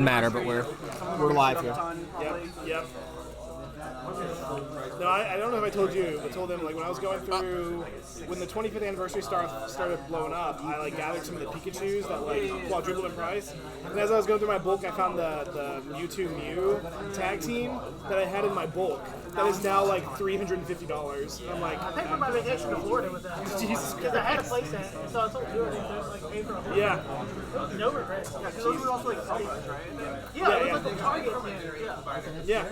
matter, but we're live here. Yep. No, I don't know if I told you, but told them like when I was going through when the 25th anniversary started blowing up, I like gathered some of the Pikachus that like quadrupled in price. And as I was going through my bulk, I found the Mewtwo Mew tag team that I had in my bulk. That is now like $350. And I'm like, I paid for my vacation to Florida with that. Jesus Because I had a playset, so I told you I like paid for a yeah. No regrets. Yeah, because those were also like Target, right? Yeah, it was like a Target. Yeah.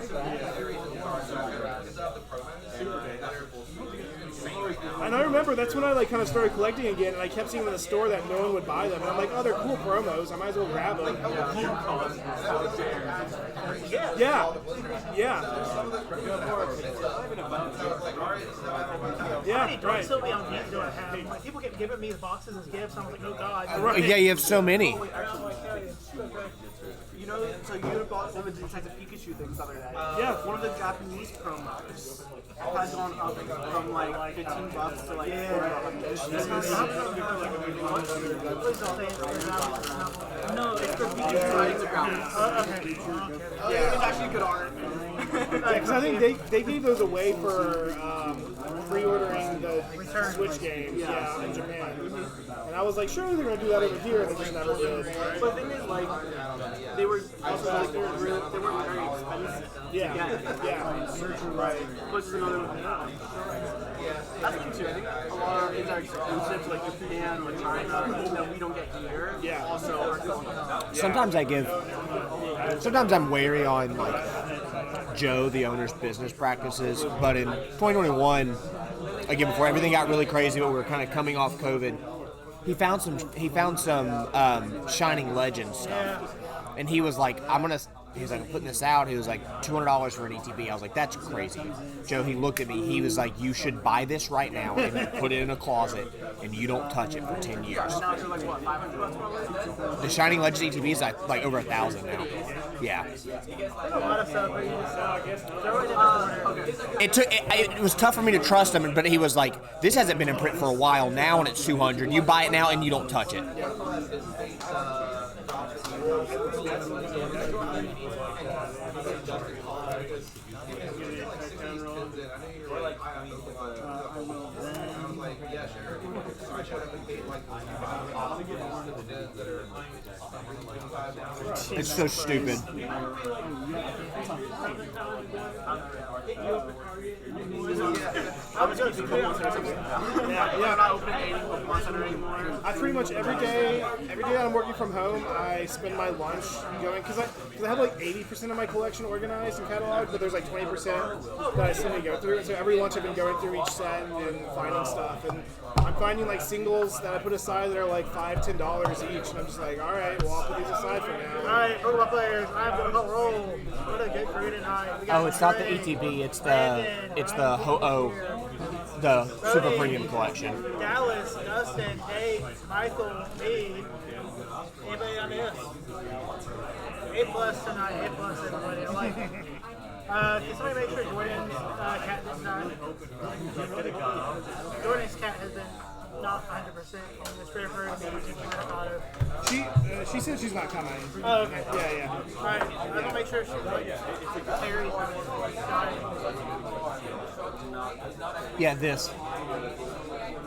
And I remember that's when I like kind of started collecting again, and I kept seeing them in the store that no one would buy them. And I'm like, oh, they're cool promos. I might as well grab them. Yeah. How many drops still be on hand do I have? Like, people kept giving me the boxes as gifts. I'm like, oh god. Right. Yeah, you have so many. You know, so you bought some of the Detective Pikachu things the other day. Yeah. One of the Japanese promos has gone up from like $15 to like No, it's for Pikachu. It's actually good art. Because I think they gave those away for pre-ordering the Switch games, in Japan. And I was like, surely they're gonna do that over here, and they just never did. But the thing is, like, they were also like they weren't very expensive. Yeah. Right. Which is another one. That's the thing too. I think a lot of things are exclusive to like Japan or China that we don't get here. Yeah. Also are going up. Sometimes I'm wary on like Joe, the owner's business practices, but in 2021, again before everything got really crazy, but we were kind of coming off COVID, he found some Shining Legends stuff, and he was like, I'm putting this out. He was like $200 for an ETB. I was like, that's crazy. Joe, he looked at me. He was like, you should buy this right now and put it in a closet, and you don't touch it for 10 years. Now it's like what, $500 probably? The Shining Legends ETB is like over 1,000 now. Yeah. There's a lot of stuff where you just It was tough for me to trust him, but he was like, this hasn't been in print for a while now, and it's 200. You buy it now and you don't touch it. It's so stupid. I was going to Pokemon Center something. Yeah. Not opening Pokemon Center anymore. I pretty much every day that I'm working from home, I spend my lunch going because I have like 80% of my collection organized and cataloged, but there's like 20% that I still need to go through. And so every lunch I've been going through each set and finding stuff, and I'm finding like singles that I put aside that are like $5-10 each, and I'm just like, all right, well I'll put these aside for now. all right, Pokemon players, I'm gonna go roll. What a good crew tonight. Oh, it's not the ETB. It's the Ho-Oh, the Super Premium Collection. Dallas, Dustin, Dave, Michael, me. Anybody on this? A+ tonight. A+ everybody. I like it. Can somebody make sure Jordan's cat this time? Jordan's cat has been not 100% on this river and maybe teaching avocado. She said she's not coming. Oh, okay. Yeah. Alright, I'm gonna make sure she's like Terry's Yeah, this.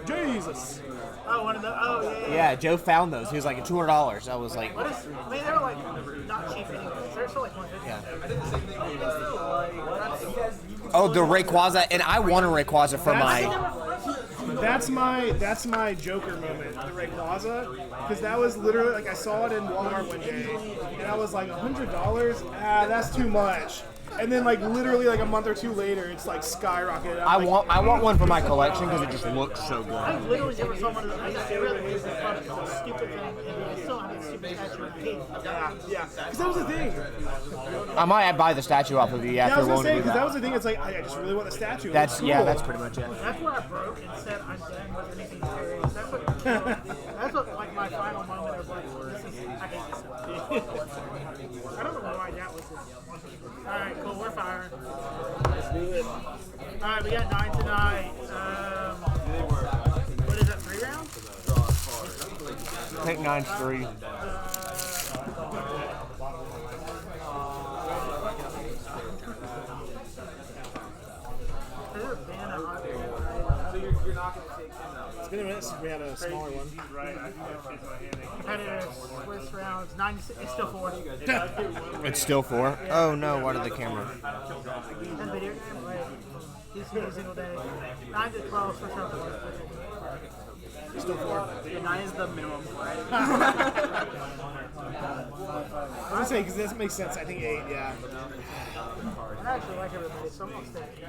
Jesus. Oh, one of the. Oh, yeah. Yeah, Joe found those. He was like $200. I was like, What is? I mean, they're like not cheap anyway. They're still like $150. yeah. Oh, the Rayquaza, and I want a Rayquaza for my. That's my Joker moment, the Rayquaza, because that was literally like I saw it in Walmart one day, and I was like $100. That's too much. And then like literally like a month or two later, it's like skyrocketed. I want one for my collection because it just looks so good. I literally never saw one of those. I just really was a stupid thing, and I still have a stupid statue of Pete. Yeah. Because that was the thing. I might buy the statue off of you. Yeah, I was if you're gonna willing say to do because that that. was the thing. It's like I just really want the statue. That's cool. yeah, that's pretty much it. That's where I broke and said I'm done with anything serious. That's what like my final moment of like this is I hate this stuff. I don't know why that was it. All right, cool. We're firing. Let's do it. All right, we got 9 tonight. What is that? 3 rounds? I think 9's 3. It's been a minute since we had a smaller one. Competitive Swiss rounds, 96. It's still 4. It's still 4? Oh no, what did the camera? And video game, like, he's here a single day. 9 to 12 Swiss rounds. Still 4. Yeah, 9 is the minimum, right? I was gonna say, because this makes sense. I think 8, yeah. I actually like everybody, so I'm gonna stick in.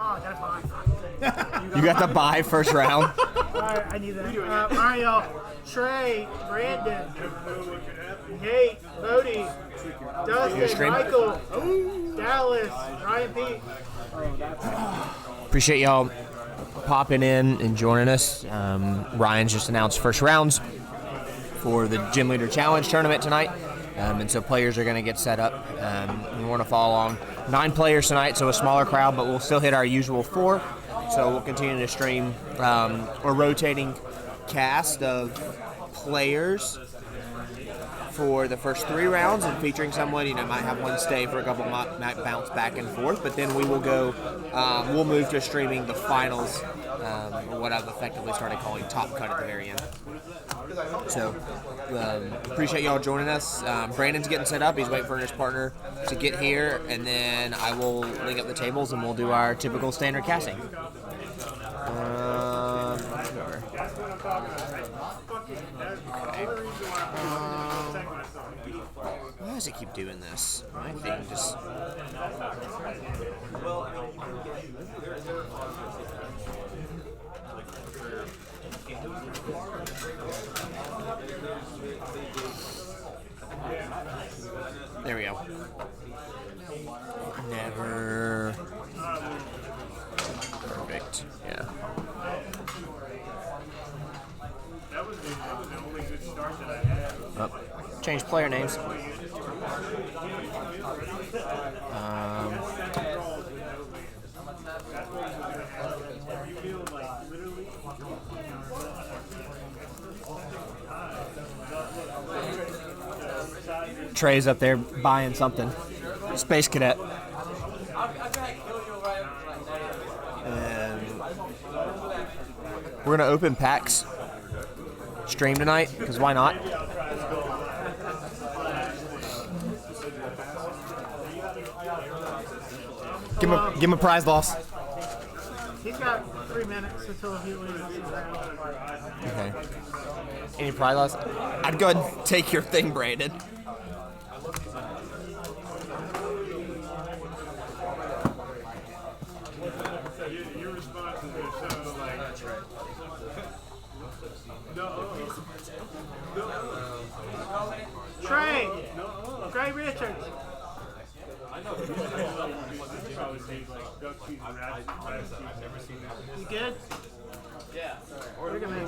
Oh, that's fine. You got the bye first round. Alright, I need that. Mario, Trey, Brandon, Nate, Bodie, Dustin, stream? Michael, Dallas, Ryan Pete. Appreciate y'all popping in and joining us. Ryan's just announced first rounds for the Gym Leader Challenge tournament tonight. And so players are going to get set up. We want to follow along. 9 players tonight, so a smaller crowd, but we'll still hit our usual 4. So we'll continue to stream a rotating cast of players for the first 3 rounds, and featuring someone, might have one stay for a couple, might bounce back and forth, but then we will go, we'll move to streaming the finals, or what I've effectively started calling Top Cut at the very end. So, appreciate y'all joining us. Brandon's getting set up. He's waiting for his partner to get here, and then I will link up the tables and we'll do our typical standard casting. Why does it keep doing this? My thing just... There we go. Never... Perfect. Yeah. Oh, change player names. Trey's up there buying something. Space Cadet. And we're gonna open packs stream tonight, because why not? Give him a prize loss. He's got 3 minutes until he leaves. Okay. Any prize loss? I'd go ahead and take your thing, Brandon. Trey! Trey Richards! You good? Yeah. Or you're gonna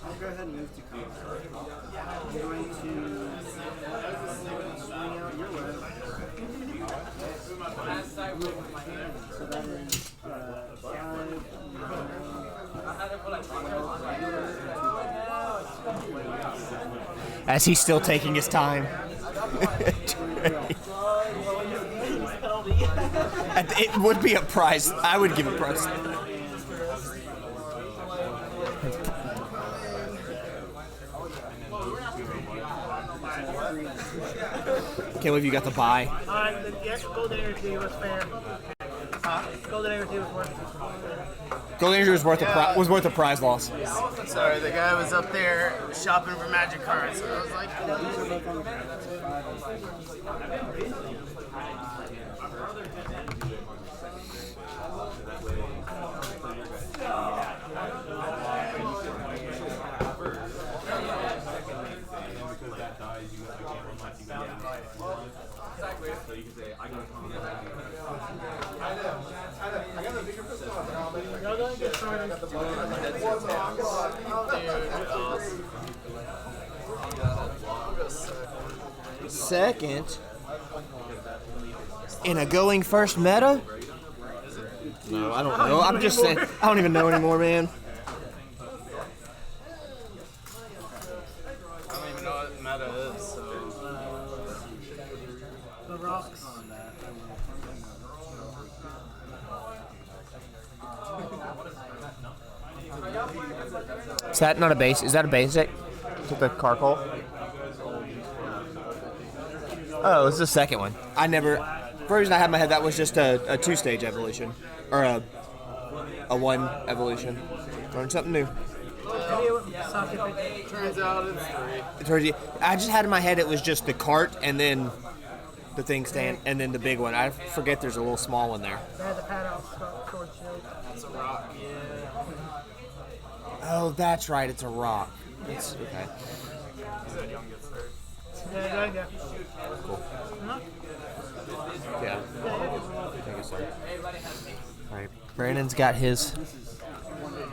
I'll go ahead and move to Queens. I'm going to swing out your way. So that is 5. As he's still taking his time. It would be a prize. I would give a prize. Can't believe you got the buy. Alright, then Golden Energy was fair. Golden Energy was worth it. Golden Energy was worth a prize loss. Sorry, the guy was up there shopping for magic cards. So I was like, Y'all gonna get started. Second, in a going first meta? No, I don't know. I'm just saying. I don't even know anymore, man. I don't even know what meta is, so. The rocks. Is that not a base? Is that a basic? Is it the Carcoal? Oh, it's the second one. I never. For some reason I had in my head that was just a 2-stage evolution, or a 1 evolution. Learn something new. Turns out it's 3. I just had in my head it was just the cart and then the thing stand and then the big one. I forget there's a little small one there. They had the pad out towards you. It's a rock, yeah. Oh, that's right. It's a rock. It's okay. He said young gets third. Yeah, go. Cool. Yeah. I guess so. All right. Brandon's got his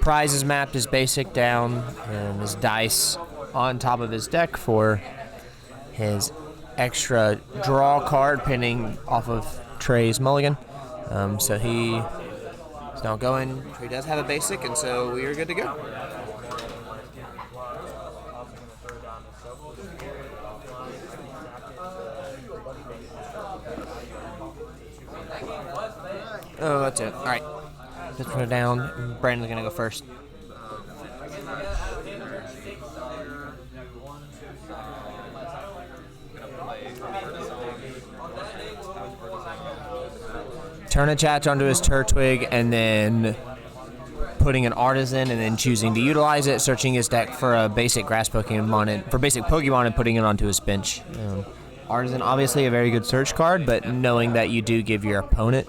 prizes mapped, his basic down, and his dice on top of his deck for his extra draw card pinning off of Trey's mulligan. So he is now going. Trey does have a basic, and so we are good to go. Oh, that's it. All right. Just put it down. Brandon's going to go first. Turn a Chatch onto his Turtwig, and then putting an Artisan, and then choosing to utilize it, searching his deck for a basic grass Pokemon, and putting it onto his bench. Artisan, obviously a very good search card, but knowing that you do give your opponent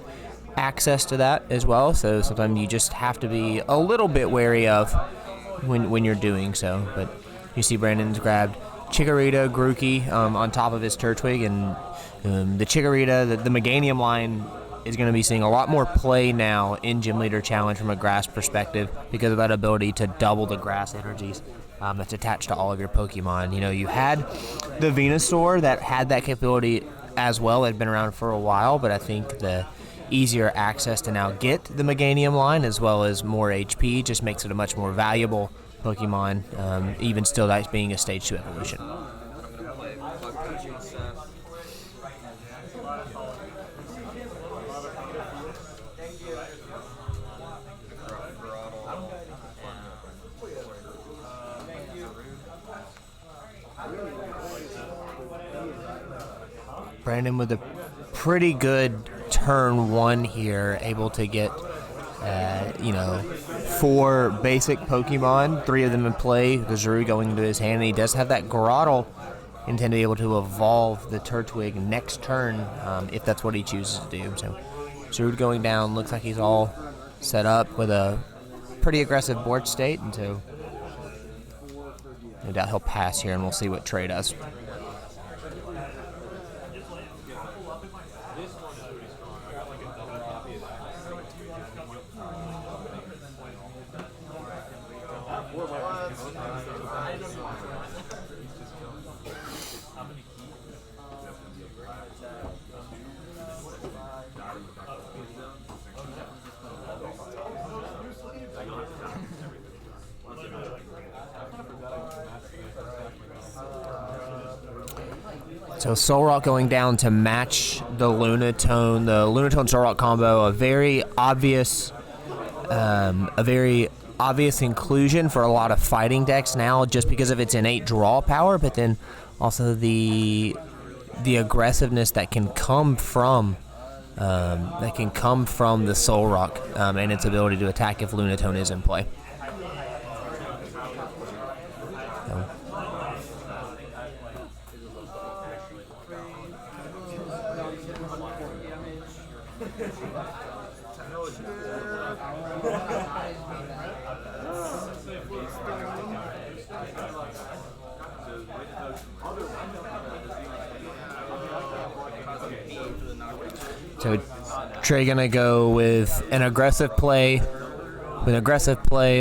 access to that as well, so sometimes you just have to be a little bit wary of when you're doing so. But you see Brandon's grabbed Chikorita, Grookey on top of his Turtwig, and the Chikorita, the Meganium line is going to be seeing a lot more play now in Gym Leader Challenge from a grass perspective because of that ability to double the grass energies that's attached to all of your Pokemon. You know, you had the Venusaur that had that capability as well. It had been around for a while, but I think the easier access to now get the Meganium line as well as more HP just makes it a much more valuable Pokemon, even still that being a Stage 2 evolution. Brandon with a pretty good turn 1 here, able to get 4 basic Pokemon, 3 of them in play, the Zuru going into his hand, and he does have that Grotle intend to be able to evolve the Turtwig next turn if that's what he chooses to do. So Zuru going down, looks like he's all set up with a pretty aggressive board state, and so no doubt he'll pass here, and we'll see what Trey does. So Solrock going down to match the Lunatone. The Lunatone Solrock combo, a very obvious inclusion for a lot of fighting decks now, just because of its innate draw power, but then also the aggressiveness that can come from the Solrock and its ability to attack if Lunatone is in play. So Trey gonna go with an aggressive play,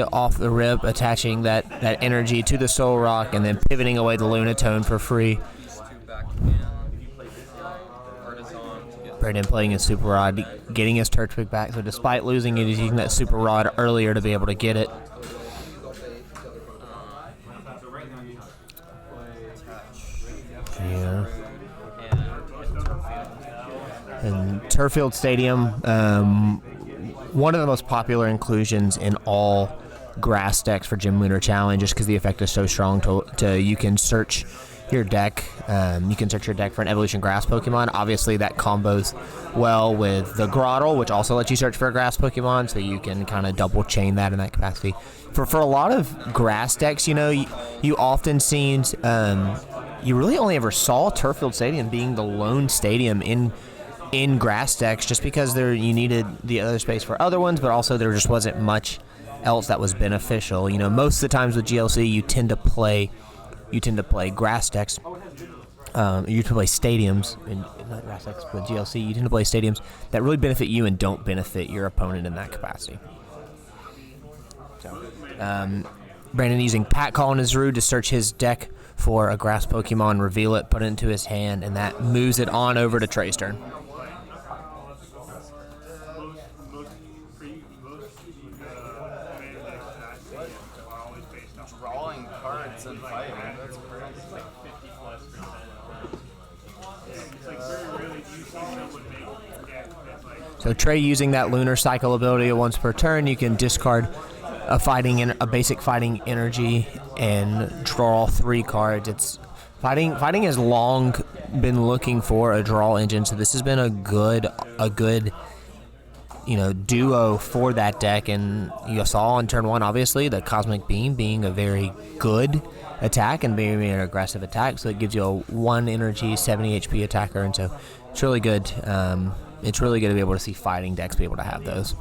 off the rip, attaching that energy to the Solrock, and then pivoting away the Lunatone for free. Brandon playing his Super Rod, getting his Turtwig back. So despite losing it, he's using that Super Rod earlier to be able to get it. Yeah. And Turffield Stadium, one of the most popular inclusions in all grass decks for Gym Leader Challenge, just because the effect is so strong. To you can search your deck. You can search your deck for an evolution grass Pokemon. Obviously, that combos well with the Grottle, which also lets you search for a grass Pokemon, so you can kind of double chain that in that capacity. For a lot of grass decks, you know, you often seen. You really only ever saw Turffield Stadium being the lone stadium in grass decks, just because you needed the other space for other ones, but also there just wasn't much else that was beneficial. You know, most of the times with GLC, you tend to play grass decks. You tend to play stadiums, not grass decks, but GLC. You tend to play stadiums that really benefit you and don't benefit your opponent in that capacity. So, Brandon using Pat Call on his Rude to search his deck for a grass Pokemon, reveal it, put it into his hand, and that moves it on over to Trey's turn. Drawing cards and fighting. That's crazy. So Trey using that Lunar Cycle ability once per turn, you can discard a basic fighting energy and draw 3 cards. It's fighting has long been looking for a draw engine, so this has been a good duo for that deck. And you saw on turn 1, obviously, the Cosmic Beam being a very good attack and being an aggressive attack, so it gives you a 1 energy 70 HP attacker, and so it's really good. It's really good to be able to see fighting decks be able to have those.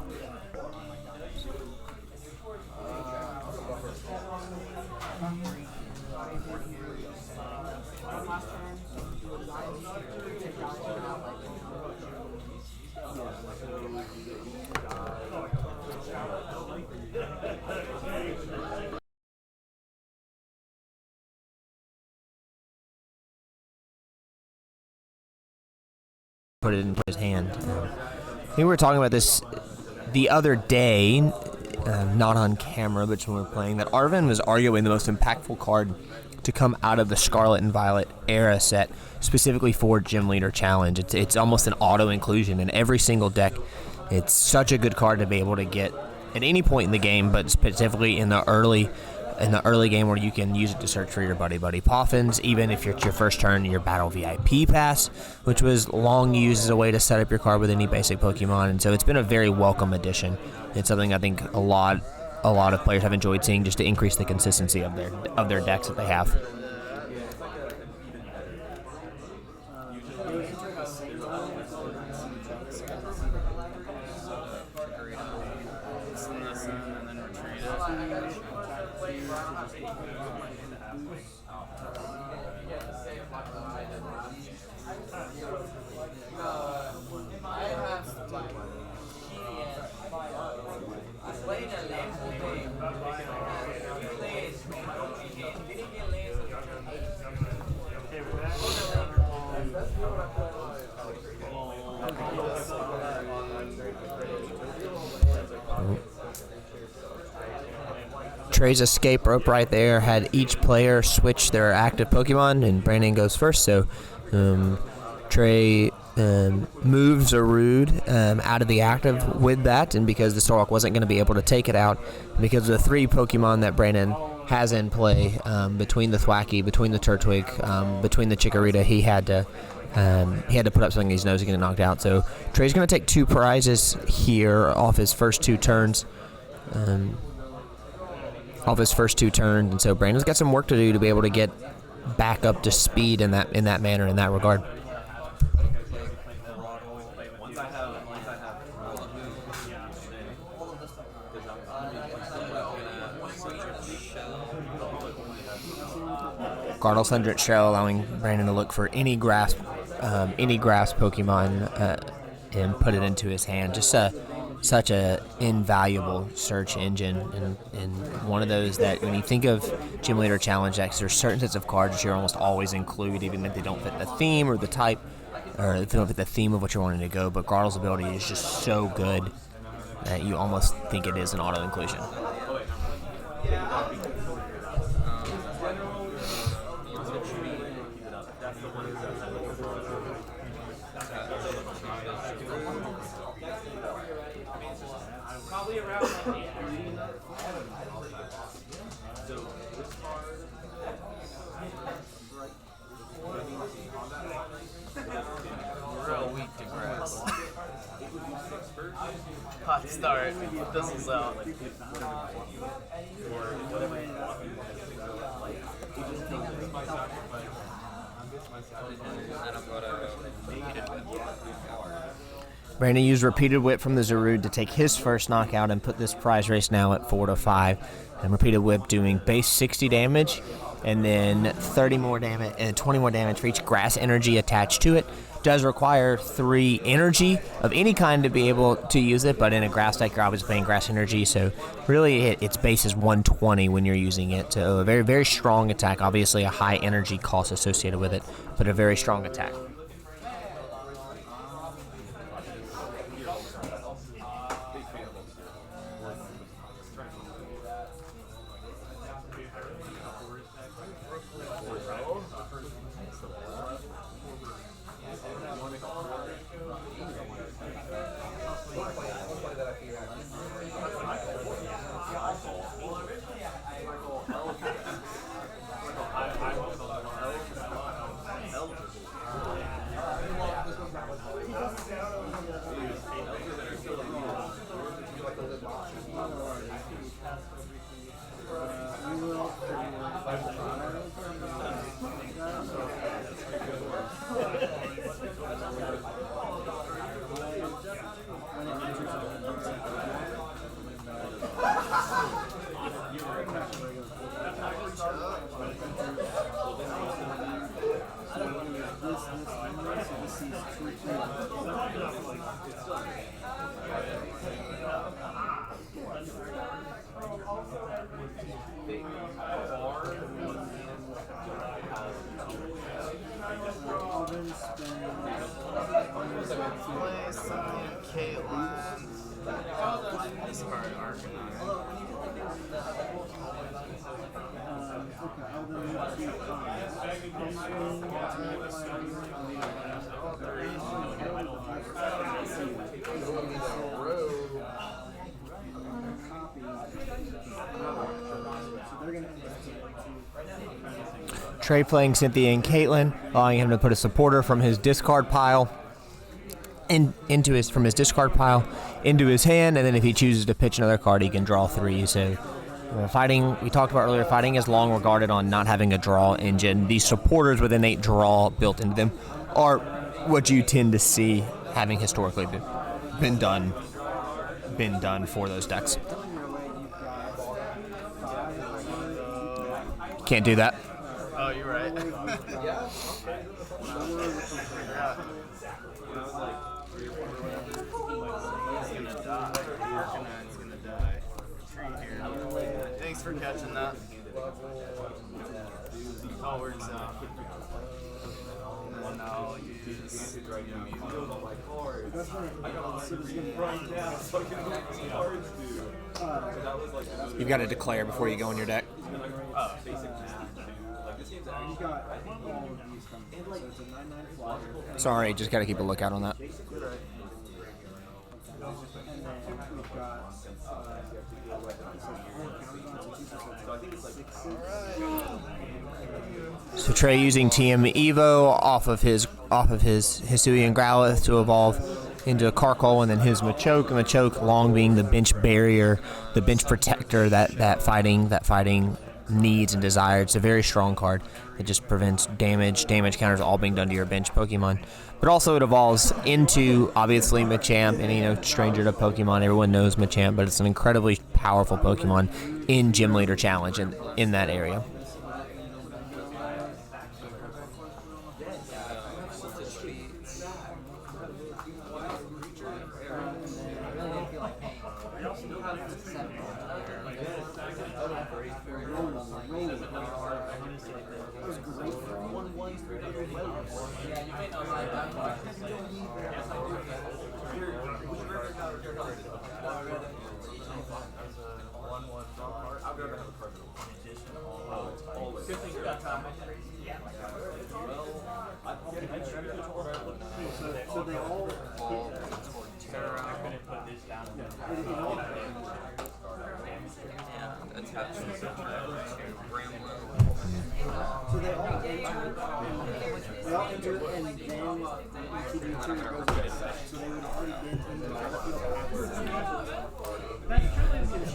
Put it in his hand. We were talking about this the other day, not on camera, but when we were playing, that Arvin was arguably the most impactful card to come out of the Scarlet and Violet era set, specifically for Gym Leader Challenge. It's almost an auto-inclusion in every single deck. It's such a good card to be able to get at any point in the game, but specifically in the early game, where you can use it to search for your Buddy Poffins, even if it's your first turn, your Battle VIP Pass, which was long used as a way to set up your card with any basic Pokemon. And so it's been a very welcome addition. It's something I think a lot of players have enjoyed seeing, just to increase the consistency of their decks that they have. Trey's escape rope right there had each player switch their active Pokemon, and Brandon goes first. So Trey moves a Rude out of the active with that, and because the Stormwalk wasn't going to be able to take it out, because of the 3 Pokemon that Brandon has in play, between the Thwackey, between the Turtwig, between the Chikorita, he had to put up something he knows he's going to knock out. So Trey's going to take 2 prizes here off his first 2 turns. And so Brandon's got some work to do to be able to get back up to speed in that manner, in that regard. Gartle Thunderous Shell, allowing Brandon to look for any grass Pokemon and put it into his hand. Just such a invaluable search engine, and one of those that, when you think of Gym Leader Challenge decks, there's certain sets of cards that you almost always include, even if they don't fit the theme or the type, or if they don't fit the theme of what you're wanting to go. But Gartle's ability is just so good that you almost think it is an auto inclusion. about to start. This is out. Brandon used repeated whip from the Zarude to take his first knockout and put this prize race now at 4-5. And repeated whip doing base 60 damage and then 30 more damage and 20 more damage for each grass energy attached to it. Does require 3 energy of any kind to be able to use it, but in a grass deck you're obviously playing grass energy, so really its base is 120 when you're using it. So a very, very strong attack. Obviously a high energy cost associated with it, but a very strong attack. Trey playing Cynthia and Caitlin, allowing him to put a supporter from his discard pile into his into his hand, and then if he chooses to pitch another card, he can draw 3. So fighting, we talked about earlier, fighting is long regarded on not having a draw engine. These supporters with innate draw built into them are what you tend to see having historically been done for those decks. Can't do that. Oh, you're right. Thanks for catching that. All works out. And now I'll use You've got to declare before you go in your deck. Sorry, just got to keep a lookout on that. So Trey using TM Evo off of his Hisui and Growlithe to evolve into a Carkol, and then his Machoke. And Machoke long being the bench barrier, the bench protector that fighting needs and desires. It's a very strong card that just prevents damage counters all being done to your bench Pokemon. But also it evolves into, obviously, Machamp, and stranger to Pokemon, everyone knows Machamp, but it's an incredibly powerful Pokemon in Gym Leader Challenge in that area.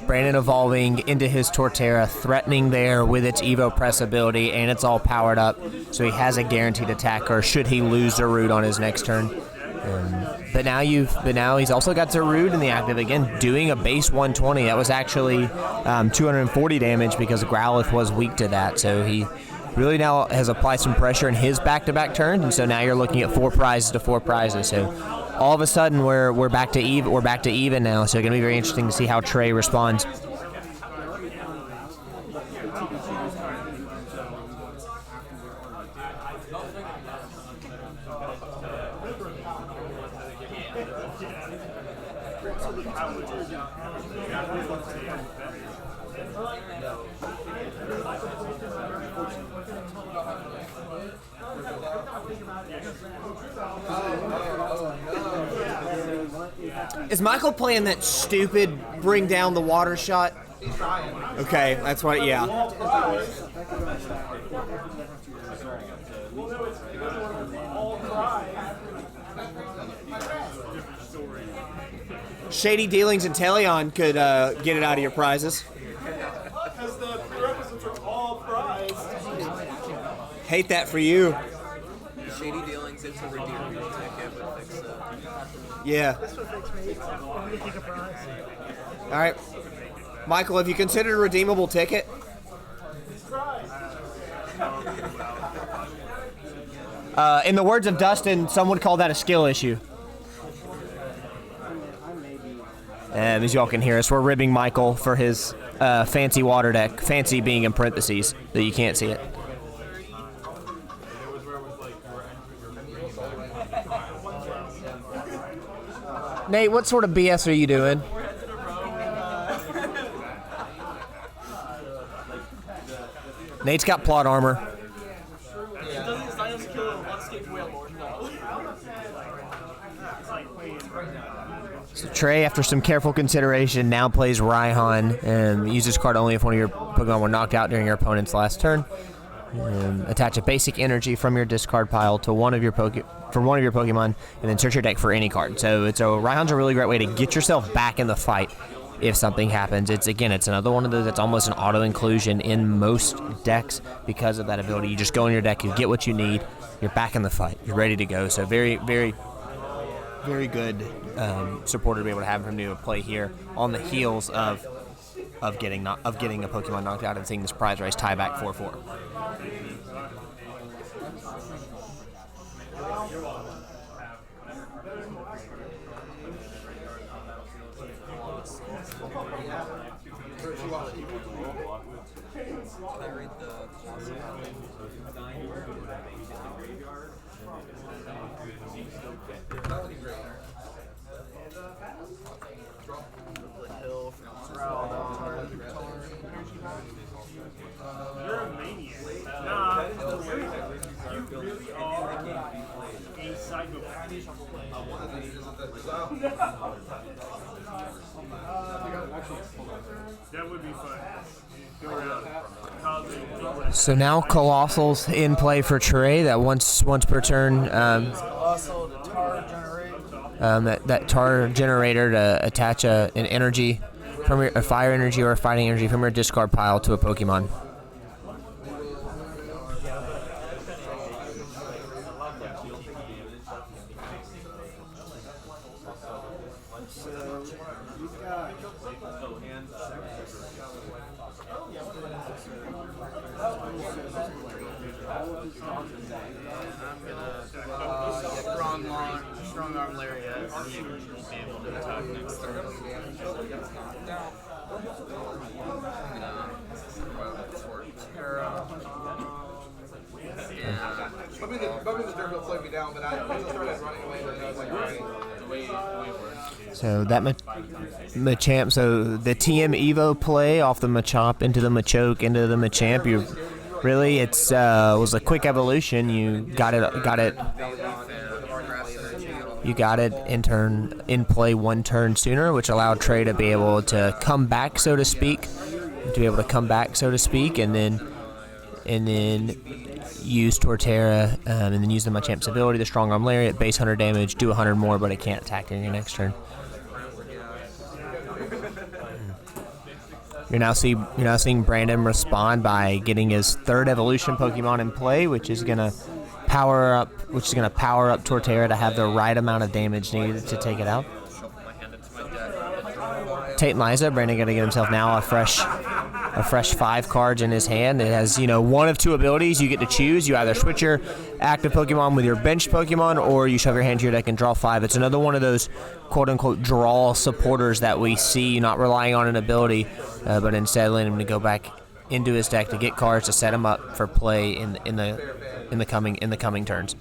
Brandon evolving into his Torterra, threatening there with its Evo Press ability, and it's all powered up, so he has a guaranteed attacker should he lose Zarude on his next turn. But now he's also got Zarude in the active again, doing a base 120. That was actually 240 damage because Growlithe was weak to that, so he really now has applied some pressure in his back-to-back turns, and so now you're looking at 4 prizes to 4 prizes. So all of a sudden we're back to even. We're back to even now. So it's going to be very interesting to see how Trey responds. Is Michael playing that stupid bring down the water shot? Okay, that's what, yeah. Shady Dealings and Teleon could get it out of your prizes. Because the prerequisites are all prized. Hate that for you. Shady Dealings, it's a redeemable ticket, but fix it. Yeah. This would fix me. Let me take a prize. All right. Michael, have you considered a redeemable ticket? In the words of Dustin, some would call that a skill issue. And as y'all can hear us, we're ribbing Michael for his fancy water deck. Fancy being in parentheses, that you can't see it. Nate, what sort of BS are you doing? Nate's got plot armor. So Trey, after some careful consideration, now plays Raihan and uses card only if one of your Pokemon were knocked out during your opponent's last turn. Attach a basic energy from your discard pile to one of your Pokemon, and then search your deck for any card. So Raihan's a really great way to get yourself back in the fight if something happens. It's another one of those that's almost an auto inclusion in most decks because of that ability. You just go in your deck, you get what you need, you're back in the fight, you're ready to go. So very, very, very good supporter to be able to have him do a play here on the heels of getting a Pokemon knocked out and seeing this prize race tie back 4-4. You're a maniac. You really are a psychopath. That would be fun. Go around. So now Colossal's in play for Trey. That once per turn. That tar generator to attach an energy from a fire energy or a fighting energy from your discard pile to a Pokemon. Strong arm Lariat, and you will be able to attack next turn. Probably the dirt will slow me down, but I just started running away with it. I was like, alright. So that Machamp, so the TM Evo play off the Machop into the Machoke into the Machamp, you really was a quick evolution. You got it in play one turn sooner, which allowed Trey to be able to come back, so to speak, and then use Torterra, and then use the Machamp's ability, the Strong Arm Lariat, base 100 damage, do 100 more, but it can't attack in your next turn. You're now seeing Brandon respond by getting his third evolution Pokemon in play, which is gonna power up Torterra to have the right amount of damage needed to take it out. Tate and Liza, Brandon gonna get himself now a fresh 5 cards in his hand. It has, one of two abilities you get to choose. You either switch your active Pokemon with your benched Pokemon, or you shove your hand to your deck and draw 5. It's another one of those quote-unquote draw supporters that we see, not relying on an ability, but instead letting him to go back into his deck to get cards to set him up for play in the coming turns.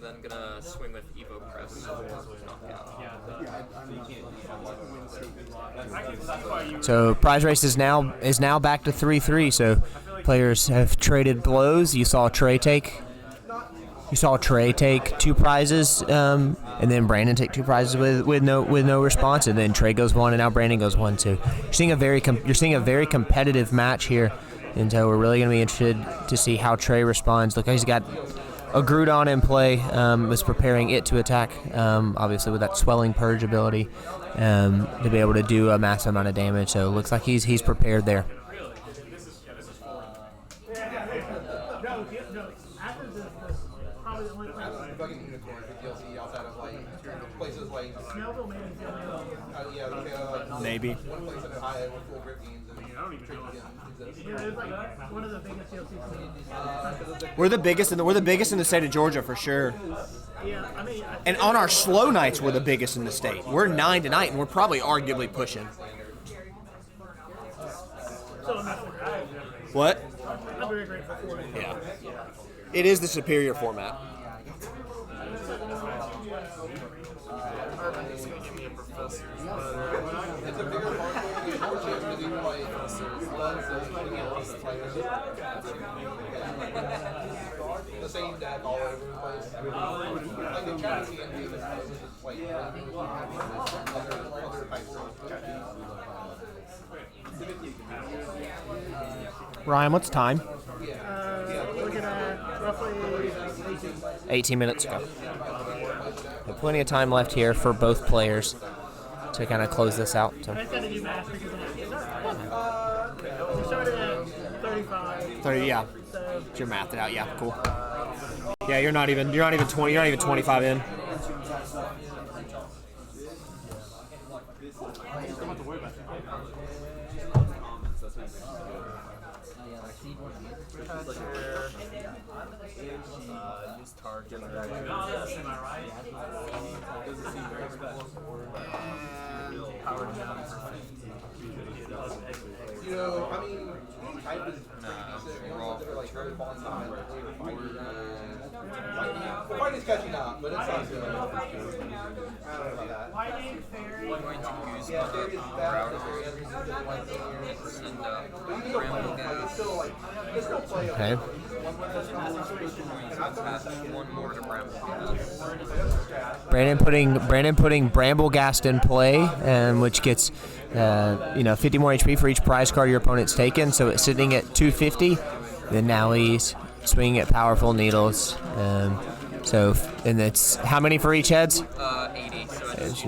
Then gonna swing with Evo Press. So prize race is now back to 3-3. So players have traded blows. You saw Trey take 2 prizes, and then Brandon take 2 prizes with no response, and then Trey goes 1, and now Brandon goes 1 too. You're seeing a very competitive match here, and so we're really going to be interested to see how Trey responds. Look, he's got a Groudon in play, was preparing it to attack, obviously with that Swelling Purge ability, to be able to do a massive amount of damage. So it looks like he's prepared there. Maybe. We're the biggest in the state of Georgia for sure. And on our slow nights, we're the biggest in the state. We're 9 tonight, and we're probably arguably pushing. What? Yeah. It is the superior format. It's a bigger market. It's more chance to do like the same deck all over the place. Like the chat TNT is like other types of Ryan, what's time? Looking at roughly 18 minutes ago. Plenty of time left here for both players to kind of close this out. So. I gotta do math because we started at 35. 30, yeah. So You're mathing out, yeah, cool. Yeah, you're not even 25 in. You know, I mean, type is like very volatile. The fight is catching up, but it's not good. I don't know about that. Yeah, Fairy is bad. But you can go play with that. It's still like, you can still play. Okay. One more to Bramble. Brandon putting Bramblegast in play, which gets 50 more HP for each prize card your opponent's taken. So it's sitting at 250. Then now he's swinging at Powerful Needles. And it's how many for each heads? 80. So It's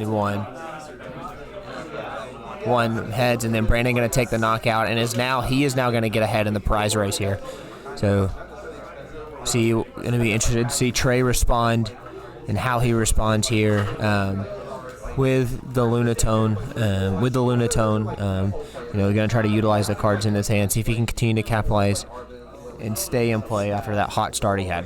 one heads, and then Brandon going to take the knockout, and he is now going to get ahead in the prize race here. So, going to be interested to see Trey respond and how he responds here with the Lunatone. Going to try to utilize the cards in his hand, see if he can continue to capitalize and stay in play after that hot start he had.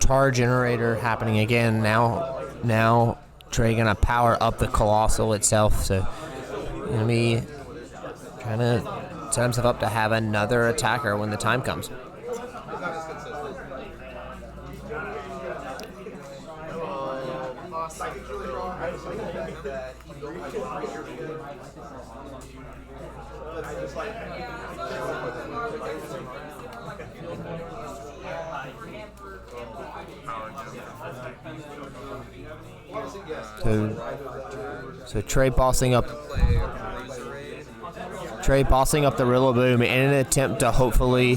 Tar generator happening again. Now Trey gonna power up the Colossal itself, so gonna be trying to set himself up to have another attacker when the time comes. So Trey bossing up the Rillaboom in an attempt to hopefully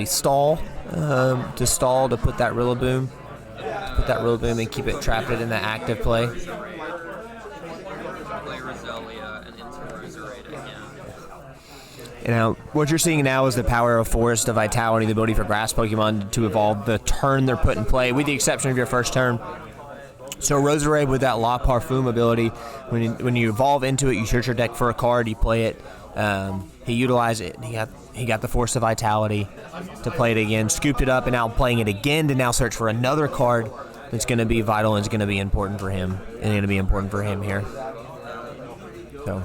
stall to put that Rillaboom and keep it trapped in the active play. Play Roselia and into Roserade again. You know, what you're seeing now is the power of Forest of Vitality, the ability for grass Pokemon to evolve the turn they're put in play, with the exception of your first turn. So Roserade with that La Parfume ability, when you evolve into it, you search your deck for a card, you play it. He utilized it. He got the Force of Vitality to play it again, scooped it up, and now playing it again to now search for another card that's going to be vital and is going to be important for him, and going to be important for him here. So.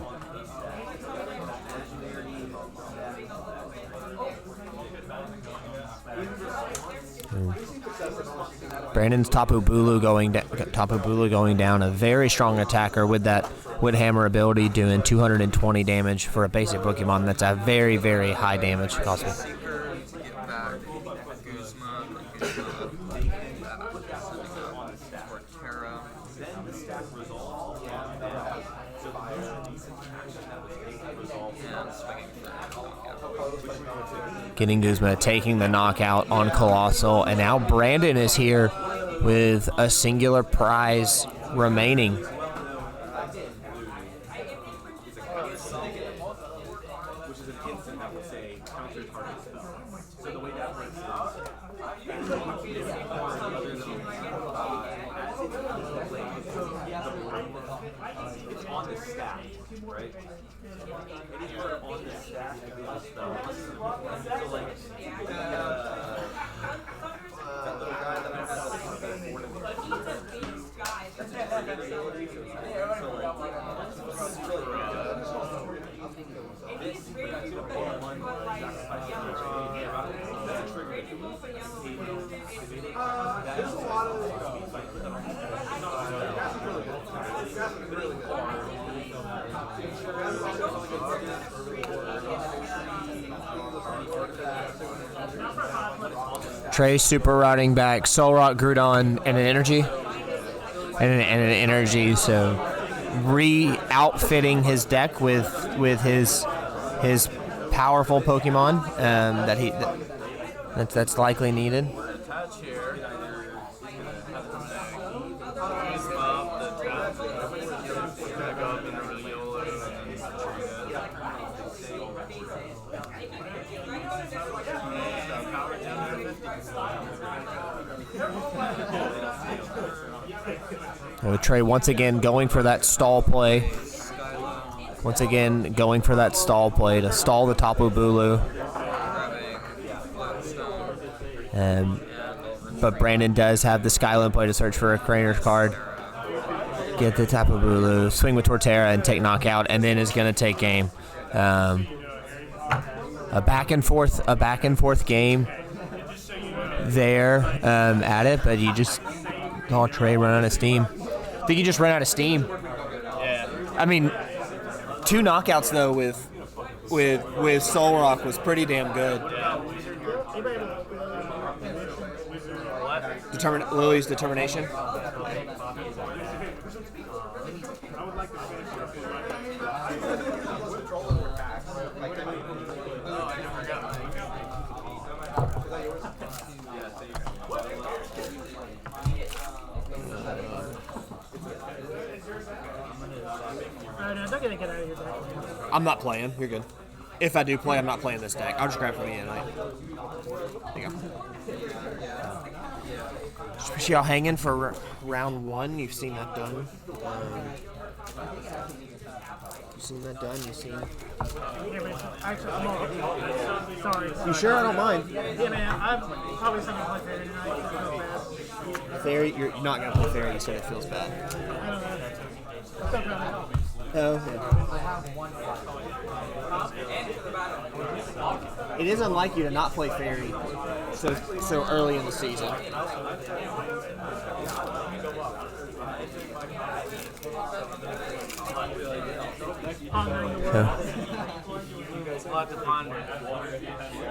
Brandon's Tapu Bulu going down, a very strong attacker with that Wood Hammer ability, doing 220 damage for a basic Pokemon. That's a very, very high damage cost. Seeker to get back Guzma, Torterra. And swinging for knockout. Getting Guzma, taking the knockout on Colossal, and now Brandon is here with a singular prize remaining. Trey super riding back Solrock, Groudon, and an energy. And an energy, so re-outfitting his deck with his powerful Pokemon that's likely needed. Trey once again going for that stall play. Once again going for that stall play to stall the Tapu Bulu. But Brandon does have the Skyline play to search for a Crainer's card. Get the Tapu Bulu, swing with Torterra and take knockout, and then is going to take game. A back and forth game there at it, but you just saw Trey run out of steam. I think he just ran out of steam. Yeah. I mean, 2 knockouts though with Solrock was pretty damn good. Lily's determination. I'm not playing. You're good. If I do play, I'm not playing this deck. I'll just grab it from you tonight. There you go. Especially y'all hanging for round 1. You've seen that done. You've seen that done. You've seen. Yeah, but actually, I'm all, sorry. You sure? I don't mind. Yeah, man, I'm probably going to play Fairy tonight. It feels bad. Fairy, you're not gonna play Fairy. You said it feels bad. I don't know. It's not gonna Oh. Yeah. It is unlike you to not play Fairy so early in the season.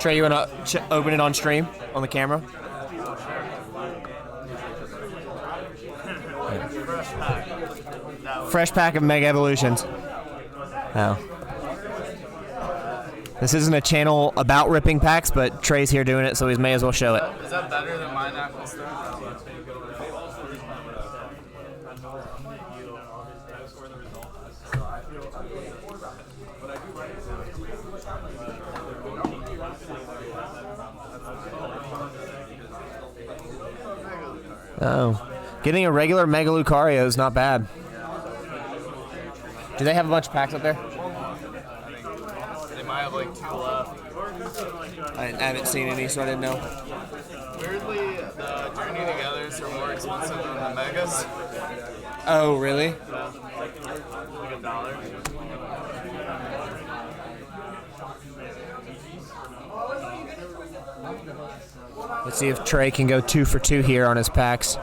Trey, you wanna open it on stream on the camera? Fresh pack of Mega Evolutions. Oh. This isn't a channel about ripping packs, but Trey's here doing it, so he may as well show it. Is that better than mine apple stuff? Oh. Getting a regular Mega Lucario is not bad. Do they have a bunch of packs up there? They might have like 2 left. I haven't seen any, so I didn't know. Weirdly, the Journey Togethers are more expensive than the Megas. Oh, really? Like $1. Let's see if Trey can go 2 for 2 here on his packs.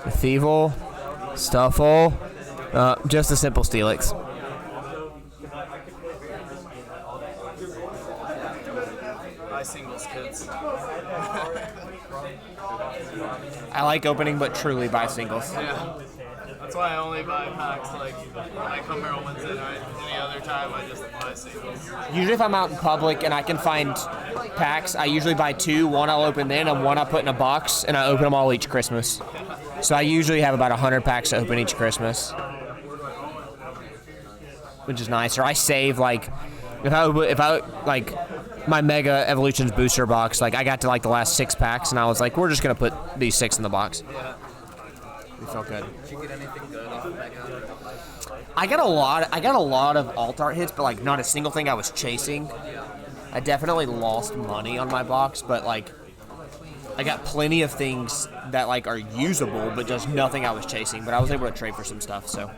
Thievel, Stuffle, just a simple Steelix. Buy singles, kids. I like opening, but truly buy singles. Yeah. That's why I only buy packs like when I come here on Wednesday night. Any other time, I just buy singles. Usually if I'm out in public and I can find packs, I usually buy 2. One I'll open then, and one I'll put in a box, and I open them all each Christmas. So I usually have about 100 packs to open each Christmas, which is nice. Or I save, like, if I like my Mega Evolutions booster box, like I got to like the last 6 packs, and I was like, we're just gonna put these 6 in the box. Yeah. It felt good. Did you get anything good off of Mega? I got a lot of alt art hits, but like not a single thing I was chasing. I definitely lost money on my box, but like I got plenty of things that like are usable, but just nothing I was chasing. But I was able to trade for some stuff, so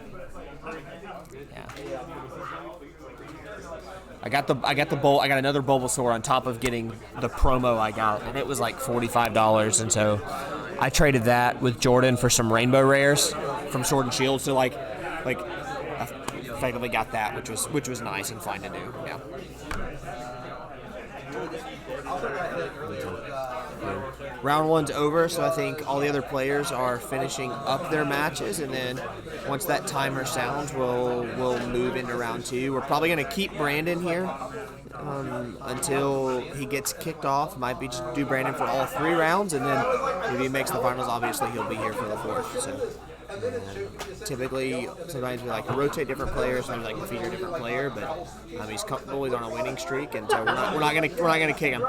yeah. I got another Bulbasaur on top of getting the promo I got, and it was like $45, and so I traded that with Jordan for some rainbow rares from Sword and Shield. So like I effectively got that, which was nice and fine to do. Yeah. Round 1's over, so I think all the other players are finishing up their matches, and then once that timer sounds, we'll move into round 2. We're probably going to keep Brandon here until he gets kicked off. Might be just do Brandon for all 3 rounds, and then if he makes the finals, obviously he'll be here for the 4th. So typically, sometimes we like to rotate different players, sometimes like to feature a different player, but he's comfortable. He's on a winning streak, and so we're not gonna kick him.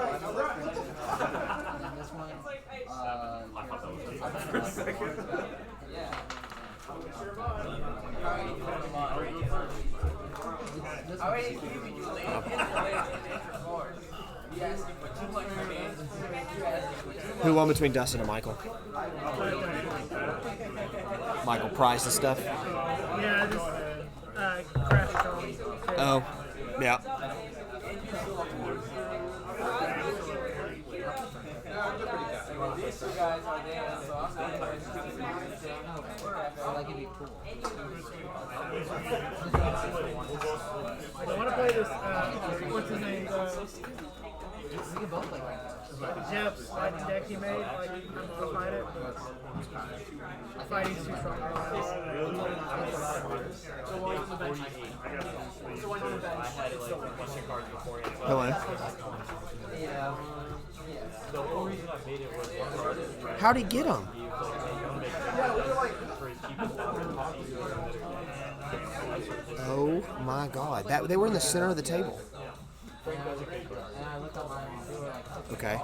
Who won between Dustin and Michael? Michael prized the stuff. Yeah, just crash Charlie. Oh, yeah. I want to play this, what's his name, Jeff's fighting deck he made, like, I'm gonna fight it, but fighting's too strong. Hello. How'd he get him? Oh my God! They were in the center of the table. Okay.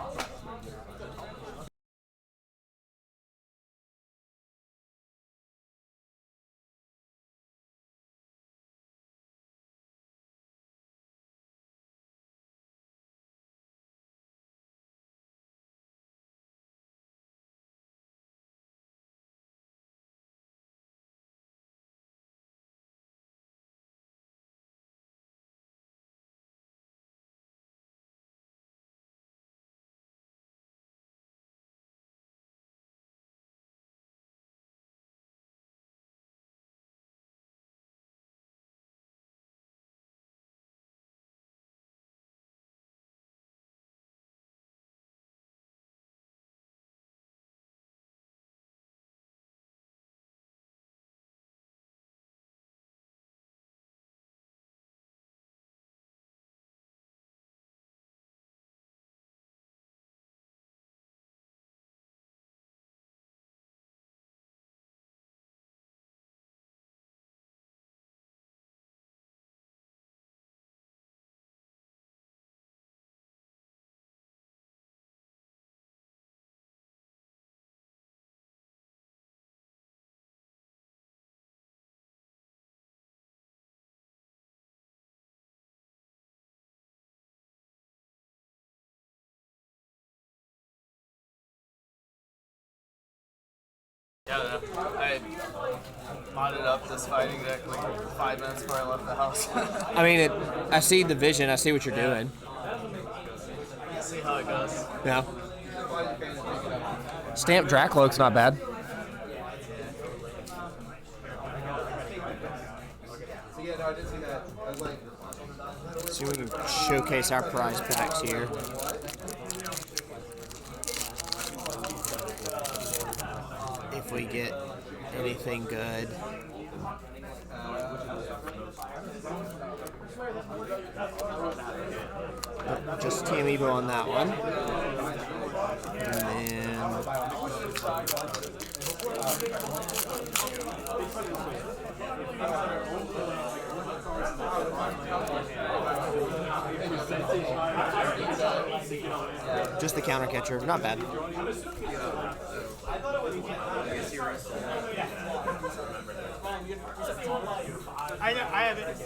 Yeah, I modded up this fighting deck like 5 minutes before I left the house. I mean, I see the vision. I see what you're doing. See how it goes. Yeah. Stamp Dracloak's not bad. So yeah, no, I did see that. I was like, See if we can showcase our prize packs here. If we get anything good. Just Team Evo on that one. And then just the counter catcher, not bad. I have it.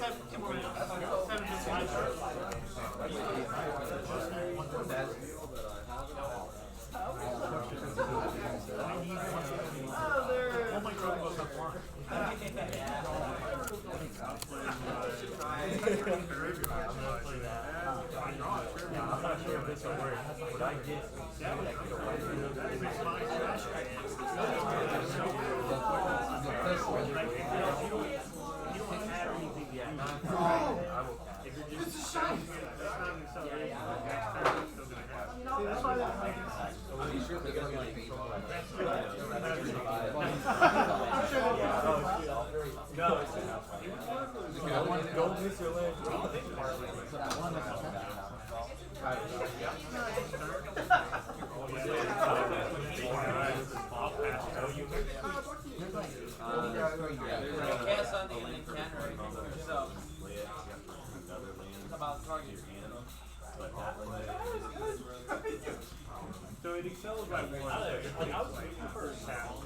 So it excels by one. I was waiting for a sound.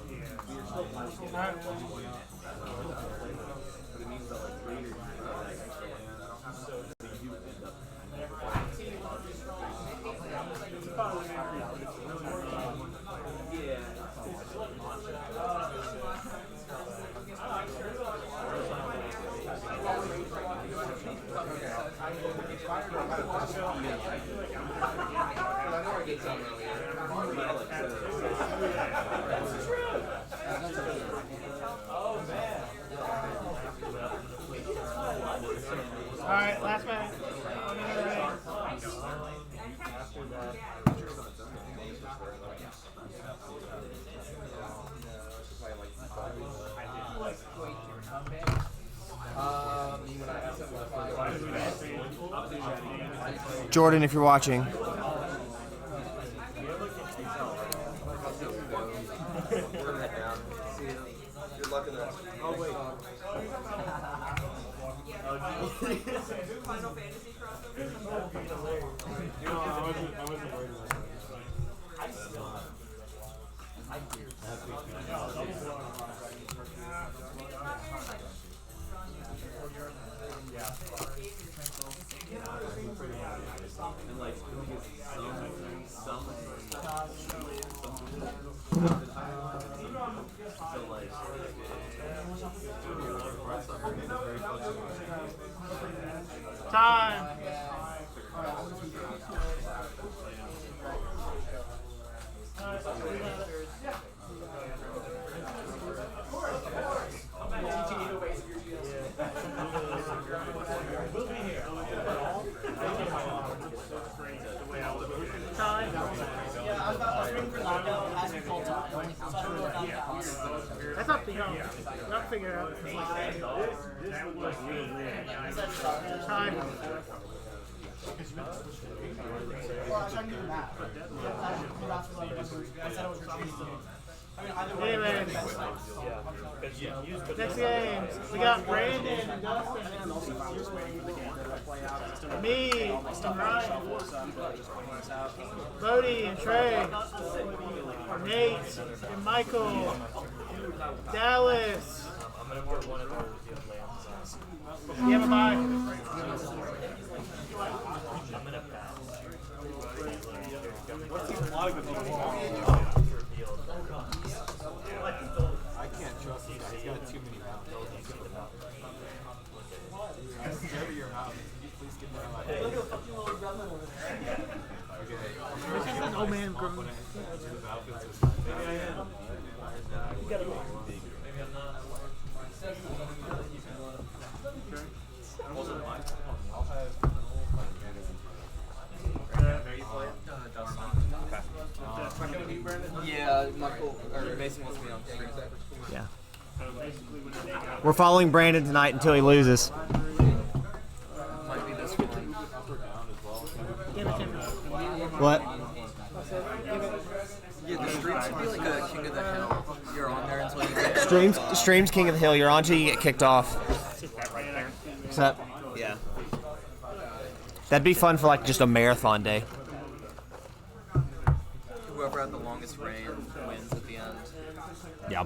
Alright, last match. Jordan, if you're watching. good luck in that. Oh, wait. Time. That's up to you. Not figure it out. Time. Anyway, next game, we got Brandon and Dustin. Me, and Ryan, Bodie and Trey, Nate and Michael, Dallas. You have a bye. What's Groom. Yeah, Michael or Mason wants me on stream. Yeah. We're following Brandon tonight until he loses. Might be this one. Give it to me. What? Yeah, the streams be like a King of the Hill. You're on there until you get. Streams King of the Hill. You're on till you get kicked off. Except, Yeah. that'd be fun for like just a marathon day. Whoever had the longest reign wins at the end. Yeah.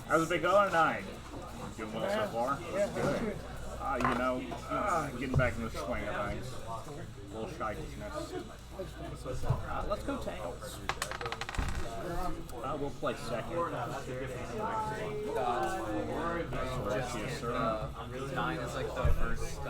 How's it been going tonight? Doing well so far? Yeah. Good. Getting back in the swing of things. A little shyness. Let's go Tails. We'll play second. Just 9 is like the first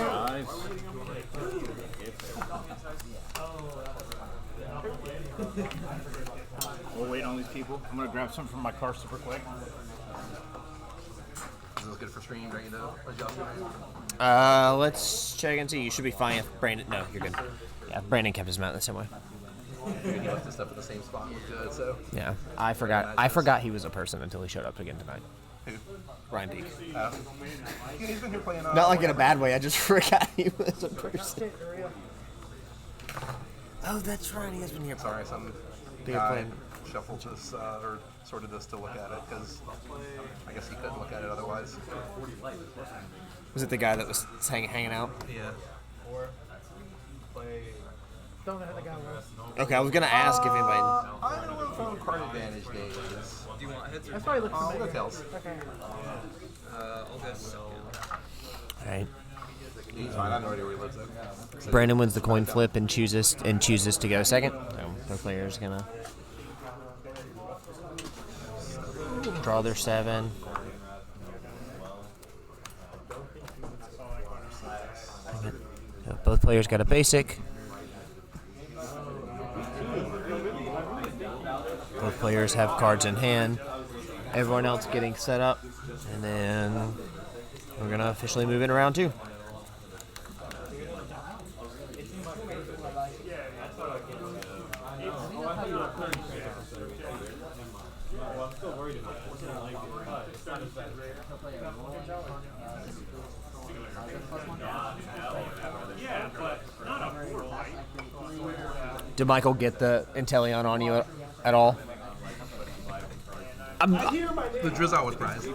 Guys. We'll wait on these people. I'm gonna grab something from my car super quick. Is this good for stream, right? Let's check and see. You should be fine if Brandon. No, you're good. Yeah, Brandon kept his mount the same way. He left his stuff at the same spot. Was good, so. Yeah, I forgot he was a person until he showed up again tonight. Who? Ryan Deek. Yeah, he's been here playing. Not like in a bad way. I just forgot he was a person. Oh, that's right. He has been here. Sorry, some Big guy plan. shuffled this or sorted this to look at it because I guess he couldn't look at it otherwise. Was it the guy that was hanging out? Yeah. Don't know who the guy was. Okay, I was gonna ask if anybody. I don't know if I'm card advantage days. Do you want hits or That's why he looks I'll familiar. go tails. Okay. I'll go second. All right. He's fine. I have no idea where he lives though. Brandon wins the coin flip and chooses to go second. So the player's gonna draw their 7. So both players got a basic. Both players have cards in hand. Everyone else getting set up, and then we're gonna officially move in round 2. Did Michael get the Inteleon on you at all? The Drizzle was prized.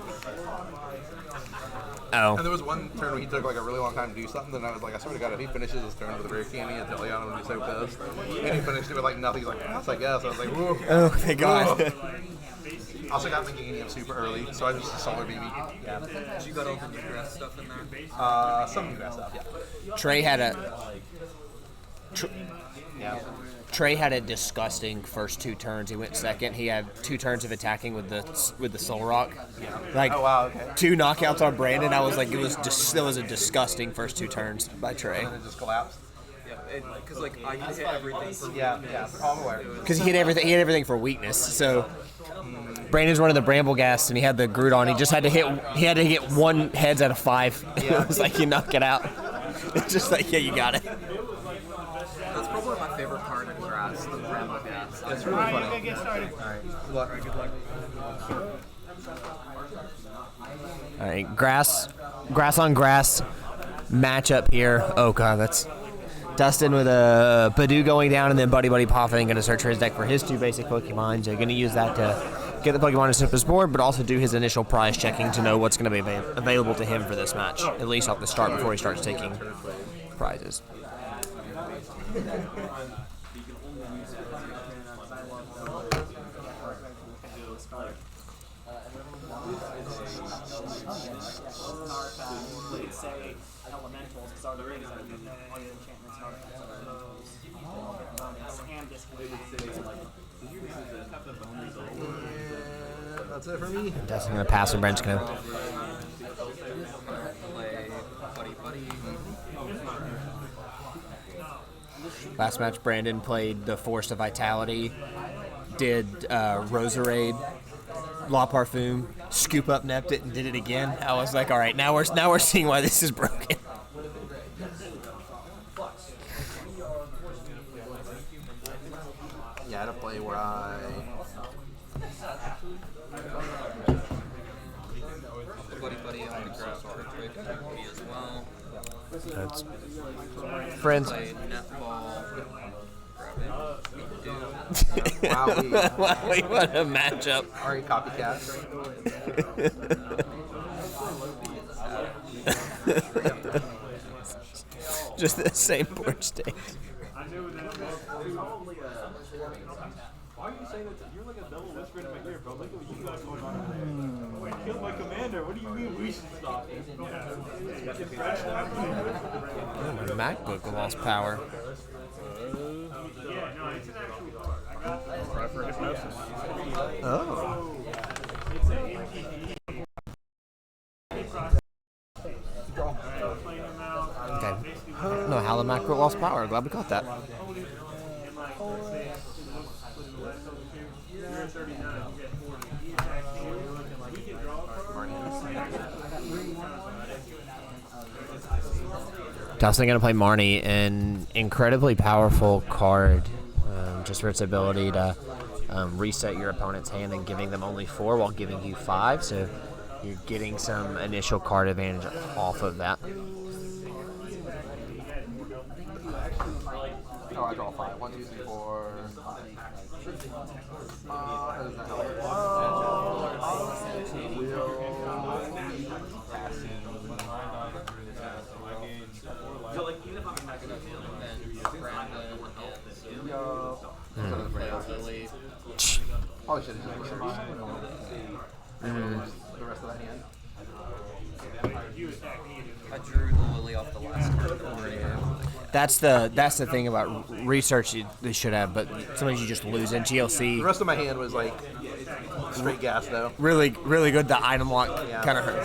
Oh. And there was one turn where he took like a really long time to do something, and I was like, I swear to God, if he finishes his turn with a rare candy and Inteleon, I'm gonna be so pissed. And he finished it with like nothing. He's like, that's like yes. I was like, whoa. Oh, thank God. I also got Meganium super early, so I just a solar baby. Yeah. You got all the new grass stuff in there? Some grass stuff, yeah. Trey had a Yeah. Trey had a disgusting first 2 turns. He went second. He had 2 turns of attacking with the Soul Rock. Like Oh wow, okay. 2 knockouts on Brandon. I was like, it was a disgusting first 2 turns by Trey. And it just collapsed. Yeah, because like I hit everything for Yeah, I'm aware. Because he hit everything for weakness. So Brandon's running the Bramble Gas, and he had the Groudon. He just had to hit 1 heads out of 5. Yeah. It was like, you knock it out. It's just like, yeah, you got it. That's probably my favorite card in grass, the Bramble Gas. It's really Alright, funny. you gotta get started. Good luck. Good luck. All right, grass on grass matchup here. Oh God, that's Dustin with a Badoo going down, and then Buddy Poffin going to search for his deck for his 2 basic Pokemon. So going to use that to get the Pokemon to set up his board, but also do his initial prize checking to know what's going to be available to him for this match, at least off the start before he starts taking prizes. Say elementals, because are the things that all your enchantments and artifacts are and That's it for me. That's going to pass, and Brent's going to. Last match, Brandon played the Force of Vitality, did Roserade, La Parfum, scoop up nept it, and did it again. I was like, all right, now we're seeing why this is broken. Yeah, I had a play where Buddy on the grass quick as well. That's friends. Play netball. Wow, what a matchup. Alright, copycat. Just the same board state. Why are you saying that? You're like a double whisper in my ear, bro. Look at what you got going on. Wait, kill my commander. What do you mean we should stop it? My MacBook lost power. Yeah, no, it's an actual card. I got that. Try for hypnosis. Oh. It's an MTD. Okay. No, how the MacBook lost power. Glad we caught that. Dawson going to play Marnie, an incredibly powerful card, just for its ability to reset your opponent's hand and giving them only 4 while giving you 5. So you're getting some initial card advantage off of that. Oh, I draw 5. 1, 2, 3, 4. How does that help? So like even if I'm not gonna do it, then Brandon and Lily. Probably should have just the rest of that hand. I drew the Lily off the last card already. That's the thing about research they should have, but sometimes you just lose in GLC. The rest of my hand was like straight gas though. Really good. The item lock kind of hurt.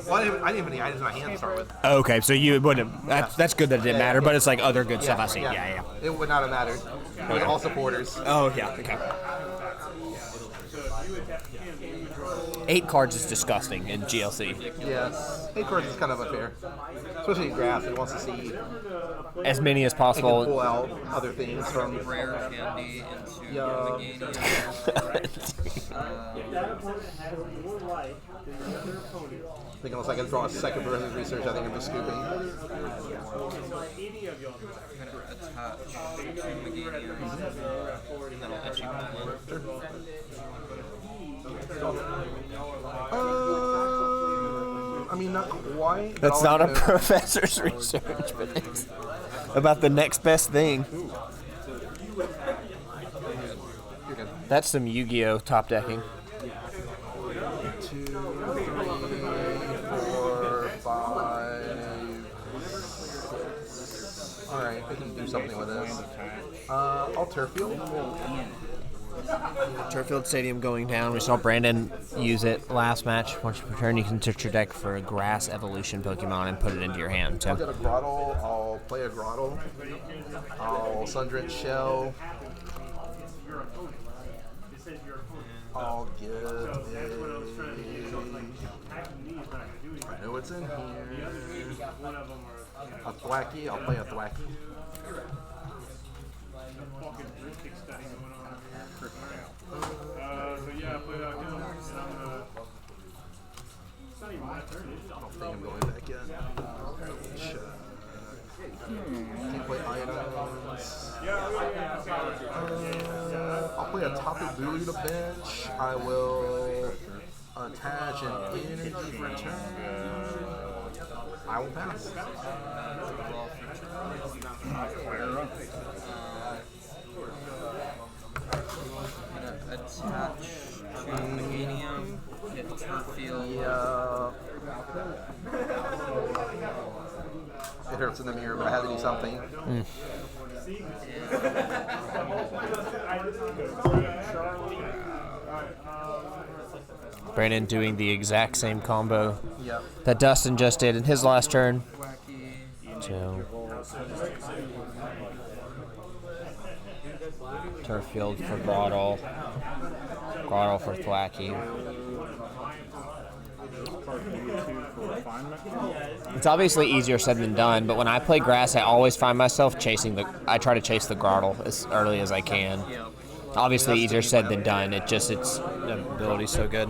Well, I didn't have any items in my hand to start with. Okay, so you wouldn't. That's good that it didn't matter, but it's like other good stuff I see. Yeah. It would not have mattered. It was all supporters. Oh yeah. Okay. 8 cards is disgusting in GLC. Yes. 8 cards is kind of unfair. Especially in grass, it wants to see As many as it can possible. pull out other things from Rare candy into yeah. I think unless I can draw a second versus research, I think I'm just scooping. I'm gonna attach 2 Meganiums, and then I'll etch you one. I mean, not quite. That's not a professor's research, but it's about the next best thing. That's some Yu-Gi-Oh! Top decking. 2, 3, 4, 5. Alright, we can do something with this. I'll turf field. Turffield Stadium going down. We saw Brandon use it last match. Once you return, you can search your deck for a grass evolution Pokemon and put it into your hand. I'll So get a Grottle. I'll play a Grottle. I'll Sundrent Shell. I'll get a... I know what's in here. A Thwacky. I'll play a Thwacky. I don't think I'm going back yet. Can't play items. I'll play a Tapu Bulu to bench. I will attach an energy return. I will pass. Attach to Meganium, hit Turfield. Yeah. It hurts in the mirror, but I had to do something. Brandon doing the exact same combo Yep. that Dustin just did in his last turn. So, Turfield for Groddle. Groddle for Thwacky. It's obviously easier said than done, but when I play grass, I always find myself I try to chase the Groddle as early as I can. Obviously easier said than done. The ability's so good.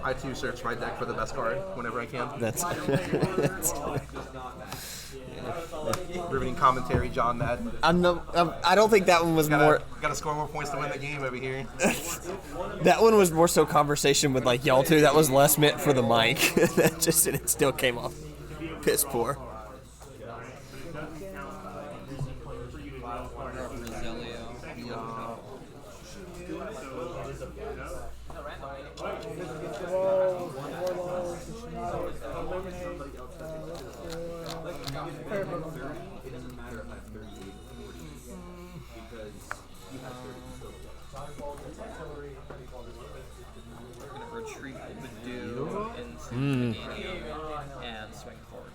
I too search my deck for the best card whenever I can. That's Riveting commentary, John Madden. I don't think that one was more. Gotta score more points to win the game over here. That one was more so conversation with like y'all two. That was less meant for the mic. It still came off piss poor. Retreat Badoo into Meganium and swing forward.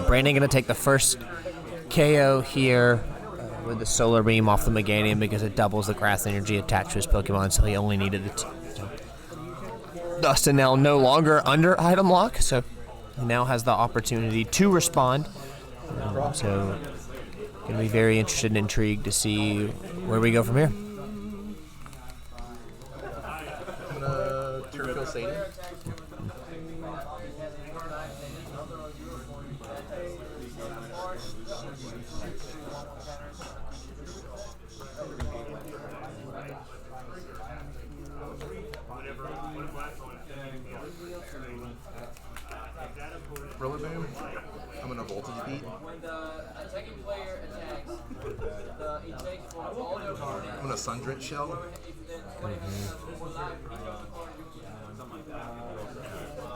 Brandon gonna take the first KO here with the Solar Beam off the Meganium because it doubles the grass energy attached to his Pokemon, so he only needed it. Dustin now no longer under item lock, so he now has the opportunity to respond. So gonna be very interested and intrigued to see where we go from here. I'm gonna Turfield Sadie. Rillaboom. I'm gonna Voltage Beat. I'm gonna Sundrent Shell.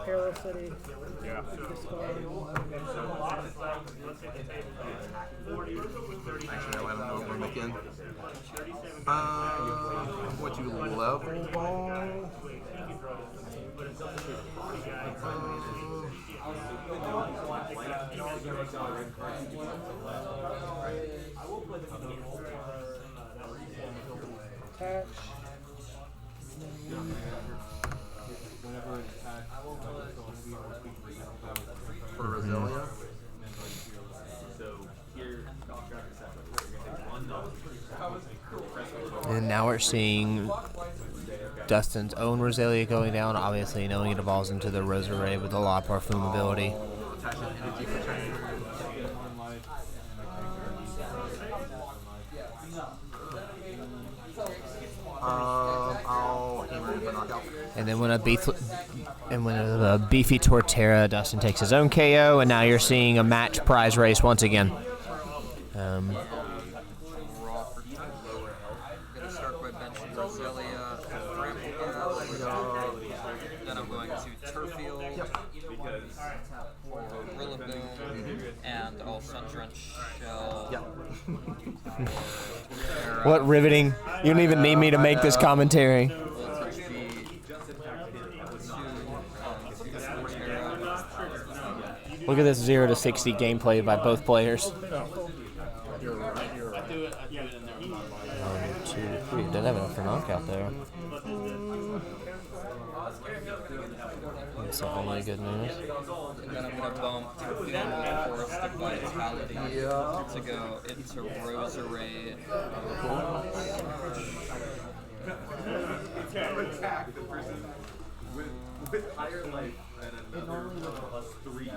Halo City. Yeah. Actually, I don't know what we're making. I'm going to Level Ball. Attach. For Roselia. And now we're seeing Dustin's own Roselia going down, obviously knowing it evolves into the Roserade with the La Parfum ability. I'll hammer in the knockout. And then when a beefy Torterra, Dustin takes his own KO, and now you're seeing a match prize race once again. Raw for lower. Gonna start by benching Roselia and Bramble. Then I'm going to Turfield for Rillaboom, and I'll Sundrent Shell. What riveting. You don't even need me to make this commentary. Look at this 0 to 60 gameplay by both players. 1, 2, 3. Didn't have enough for knockout there. That's the only good news. And then I'm going to bump Turfield for Stick Vitality to go into Roserade. Attack the person with higher life and another +3.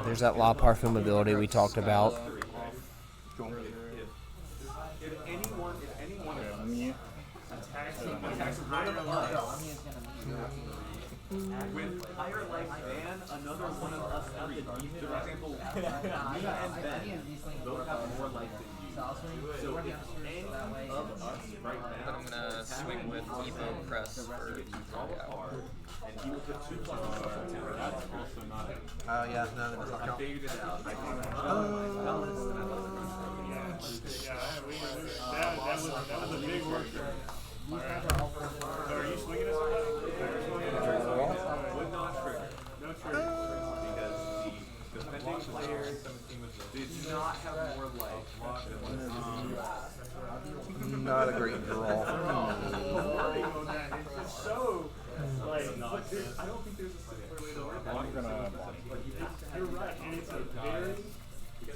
There's that La Parfum ability we talked about. With higher life than another one of us three. For example, me and Ben both have more life than you. So if any of us right But now, I'm gonna swing with Evo Press for knockout. and he will put 2 plus himself on 2. That's also not it. Yeah, no, that's not I count. figured it out. I think That was a big work. So are you swinging us? would not trigger. No trigger. Because the defending player did not have more life than Not a great draw. The wording on that is just so, like, I don't think there's a simpler way to work that. I'm gonna. you're right, and it's a very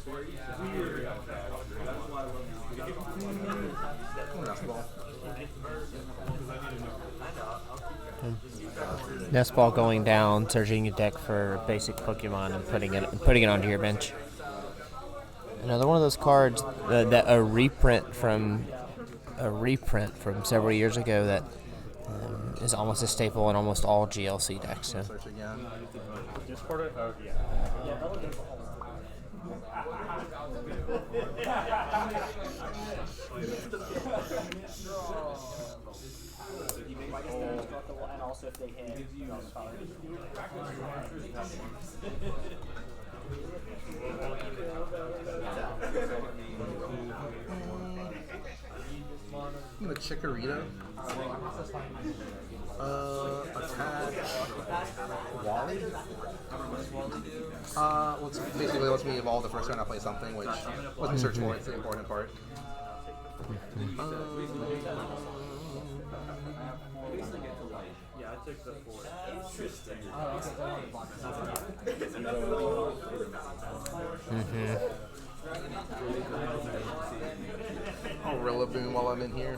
weird. That's why I love this game. Basketball. Nest ball going down, searching your deck for basic Pokemon and putting it onto your bench. Another one of those cards that a reprint from several years ago that is almost a staple in almost all GLC decks. So. Search again. Discord it? Oh, yeah. And also if they hit, you know, The Chikorita. Attach Wally. Basically lets me evolve the first time I play something, which lets me search for it. It's the important part. Yeah, I took the 4. I'll Rillaboom while I'm in here.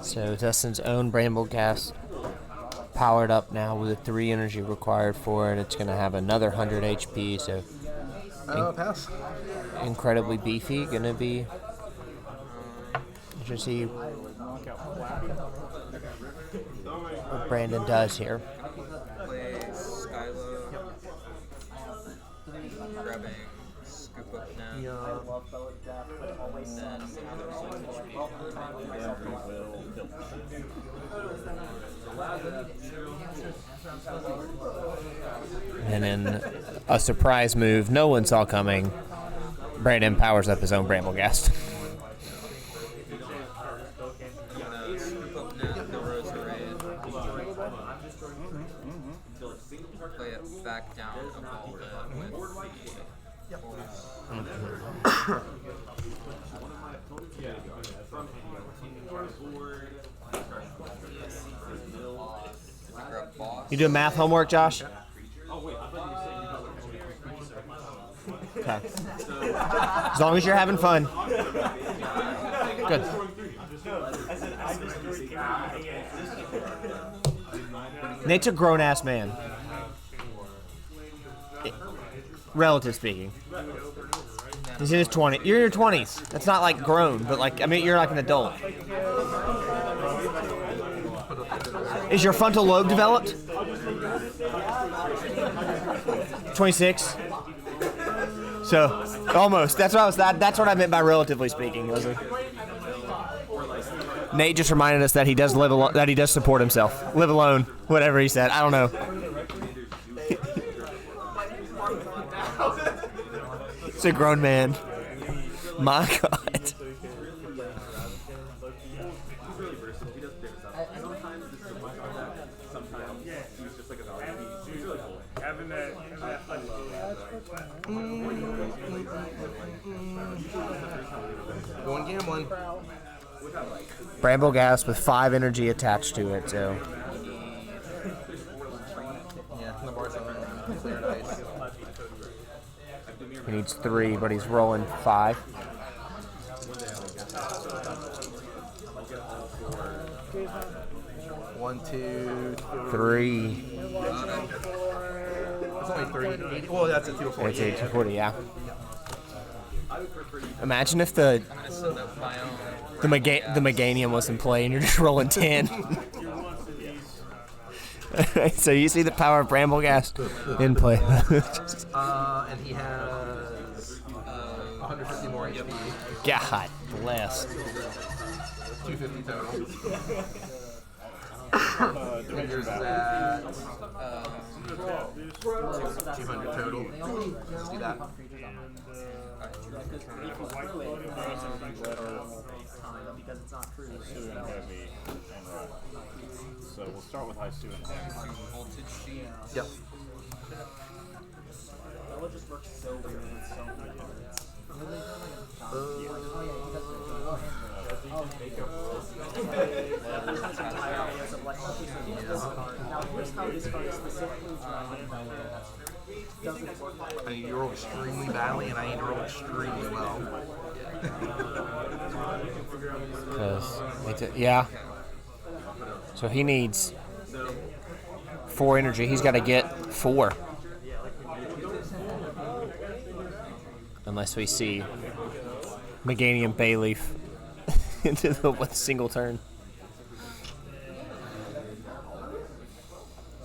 So Dustin's own Bramble Gas powered up now with 3 energy required for it. It's going to have another 100 HP, so Pass. incredibly beefy. Going to be interesting to see what Brandon does here. Play Skylo. Grabbing Scoop Up now. I love Bow of Death, but always Then another And in a surprise move no one saw coming, Brandon powers up his own Bramble Gas. Play it back down, evolve it with grab boss. You doing math homework, Josh? Okay. As long as you're having fun. Good. Nate's a grown-ass man. Relative speaking. He's in his 20s. You're in your 20s. That's not like grown, but like, I mean, you're like an adult. Is your frontal lobe developed? 26. So, almost. That's what I meant by relatively speaking. Nate just reminded us that he does live alone, that he does support himself. Live alone, whatever he said. I don't know. It's a grown man. My God. Going gambling. Bramble Gas with 5 energy attached to it, so. Yeah, the bar's over. Clear nice. He needs 3, but he's rolling 5. 1, 2, 3. It's only 3. Well, that's a 240. It's a 240, yeah. Imagine if the Meganium was in play and you're just rolling 10. So you see the power of Brambleghast in play. And he has 150 more HP. God bless. 250 total. And there's that. 200 total. Let's do that. Because it's not true. Sue and heavy and rough. So we'll start with high Sue and heavy. Voltage sheet. Yep. That would just work so weird with so many cards. Now here's how this card is specifically designed. I need to roll extremely badly, and I need to roll extremely well. Yeah. So he needs 4 energy. He's got to get 4. Unless we see Meganium Bayleaf into the with a single turn.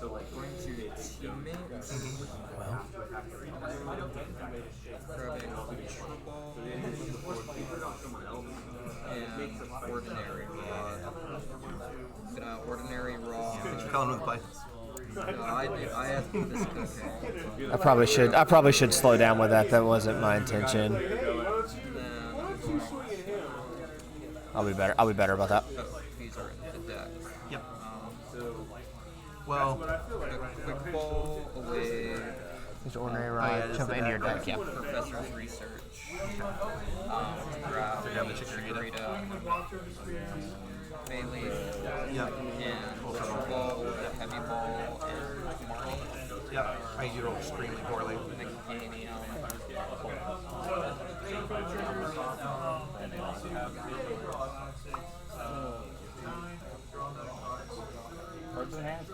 So like going to teammates. Well, Grabbing Triple Ball and Ordinary Rod. Gonna Ordinary Rod. You're calling with the play. No, I had this okay. I probably should slow down with that. That wasn't my intention. I'll be better about that. Oh, these are in the deck. Yep. Well, Quick Ball away. Just ordinary rod. Jump into your deck, yeah. Professor's Research. Grab grab the Chikorita. Bailey. yep. And Triple Ball, Heavy Ball, and Marnie. Yep. I need to roll extremely poorly. Meganium. Cards in hand.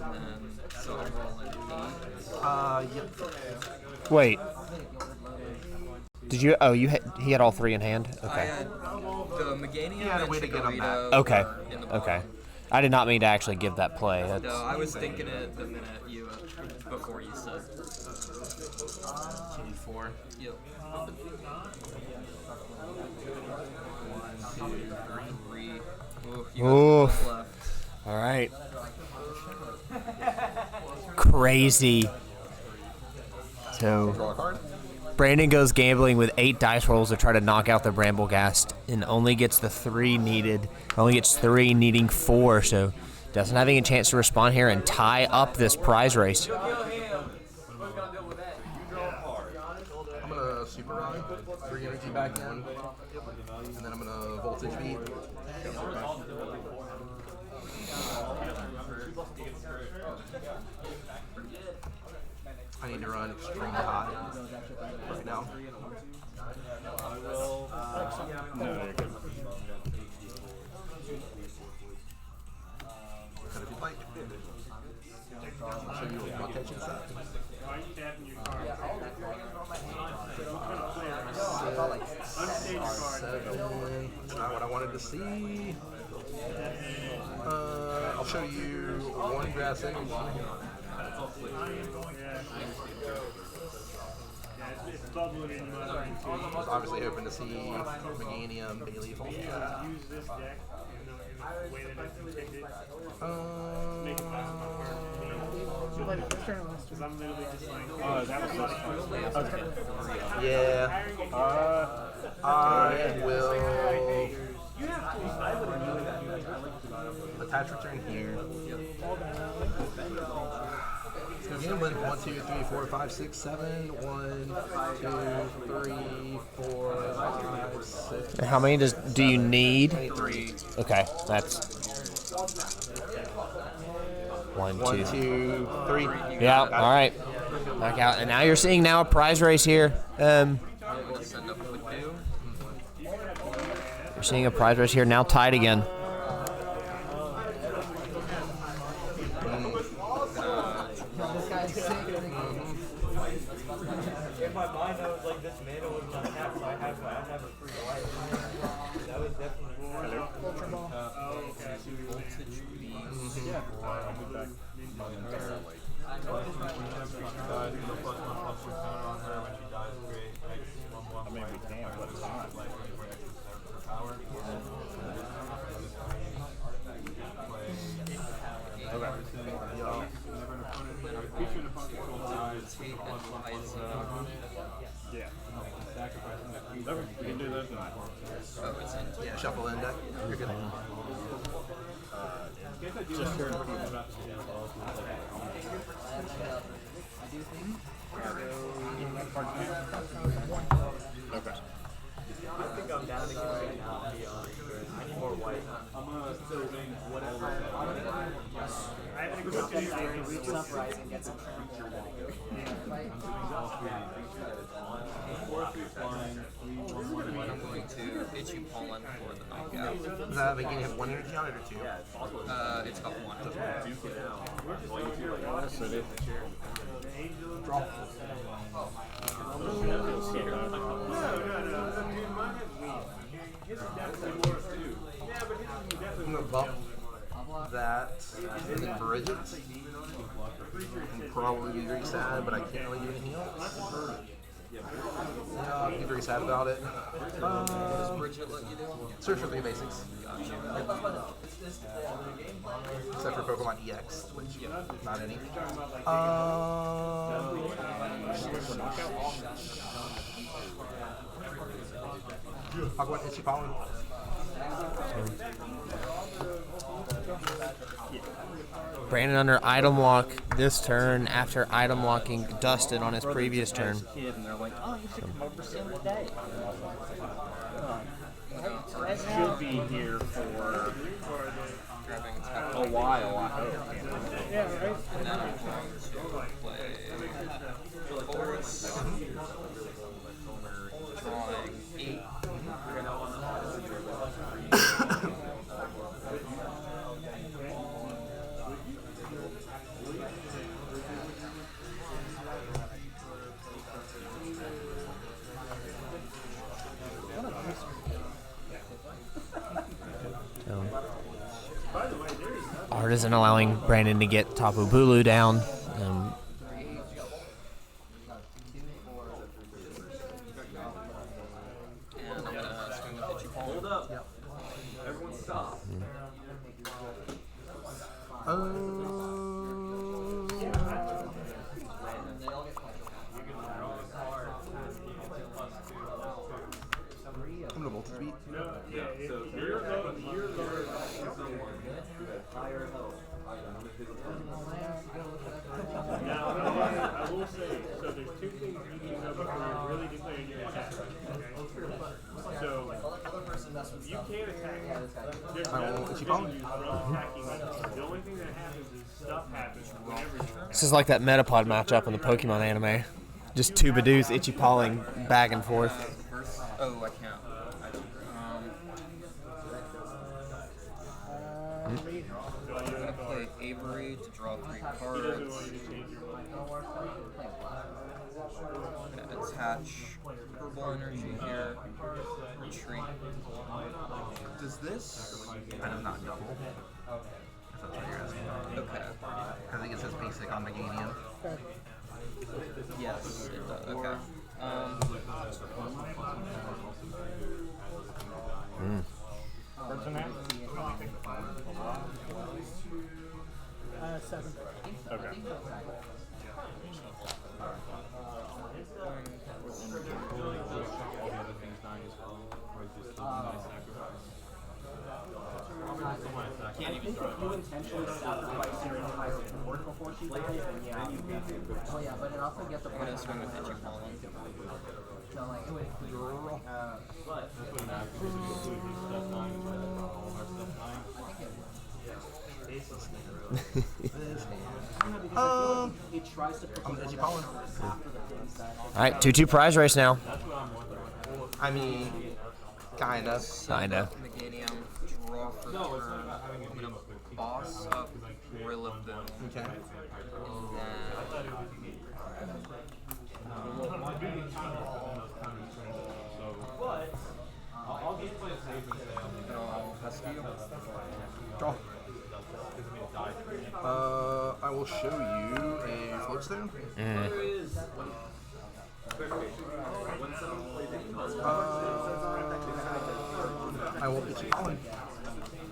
And then Silver Rolling 8. Yep. Wait. Did you? Oh, he had all 3 in hand. I Okay. had the Meganium had a and way to get 'em back. Chikorita Okay. were in the Okay. I did not mean to actually give that play. No, That's, I was thinking it the minute you before you said. 4. Yep. 1, 2, 3. Oof, you Oof. have left. all right. Crazy. So Draw a card. Brandon goes gambling with 8 dice rolls to try to knock out the Brambleghast and only gets the 3 needed. Only gets 3, needing 4, so doesn't have any chance to respond here and tie up this prize race. I'm gonna super rod, 3 energy back in, and then I'm gonna voltage beat. I need to run extremely high right now. No, you're good. Cut if you'd like. I'll show you what attention set. Not what I wanted to see. I'll show you 1 grass egg. I was obviously hoping to see Meganium, Bayleaf, all that. That was okay. Yeah. I will attach return here. Again, 1, 2, 3, 4, 5, 6, 7. 1, 2, 3, 4, 5, 6. How many do you need? 3. Okay, that's 1, 2. 1, 2, 3. Yeah, all right. Back out, and now you're seeing now a prize race here. Send up with you. You're seeing a prize race here, now tied again. In my mind, I was like, this mana was not tapped, so I have a free life. That was definitely Ultra Ball. I mean, we can, but it's not. Yeah. We can do those tonight. Yeah, shuffle in deck. You're good. Just here. Okay. I think I'm down to get right now, to be honest. I need more white. I'm whatever. I think it's Reach Uprising, get some trample. I'm going to itchy pollen for the knockout. Does that make you have one energy on it or two? It's got one. I'm gonna bump that. I think Bridget. I'm probably be very sad, but I can't really do anything else. Yeah, I'll be very sad about it. Does Bridget let you do? Search for 3 basics. Except for Pokemon EX, which not any. I'll go ahead and itchy pollen. Brandon under item lock this turn after item locking Dustin on his previous turn. And they're like, oh, you should come over soon today. Should be here for Grabbing a while, I hope. Yeah, right? And then I'm going to play Forest. Drawing 8. Art isn't allowing Brandon to get Tapu Bulu down. And I'm going to swing with itchy pollen. Hold up. Everyone stop. I'm gonna Voltage Beat. So you're higher health. Now, I will say, so there's 2 things you need to know before you're really declaring your attack. Okay? So, you can attack. There's no prohibiting you from attacking. The only thing that happens is stuff happens whenever you This is like that Metapod matchup in the Pokemon anime. Just two Badoos itchy pawing back and forth. Oh, I can't. I'm going to play Avery to draw 3 cards. I'm going to attach Purple Energy here. Retreat. Does this item not double? If that's what you're asking. Okay. I think it says basic on Meganium. Yes, it does. Okay. What's in that? 7. Okay. I think if you intentionally sacrifice your entire board before she dies, then yeah. Oh yeah, but it also gets a I'm going to swing with itchy pollen. So like it would I'm Edgy Pollen. All right, 2-2 prize race now. I mean, kinda. Kinda. Meganium, draw for turn. I'm gonna boss up Rillaboom. Okay. Draw. I will show you a Floatstone. I will get you calling.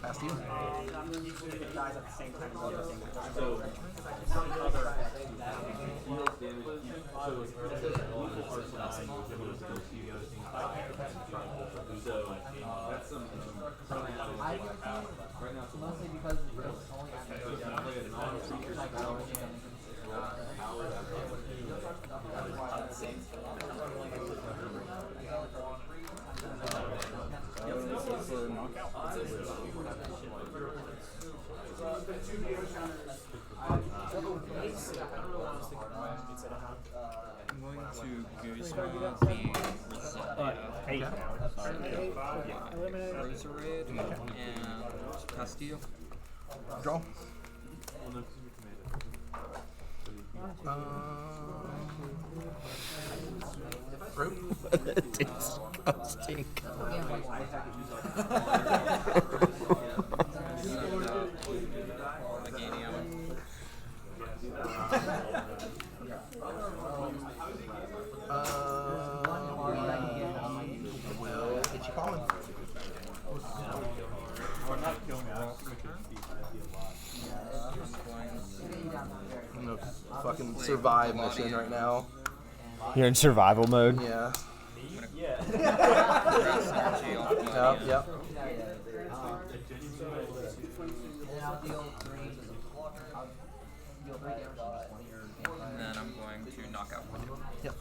Past you. Mostly because it's only I'm going to Guzma being Rosaria. Roserade and Castillo. Draw. Rope. Disgusting. Will get you calling. I'm gonna fucking survive mission right now. You're in survival mode. Yeah. Yep, yep. And then I'm going to knock out one. Yep.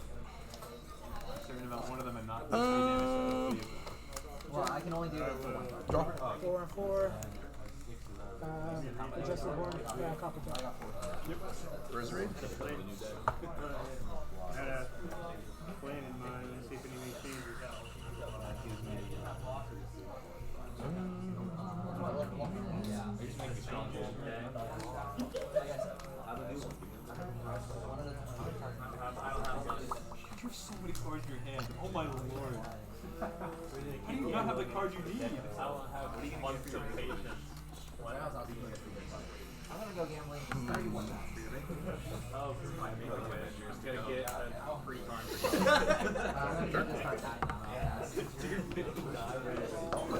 Well, I can only do it for one. Draw. 4 and 4. Adjusted horn, copper top. Roserade. I had a plan in mind. Let's see if anything changes. You have so many cards in your hand. Oh my lord. How do you not have the card you need? I don't have months of patience. I'm gonna go gambling. 31. Oh, my just gotta get a free card. I'm gonna get this card back now.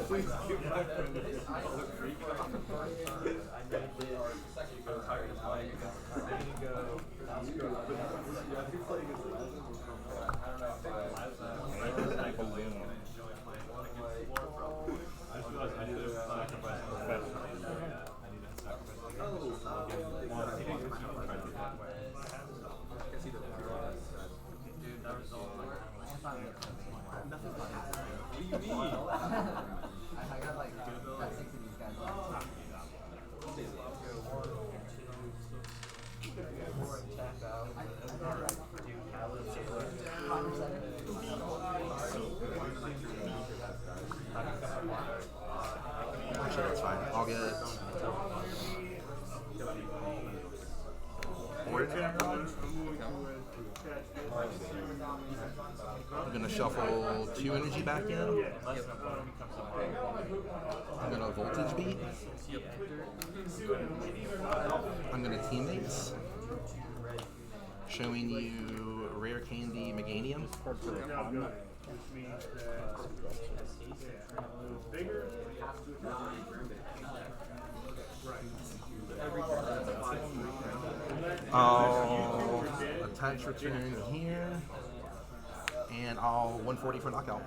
Please give my friend a free card. I'm tired of playing. Ready to go. I think playing against the I just realized I need to sacrifice my best. What do you mean? I got like 6 of these guys. Actually, that's fine. I'll get it. I'm gonna shuffle 2 energy back in. I'm gonna voltage beat. I'm gonna teammates. Showing you rare candy Meganium. I'll attach return here, and I'll 140 for knockout.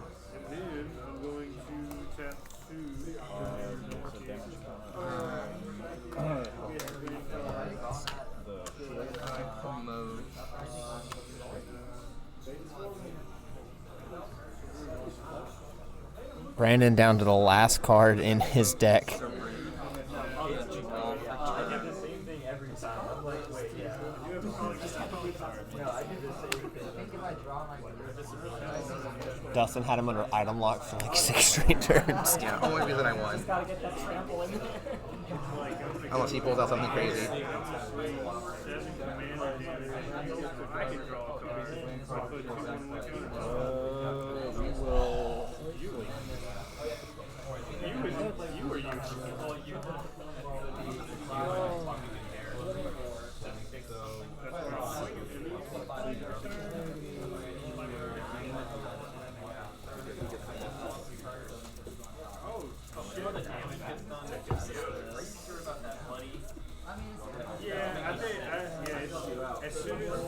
And then I'm going to tap 2. Mode. Brandon down to the last card in his deck. Draw for Dustin had him under item lock for like 6 straight turns. Yeah, only reason I won. Unless he pulls out something crazy. As soon as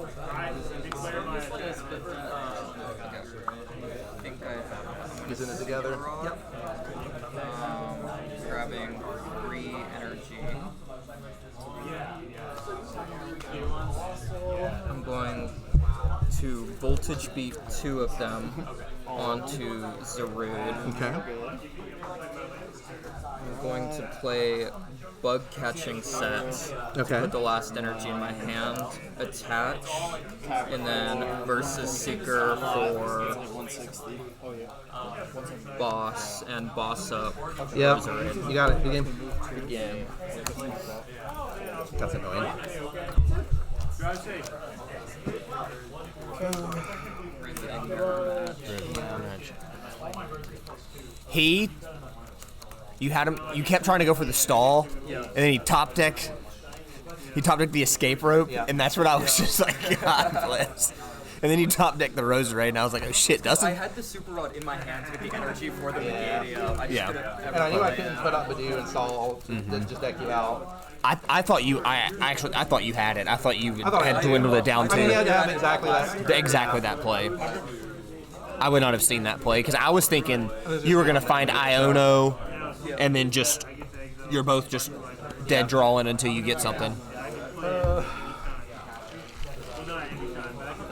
I declare my attack. I think I have. Using it together. Yep. Grabbing 3 energy. I'm going to voltage beat 2 of them onto Zarude. Okay. I'm going to play bug catching set. Okay. Put the last energy in my hand, attach, and then versus seeker for boss and boss up. Yep. Zarude. You got it. Good game. Good game. That's annoying. You had him. You kept trying to go for the stall, and then he top decked. He top decked the escape rope, and that's what I was just like, God bless. And then you top decked the rosary, and I was like, oh shit, Dustin. I had the super rod in my hands with the energy for the Megadia. I just couldn't ever And I knew I play couldn't put up Badu and stall to just deck you out. I thought you. I thought you had it. I thought you had dwindled it down to. I mean, yeah, have exactly that play. I would not have seen that play because I was thinking you were gonna find Iono, and then you're both just dead drawing until you get something. You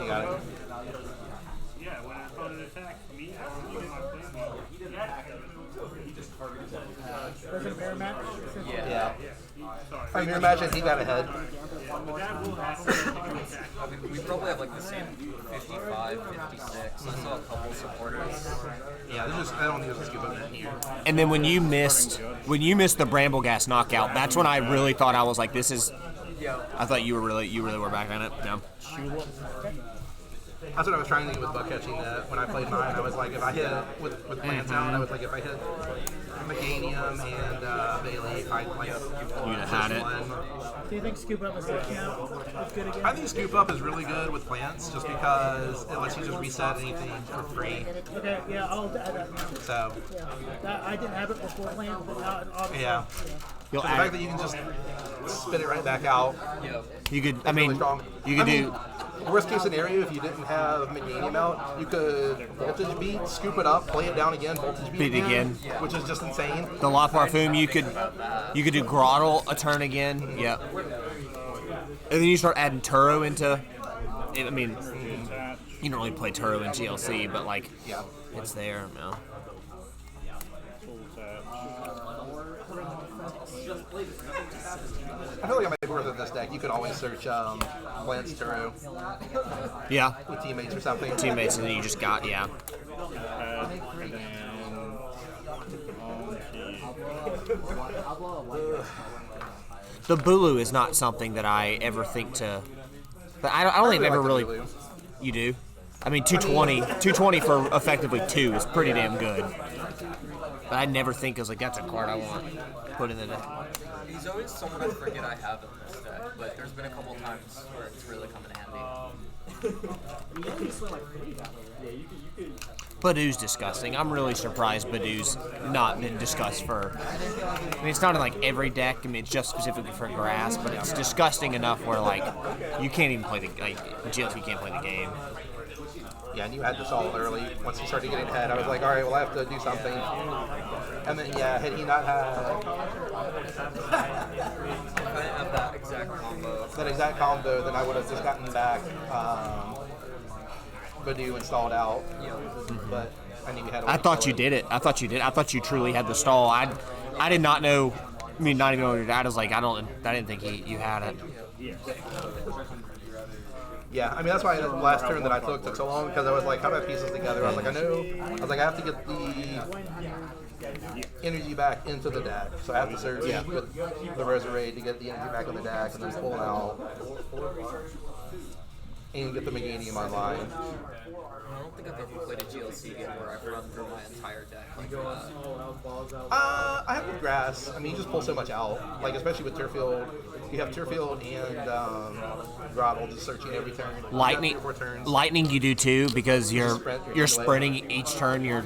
got it. Was it a mirror match? Yeah. I mean, imagine he got ahead. I mean, we probably have like the same 55, 56. I saw a couple supporters. Yeah, I don't think there's a scoop of that here. And then when you missed the Bramblegas knockout, that's when I really thought I was like, this is. I thought you really were back on it. Yeah. That's what I was trying to do with bug catching. That when I played mine, I was like, if I hit with plants out, I was like, if I hit Meganium and Bailey, I'd like You'd have had it. Do you think Scoop Up is good again? I think Scoop Up is really good with plants just because it lets you just reset anything for free. Okay, yeah, I'll add that now. So. Yeah. I didn't have it before playing, but now obviously. Yeah. So the fact that you can just spit it right back out. You could. I mean, you could do. Worst case scenario, if you didn't have Meganium out, you could voltage beat, scoop it up, play it down again, voltage beat again, which is just insane. The La Parfum, you could do Grottle a turn again. Yep. And then you start adding Turo into. I mean, you don't really play Turo in GLC, but like, it's there. No. I feel like it might be worth it this deck. You could always search Lance Turo. Yeah. With teammates or something. Teammates, and then you just got, The Bulu is not something that I ever think to. But I don't think I've ever really. You do? I mean, 220 for effectively 2 is pretty damn good. But I never think it's like, that's a card I want to put in the deck. He's always someone I forget I have in this deck, but there's been a couple times where it's really come in handy. Badoo's disgusting. I'm really surprised Badoo's not been discussed for. I mean, it's not in like every deck. I mean, it's just specifically for grass, but it's disgusting enough where like you can't even play the GLC can't play the game. Yeah, and you had this all early. Once you started getting ahead, I was like, all right, well, I have to do something. And then, yeah, had he not had that exact combo, then I would have just gotten back Badoo installed out. But I knew you had. I thought you did it. I thought you truly had the stall. I did not know. I mean, not even know what your dad was like. I didn't think you had it. Yes. Yeah, I mean that's why the last turn that I took so long because I was like, how do I piece this together? I was like, I have to get the energy back into the deck, so I have to search with the Resurrect to get the energy back on the deck, and then pull it out and get the Meganium online. I don't think I've ever played a GLC game where I've run through my entire deck like that. I have with grass. I mean, you just pull so much out. Like especially with Turfield, you have Turfield and Grottle just searching every turn. Lightning, 3 or 4 turns. lightning, you do too because you're You're sprinting each turn. You're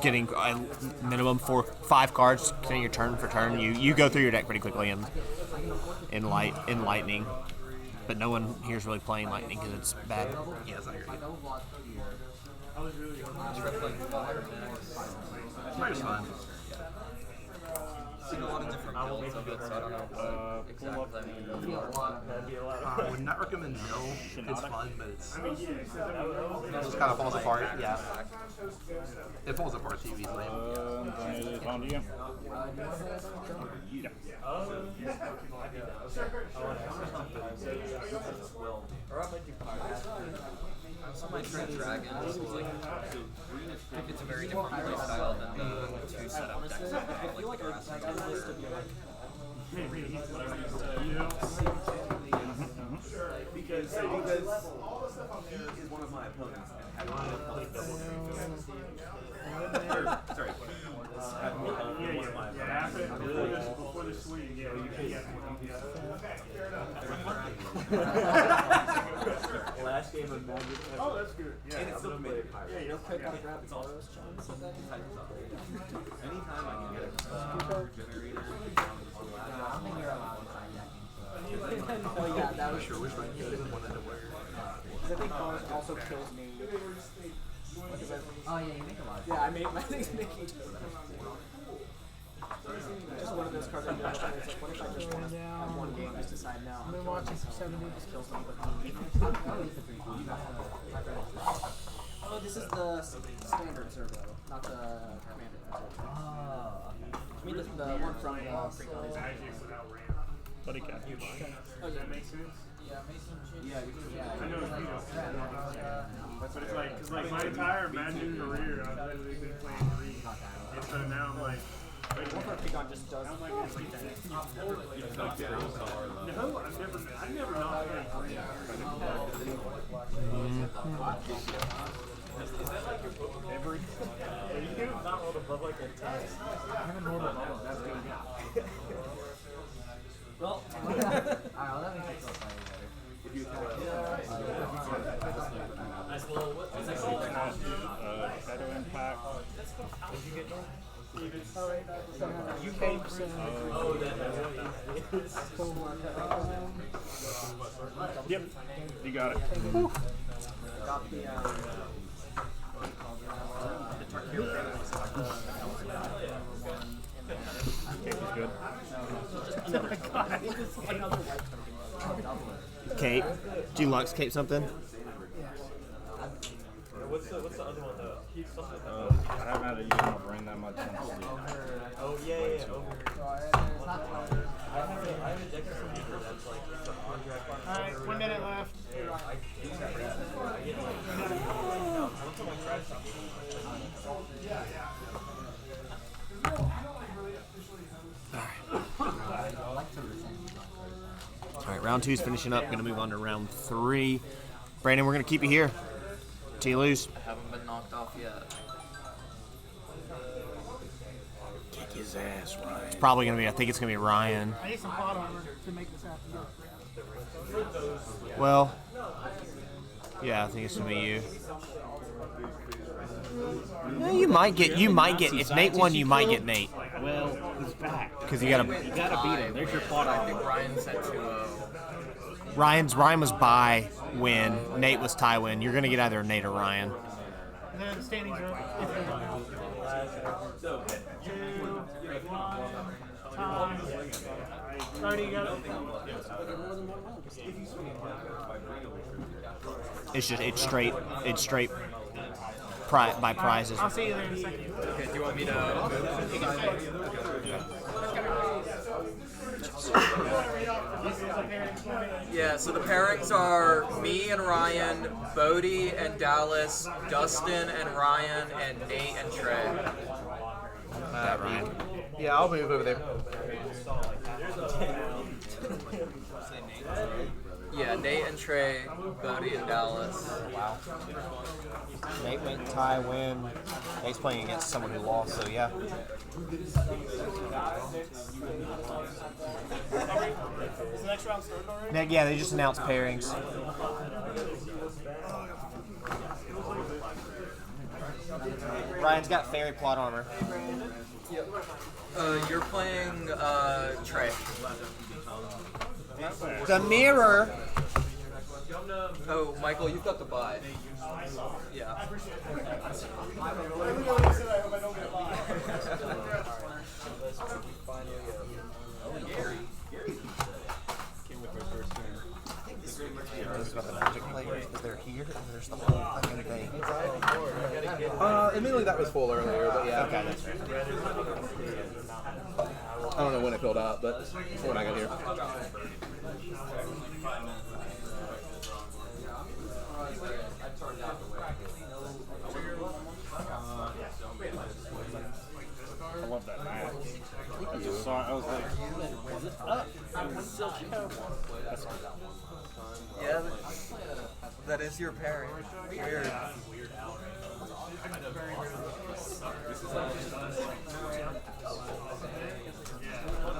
getting a minimum 5 cards in your turn for turn. You go through your deck pretty quickly in lightning, but no one here's really playing lightning because it's bad. Yeah, it's not great. It's fun. I've seen a lot of different builds of it, so I don't know exactly. I would not recommend no. It's fun, but it just kind of falls apart. Yeah, it falls apart too easily. It's on to you. So my Trade Dragon seems like it's a very different playstyle than the 2 setup decks that I have, like Grass and Timber. Because he is one of my opponents and had one of sorry. Before the swing, Last game of Magic. Oh, that's good. Yeah, And it's still committed. Yeah, you don't pick up rabbit burrows, Anytime I can get a generator I don't think you're allowed inside decking. Oh yeah, that was Sure, which one you didn't want to wear? because I think Bones also kills me. Oh yeah, you make a lot. Yeah, I make my things making just one of those cards I'm watching. It's like, what if I just want to have one game, just decide no. I've been watching some 70s. Just kill somebody. Oh, this is the standard servo, not the commander. I mean, the one from the pre-con. Buddy catch. Does that make sense? Yeah, I know you don't. But it's like, cause like my entire Magic career, I've literally been playing green. And so now I'm like, one from pre-con just does. I'm like, no, I've never not played green. Every, you not rolled above like a 10. I haven't rolled above. That's good. Well, alright, well that makes it feel slightly better. If you nice little Shadow Impact. Did you get one? You came Yep, you got it. got the Cape is good. Cape, do you Lux Cape something? What's the other one though? I haven't had to use my brain that much since Oh yeah. I have a deck of some people that's like it's an on-draft one. Alright, 1 minute left. All right, round 2's finishing up. Going to move on to round 3. Brandon, we're going to keep you here till you lose. I haven't been knocked off yet. Kick his ass, Ryan. It's probably going to be, I think it's going to be Ryan. I need some plot armor to make this happen. Well, yeah, I think it's going to be you. Well, you might get, if Nate won, you might get Nate. Well, he's back. Because you got to beat him. There's your plot I armor. think Ryan's at 2-0. Ryan was bye win. Nate was tie win. You're going to get either Nate or Ryan. And then the standings are Already got it. It's straight by prizes. I'll see you there in a second. Okay, do you want me to move? Yeah, so the pairings are me and Ryan, Bodie and Dallas, Dustin and Ryan, and Nate and Trey. Ryan. Yeah, I'll move over there. Yeah, Nate and Trey, Bodie and Dallas. Wow. Nate went tie win. Nate's playing against someone who lost, so yeah. Is the next round started already? Yeah, they just announced pairings. Ryan's got fairy plot armor. You're playing Trey. The mirror. Oh, Michael, you've got the buy. Yeah. This is about the Magic players because they're here and there's the whole fucking thing. Admittedly, that was full earlier, but yeah. Okay, that's fair. I don't know when it filled up, but when I got here. I love that match. I just saw it, I was like, is it up? Yeah, that is your pairing. Weird.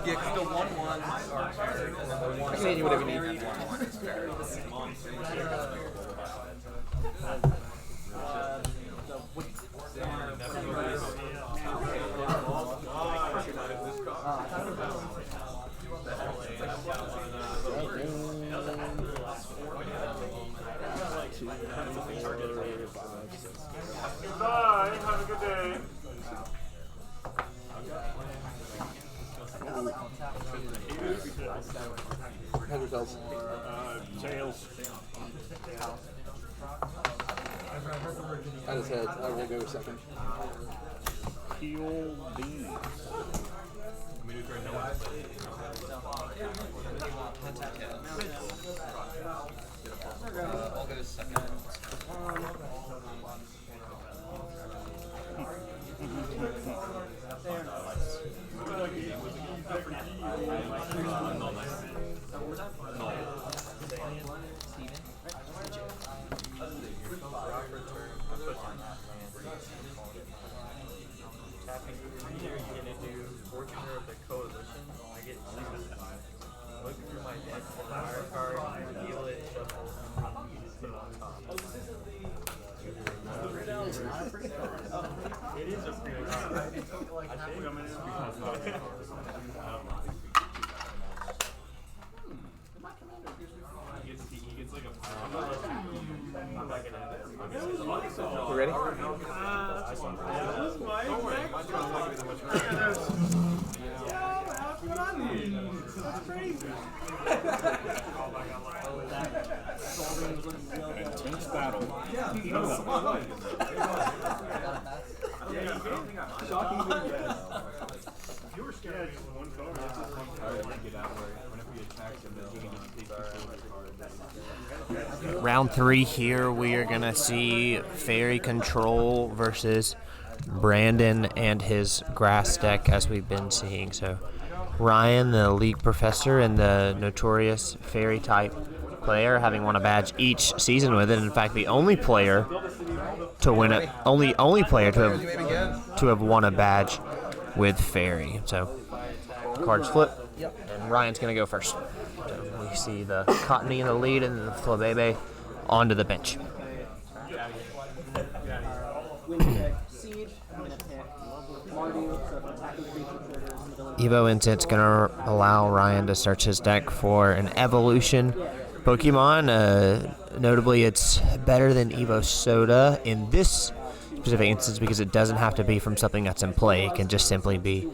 Yeah, because the 1-1s are paired, and then the 1 I can hit you whatever you need. is paired. Bye, have a good day. How's yourselves? Tails. I just said I will go second. Peel beans. I'll go second. You ready? Intense battle. Round 3 here, we are going to see Fairy Control versus Brandon and his grass deck, as we've been seeing. So Ryan, the league professor and the notorious Fairy type player, having won a badge each season with it. In fact, the only player to win it, only player to have won a badge with Fairy. So cards flip, and Ryan's going to go first. So we see the Cottony in the lead and the Flabebe onto the bench. Evo Insect's going to allow Ryan to search his deck for an evolution Pokemon. Notably, it's better than Evo Soda in this specific instance because it doesn't have to be from something that's in play. It can just simply be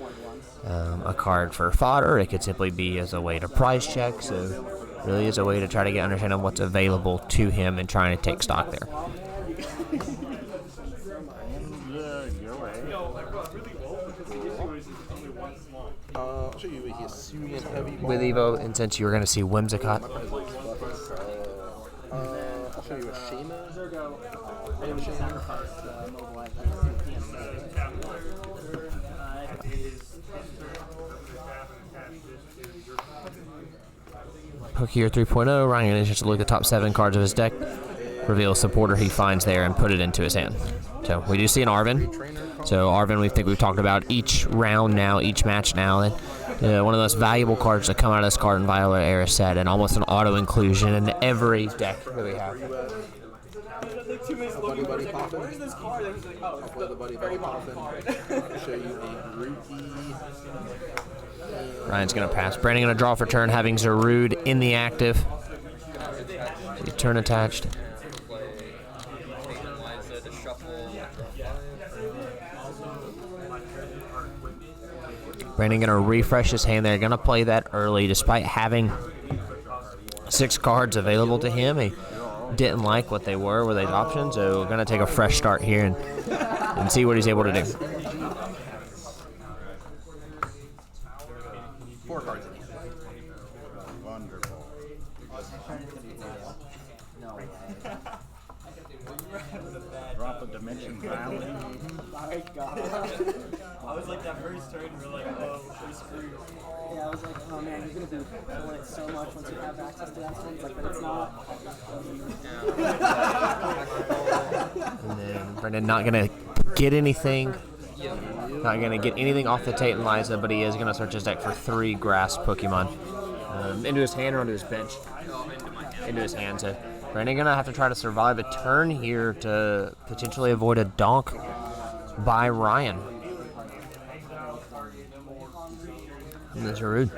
a card for fodder. It could simply be as a way to price check. So really is a way to try to get understanding of what's available to him and trying to take stock there. I'll show you what he Hisuian Heavy Ball. with Evo, and since you were going to see Whimsicott. I'll show you a Shayna. Pokeyear 3.0, Ryan is just to look at the top 7 cards of his deck, reveal a supporter he finds there, and put it into his hand. So we do see an Arven. So Arven, we think we've talked about each round now, each match now. And one of the most valuable cards to come out of this card in Violet Era set, and almost an auto inclusion in every deck that we have. Buddy Poppin'. Where's this card? I'll play the Buddy Poppin'. I'll show you a Grookey. Ryan's going to pass. Brandon going to draw for turn, having Zarude in the active. Turn attached. Brandon going to refresh his hand there. Going to play that early, despite having 6 cards available to him. He didn't like what they were with those options, so we're going to take a fresh start here and see what he's able to do. 4 cards in hand. Wonderful. Drop a Dimension Valley. My God. I was like that first turn, we were like, oh, we're screwed. Yeah, I was like, oh man, you're going to be feeling it so much once you have access to that one. It's like, but it's not. And then Brendan not going to get anything. Not going to get anything off the Tate and Liza, but he is going to search his deck for 3 grass Pokemon. Into his hand or onto his bench? Into his hand. So Brandon going to have to try to survive a turn here to potentially avoid a donk by Ryan. And that's rude.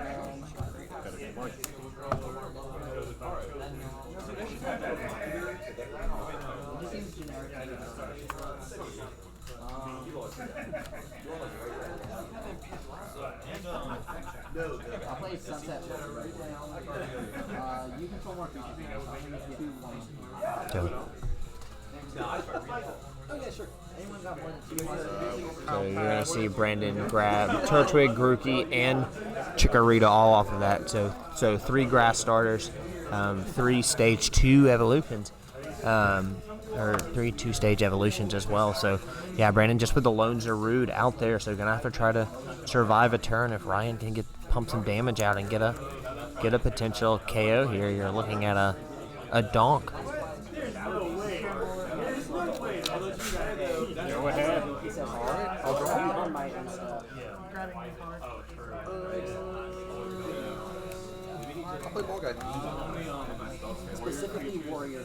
I'll play Sunset. You control more creatures. Oh yeah, sure. Anyone got more than 2 cards? So you're going to see Brandon grab Turtwig, Grookey, and Chikorita all off of that. So 3 grass starters, 3 stage 2 evolutions, or 3 2-stage evolutions as well. So yeah, Brandon just with the lone Zarude out there, so going to have to try to survive a turn. If Ryan can pump some damage out and get a potential KO here, you're looking at a donk. Go ahead. I'll draw. I'll play Ball Guy. Specifically Warrior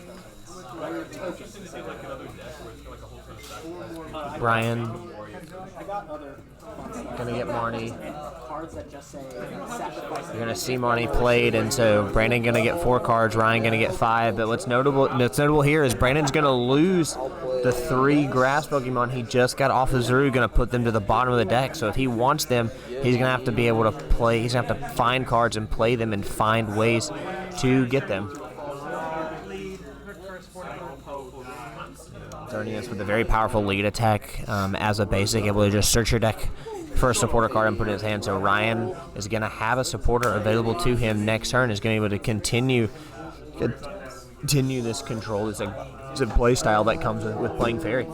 tokens. Brian I got other gonna get Marnie. cards that just say sacrifice. You're gonna see Marnie played, and so Brandon gonna get 4 cards, Ryan gonna get 5. But what's notable here is Brandon's gonna lose the 3 grass Pokemon he just got off of Zarude, gonna put them to the bottom of the deck. So if he wants them, he's gonna have to be able to play. He's gonna have to find cards and play them and find ways to get them. Starting us with a very powerful lead attack as a basic, able to just search your deck for a supporter card and put it in his hand. So Ryan is going to have a supporter available to him next turn. Is going to be able to continue this control. It's a play style that comes with playing Fairy.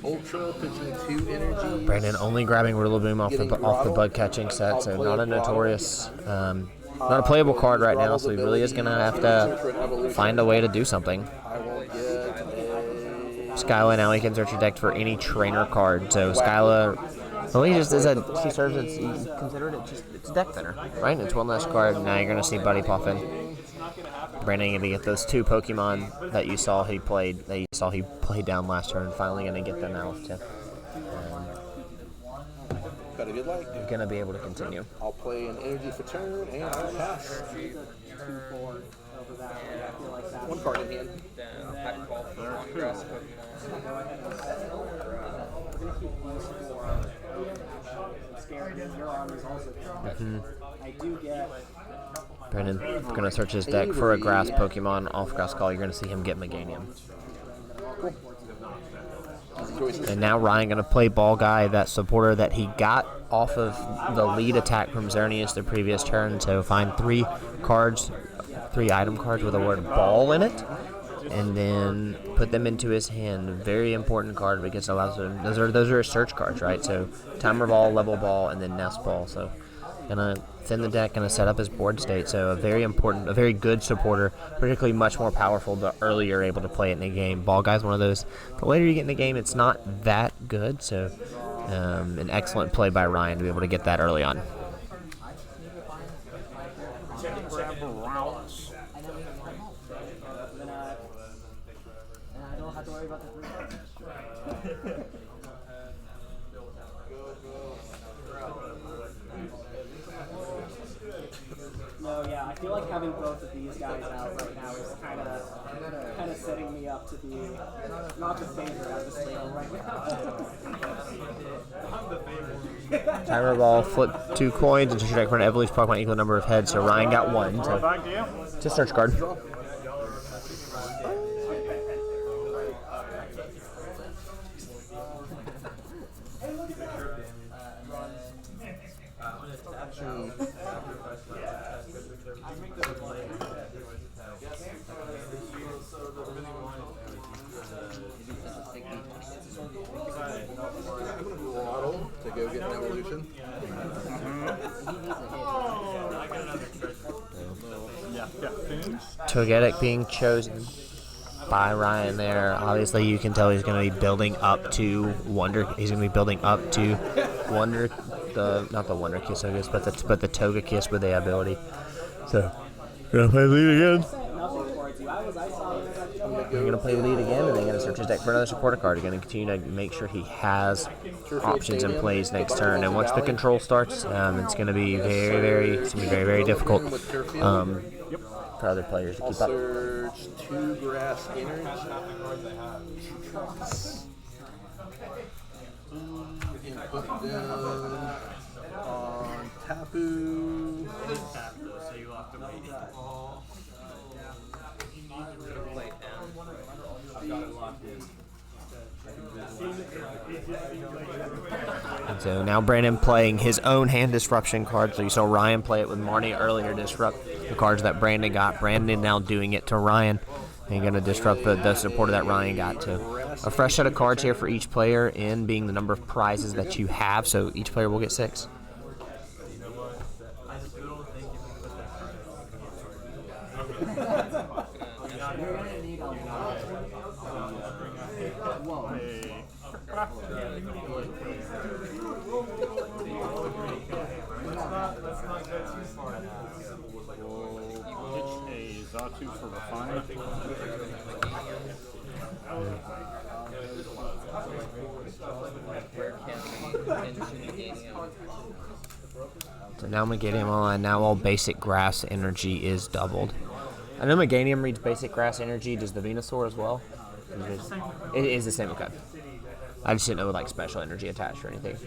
Ultra pitching 2 energy. Brandon only grabbing Rillaboom off the bug catching set, so not a notorious, not a playable card right now. So he really is gonna have to find a way to do something. Skyla now he can search your deck for any trainer card. So Skyla, well, he serves as it's a deck thinner, right? It's one less card. Now you're gonna see Buddy Poffin. Brandon gonna get those 2 Pokemon that you saw he played down last turn. Finally gonna get them out. Got a good like. Gonna be able to continue. I'll play an energy for turn and I'll pass. 1 card in hand. scared that your arm is also strong. I do get. Brandon going to search his deck for a grass Pokemon. Off grass call, you're going to see him get Meganium. And now Ryan going to play Ball Guy, that supporter that he got off of the lead attack from Xerneas the previous turn. So find 3 item cards with the word ball in it, and then put them into his hand. Very important card because it allows him, those are his search cards, right? So timer ball, level ball, and then nest ball. So gonna thin the deck, gonna set up his board state. So a very good supporter, particularly much more powerful the earlier you're able to play it in the game. Ball Guy's one of those. The later you get in the game, it's not that good. So an excellent play by Ryan to be able to get that early on. I don't have to worry about the No, yeah, I feel like having both of these guys out right now is kind of setting me up to be not the favorite as a sale right now. Timer ball, flip 2 coins, and search your deck for an evolution Pokemon equal number of heads. So Ryan got 1. To search card. To go get an evolution. Togetic being chosen by Ryan there. Obviously, you can tell he's going to be building up to Wonder. He's going to be building up to Wonder, not the Wonder Kiss, I guess, but the Togekiss with the ability. So, gonna play lead again. You're going to play lead again, and then going to search his deck for another supporter card. You're going to continue to make sure he has options in plays next turn. And once the control starts, it's going to be very difficult for other players to keep up. Search 2 grass energy. And put down on Tapu. So you have to wait. And so now Brandon playing his own hand disruption card. So you saw Ryan play it with Marnie earlier, disrupt the cards that Brandon got. Brandon now doing it to Ryan. And you're going to disrupt the supporter that Ryan got to. A fresh set of cards here for each player, and being the number of prizes that you have. So each player will get 6. Zatu for refinement. So now Meganium on. Now all basic grass energy is doubled. I know Meganium reads basic grass energy. Does the Venusaur as well? It is the same. Okay. I just didn't know like special energy attached or anything.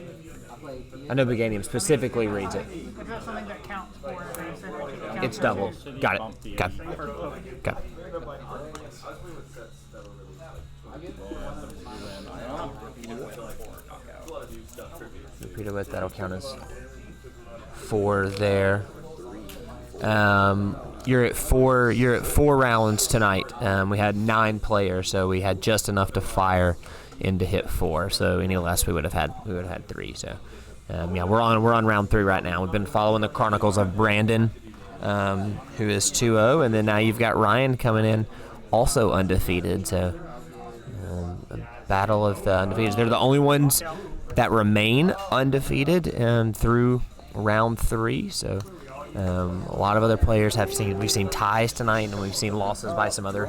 I know Meganium specifically reads it. Is that something that counts for base energy? It's double. Got it. Got it. Got it. Repeat it with that'll count as 4 there. You're at 4 rounds tonight. We had 9 players, so we had just enough to fire in to hit 4. So any less we would have had 3. So yeah, we're on round 3 right now. We've been following the chronicles of Brandon, who is 2-0, and then now you've got Ryan coming in, also undefeated. So a battle of the undefeated. They're the only ones that remain undefeated through round 3. So a lot of other players we've seen ties tonight, and we've seen losses by some other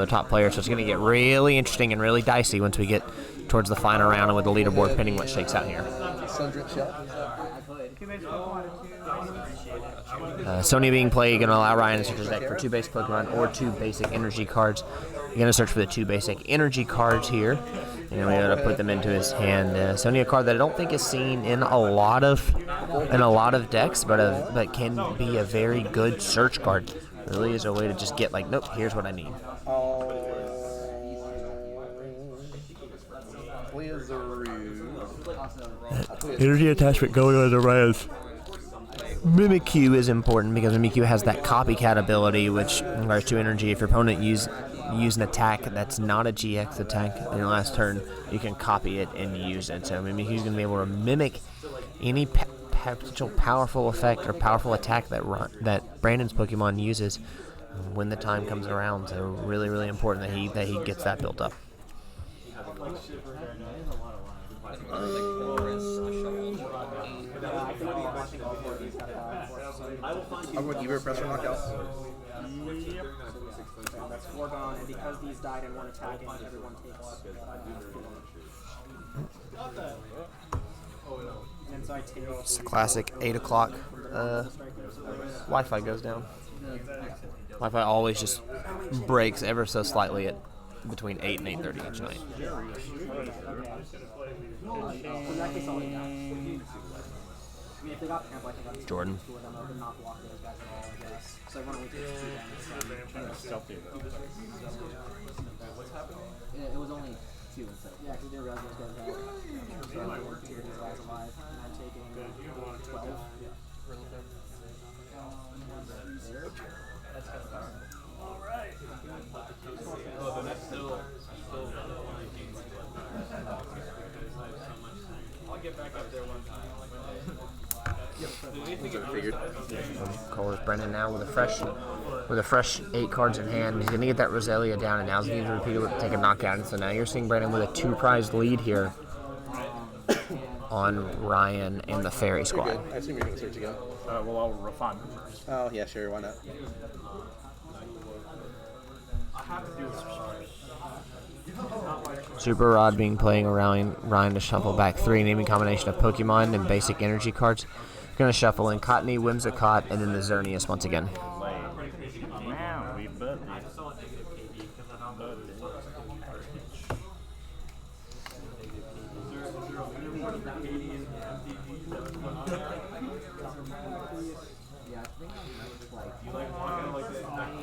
top players. So it's going to get really interesting and really dicey once we get towards the final round and with the leaderboard pinning what shakes out here. Sonya being played, going to allow Ryan to search his deck for 2 basic Pokemon or 2 basic energy cards. You're going to search for the 2 basic energy cards here, and then we're going to put them into his hand. Sonya, a card that I don't think is seen in a lot of decks, but can be a very good search card. Really is a way to just get like, nope, here's what I need. Energy attachment going on to Ryan's. Mimikyu is important because Mimikyu has that copycat ability, which requires 2 energy. If your opponent use an attack that's not a GX attack in your last turn, you can copy it and use it. So Mimikyu's going to be able to mimic any potential powerful effect or powerful attack that Brandon's Pokemon uses when the time comes around. So really, really important that he gets that built up. I'm with you, pressure knockout. Yep. That's 4 gone, and because these died in 1 attacking, everyone takes. And so I take. It's a classic 8 o'clock. Wi-Fi goes down. Wi-Fi always just breaks ever so slightly at between 8 and 8:30 each night. Jordan. It was only 2 instead. Yeah, because they didn't realize those guys had. So I went 2 of these guys alive, and I'm taking 12. Alright. Oh, then that's still I'll get back up there one time. Cole's Brennan now with a fresh 8 cards in hand. He's gonna get that Roselia down, and now he's going to repeat it with take a knockout. And so now you're seeing Brennan with a 2-prize lead here on Ryan and the Fairy Squad. I assume you're going to search again. Well, I'll refine first. Oh yeah, sure, why not? Super Rod being playing around Ryan to shuffle back 3, naming combination of Pokemon and basic energy cards. Going to shuffle in Cottony, Whimsicott, and then the Xerneas once again. Now we bet.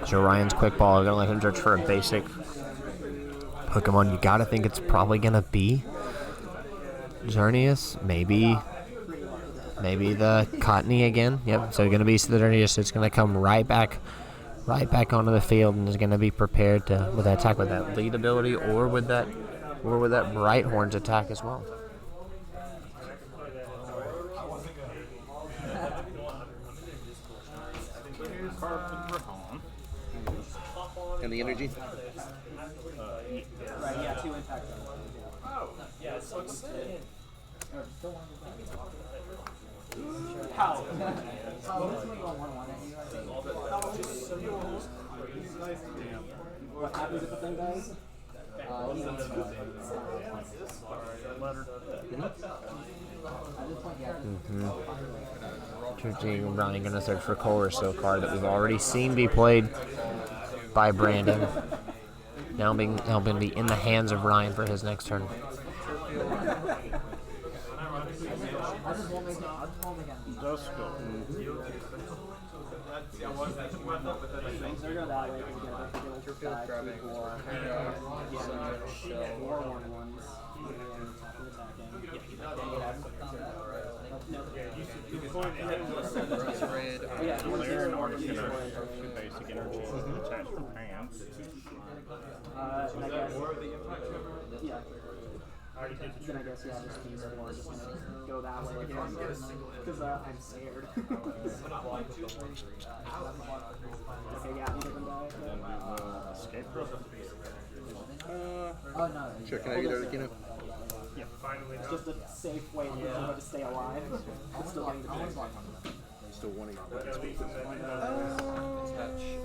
So Ryan's quick ball. We're going to let him search for a basic Pokemon. You got to think it's probably going to be Xerneas, maybe the Cottony again. Yep. So going to be the Xerneas. It's going to come right back onto the field and is going to be prepared to with that attack with that lead ability or with that Bright Horns attack as well. And the energy? Right, yeah, 2 impact. Oh, yeah, it's so sick. How? What happens if the thing dies? Ryan going to search for Colressor card that we've already seen be played by Brandon. Now being to be in the hands of Ryan for his next turn. Clear an Arcanine, 2 basic energy, attach for pants. And I guess, yeah. Then I guess, yeah, just use it more, just gonna go that way again, because I'm scared. Okay, yeah, either can die. Escape. Oh, no. Sure, can I get out of Kino? Yeah, finally. It's just a safe way to stay alive. It's still getting the points. Still wanting Attach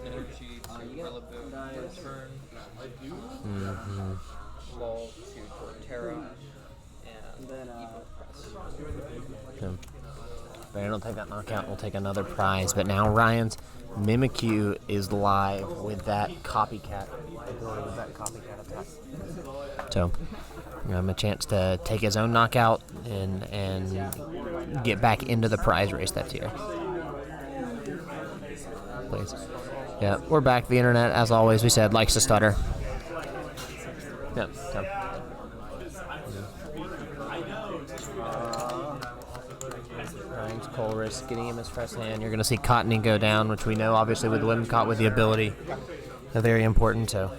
energy to Rillaboom return. Ball to Torterra and then Evo Press. Brandon will take that knockout and we'll take another prize. But now Ryan's Mimikyu is live with that copycat ability, with that copycat attack. So, a chance to take his own knockout and get back into the prize race that's here. Please. Yeah, we're back. The internet, as always, we said, likes to stutter. Yep. So. Ryan's Colress getting him his first hand. You're going to see Cottony go down, which we know, obviously, with Wimcott with the ability. They're very important, too.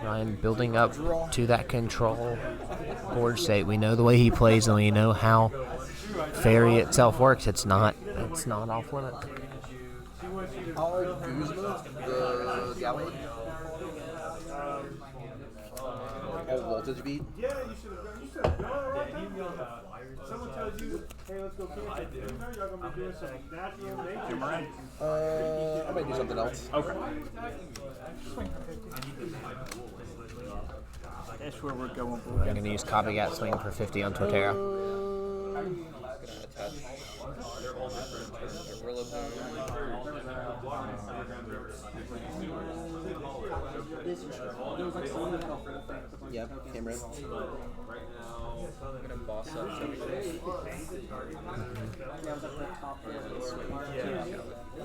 Ryan building up to that control board state. We know the way he plays, and we know how Fairy itself works. It's not off limits. The Galway. Voltage beat. Yeah, you should have gone. Someone tells you, hey, let's go camping. You know y'all gonna be doing some natural nature. I might do something else. Okay. That's where we're going. I'm going to use Copycat Swing for 50 on Torterra. Yep, came red. I'm gonna boss up everything.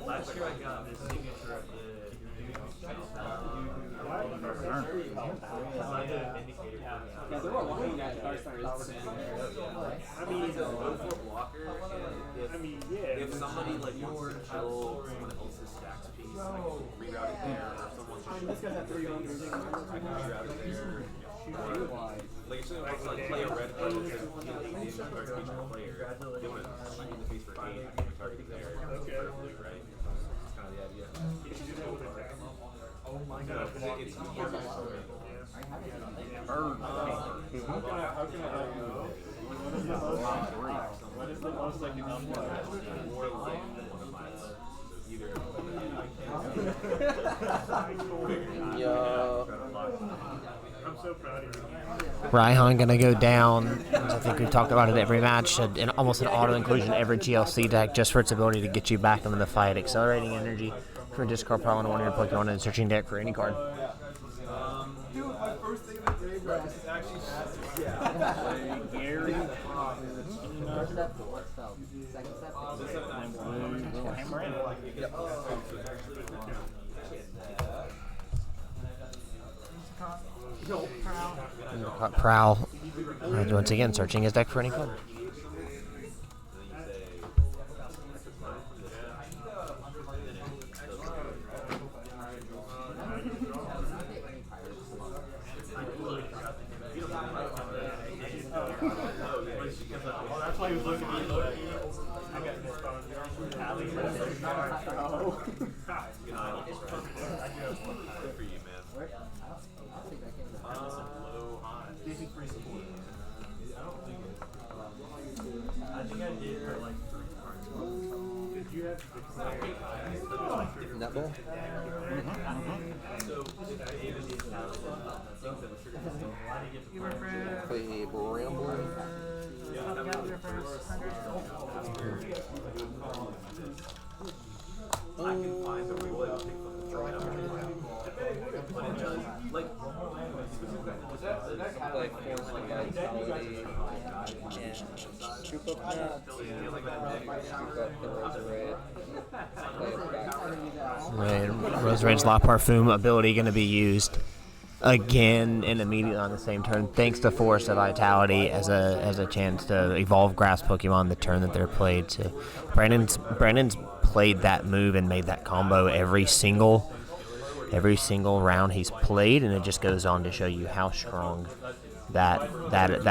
Last year I got this signature of Yeah, there were a lot of guys that started. I mean, if somebody like wants to kill someone else's stacks piece, like reroute it there, or someone's just This guy's at 3 on I can reroute it there. Like if someone wants to like play a red card that says heal 8 damage to target each player, they want to shoot you in the face for 8, I can target there. Okay. Right? That's kind of the idea. Oh my god. It's what is the most like more lame than one of mine? I'm so proud of you. Raihan going to go down. I think we've talked about it every match. Almost an auto-inclusion every GLC deck just for its ability to get you back into the fight. Accelerating energy for a discard pile on one of your Pokemon and searching deck for any card. Dude, my first thing in the grade practice is actually massive. Yeah. Gary. First step, what spell? Second step? Prowl. Once again, searching his deck for any card. That's why he was looking at me. I got this phone. Good for you, man. Low on. Do you think free support? I don't think it. I think I did for like 3 cards. Did you have Netball? Play Bramble. I can find the real way to take from the throw it out. But it does, like, Play Force of Vitality and 2 Pokemon. Scoop up the Roserade. Play it back. Right, Roserade's La Parfum ability going to be used again and immediately on the same turn, thanks to Force of Vitality as a chance to evolve Grass Pokemon the turn that they're played. So Brandon's played that move and made that combo every single round he's played, and it just goes on to show you how strong that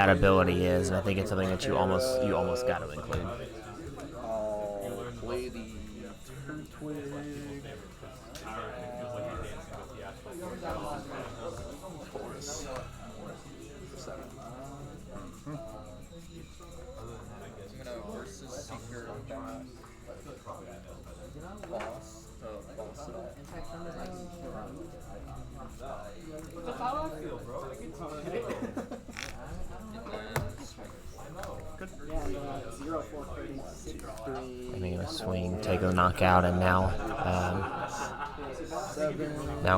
ability is. And I think it's something that you almost got to include. I'll play the Turtwig. Taurus. 7. I'm gonna versus Seeker back. Boss. Boss it up. That's how I feel, bro. And then Yeah, and 0 the knockout, and now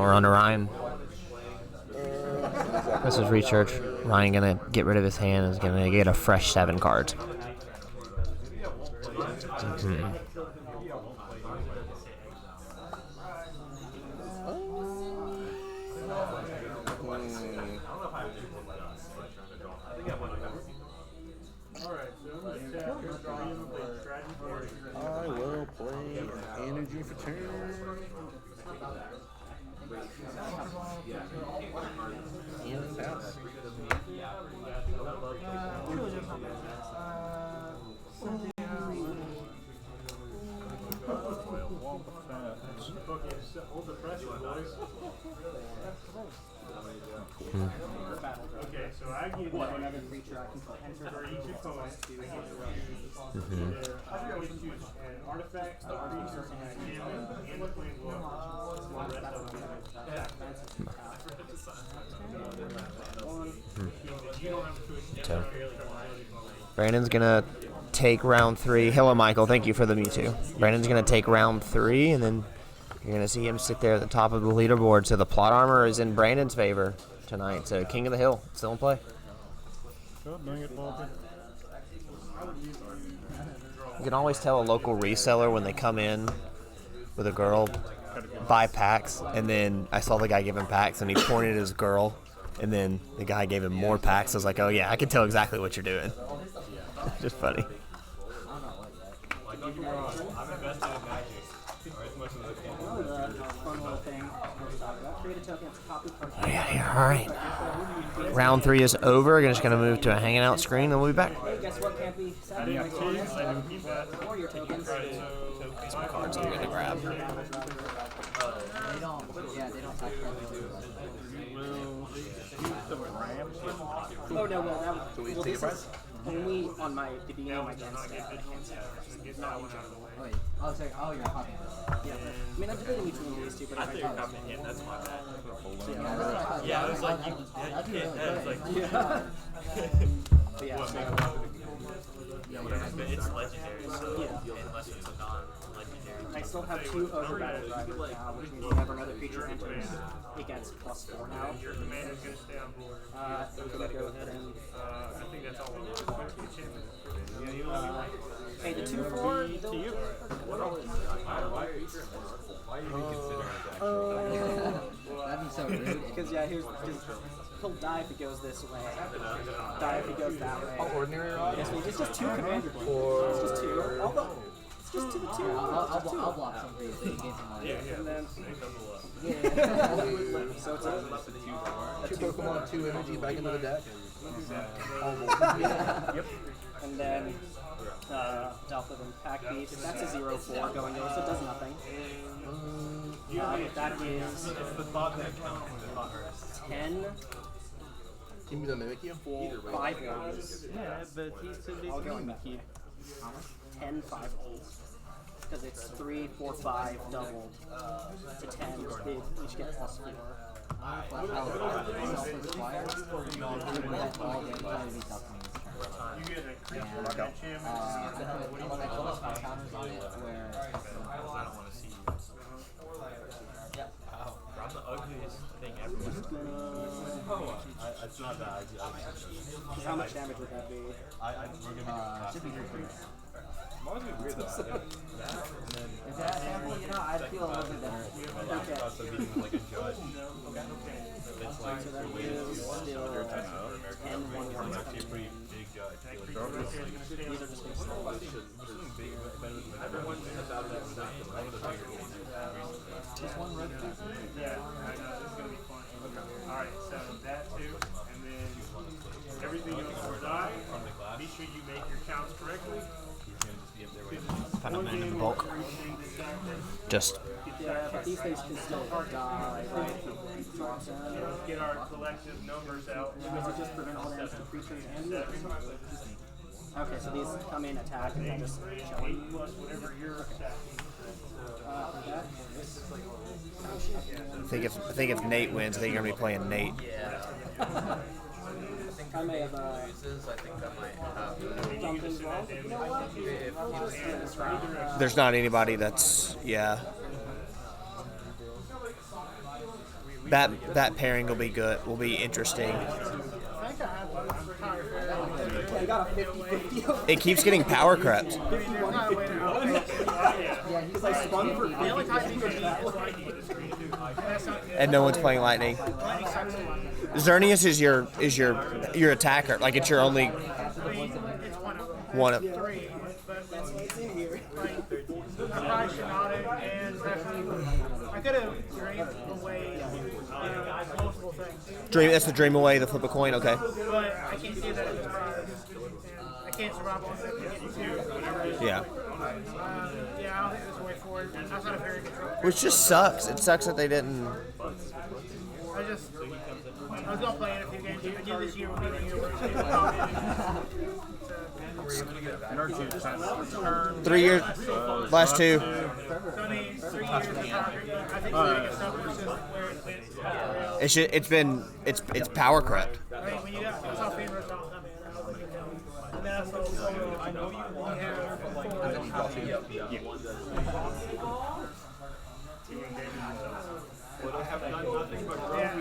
we're on to Ryan. This is research. Ryan gonna get rid of his hand. Is gonna get a fresh 7 cards. Mm-hmm. I will play energy for turn. And pass. Okay, so I give you another creature I can enter for each opponent. I always choose an artifact, a creature, and a human, and a planeswalker. The rest of them you don't have a choice. So, Brandon's gonna take round 3. Hello, Michael. Thank you for the Mewtwo. Brandon's gonna take round 3, and then you're gonna see him sit there at the top of the leaderboard. So the plot armor is in Brandon's favor tonight. So King of the Hill still in play. Oh, dang it, Bobby. You can always tell a local reseller when they come in with a girl, buy packs, and then I saw the guy give him packs, and he pointed at his girl, and then the guy gave him more packs. I was like, oh yeah, I can tell exactly what you're doing. Just funny. Oh, yeah, all right. Round 3 is over. We're just going to move to a hanging out screen, and we'll be back. Guess what can't be said? Or your tokens. Some cards I'm going to grab. They don't technically. Oh no, well this is only on my the beginning of my game stat. I can't say it's not in general. Wait, oh, sorry, oh, you're copying this. Yeah, I mean I'm debating between these two, but I thought You're copying him, that's my bad. Yeah, I was like, you can't, I was like, but yeah, so, yeah, whatever, but it's legendary, so unless it's a non-legendary. I still have 2 over battle drivers now, which means whenever another creature enters, it gets +4 now. Your commander's going to stay on board. I'm gonna go ahead and I think that's all it is. pay the 2/4 To you. That'd be so rude. because yeah, he'll die if it goes this way, die if it goes that way. Ordinary rod? Yes, it's just 2 commander points. It's just 2. Although it's just 2 2. I'll block some for you so you get some money. And then so it's a 2 Pokemon, 2 energy back into the deck. and then Delta then Pack Beast. That's a 0/4 going over, so it does nothing. That is 10 Can you mimic you? for 5 ones. Yeah, but he's too busy. I'll go back. 10 5 ones. Because it's 3, 4, 5 doubled to 10. They each get +4. You get a critical attention. I'm the ugliest thing ever. It's not that. How much damage would that be? Should be pretty. Might be weird though. If that sample, I'd feel a little bit better. Okay. Like a judge. It's like So that is still 10 1 1. actually a pretty big judge. These are just going to stay. Just one red pack. Yeah, I know, it's going to be fun. Alright, so that too, and then everything else will die. Be sure you make your counts correctly. Found a man in the bulk. Just Yeah, but these things can still die. Let's get our collective numbers out. Does it just prevent all damage to creatures and units? Okay, so these come in, attack, and then just chill. 8 plus whatever your attack. That is I think if Nate wins, I think you're gonna be playing Nate. Yeah. I may have Loses, I think that might happen. something's wrong. But you know what? We'll just There's not anybody that's That pairing will be good. Will be interesting. I got a 50-50. It keeps getting power crept. Yeah, he's like spun for 50. And no one's playing lightning. Xerneas is your attacker. Like it's your only one of. That's what's in here. I probably should not have, and I could have drained away multiple things. That's the dream away, the flip a coin. Okay. But I can't see that it's I can't survive on that. Yeah. Yeah, I don't think there's a way forward. That's not a very good control. Which just sucks. It sucks that they didn't. I was gonna play it a few games. I knew this year would be the year where it's 3 years. Last two. I mean, 3 years. I think it's It's power crept. I mean, when you got that's how favorites all come in. I was like, and then that's also I know you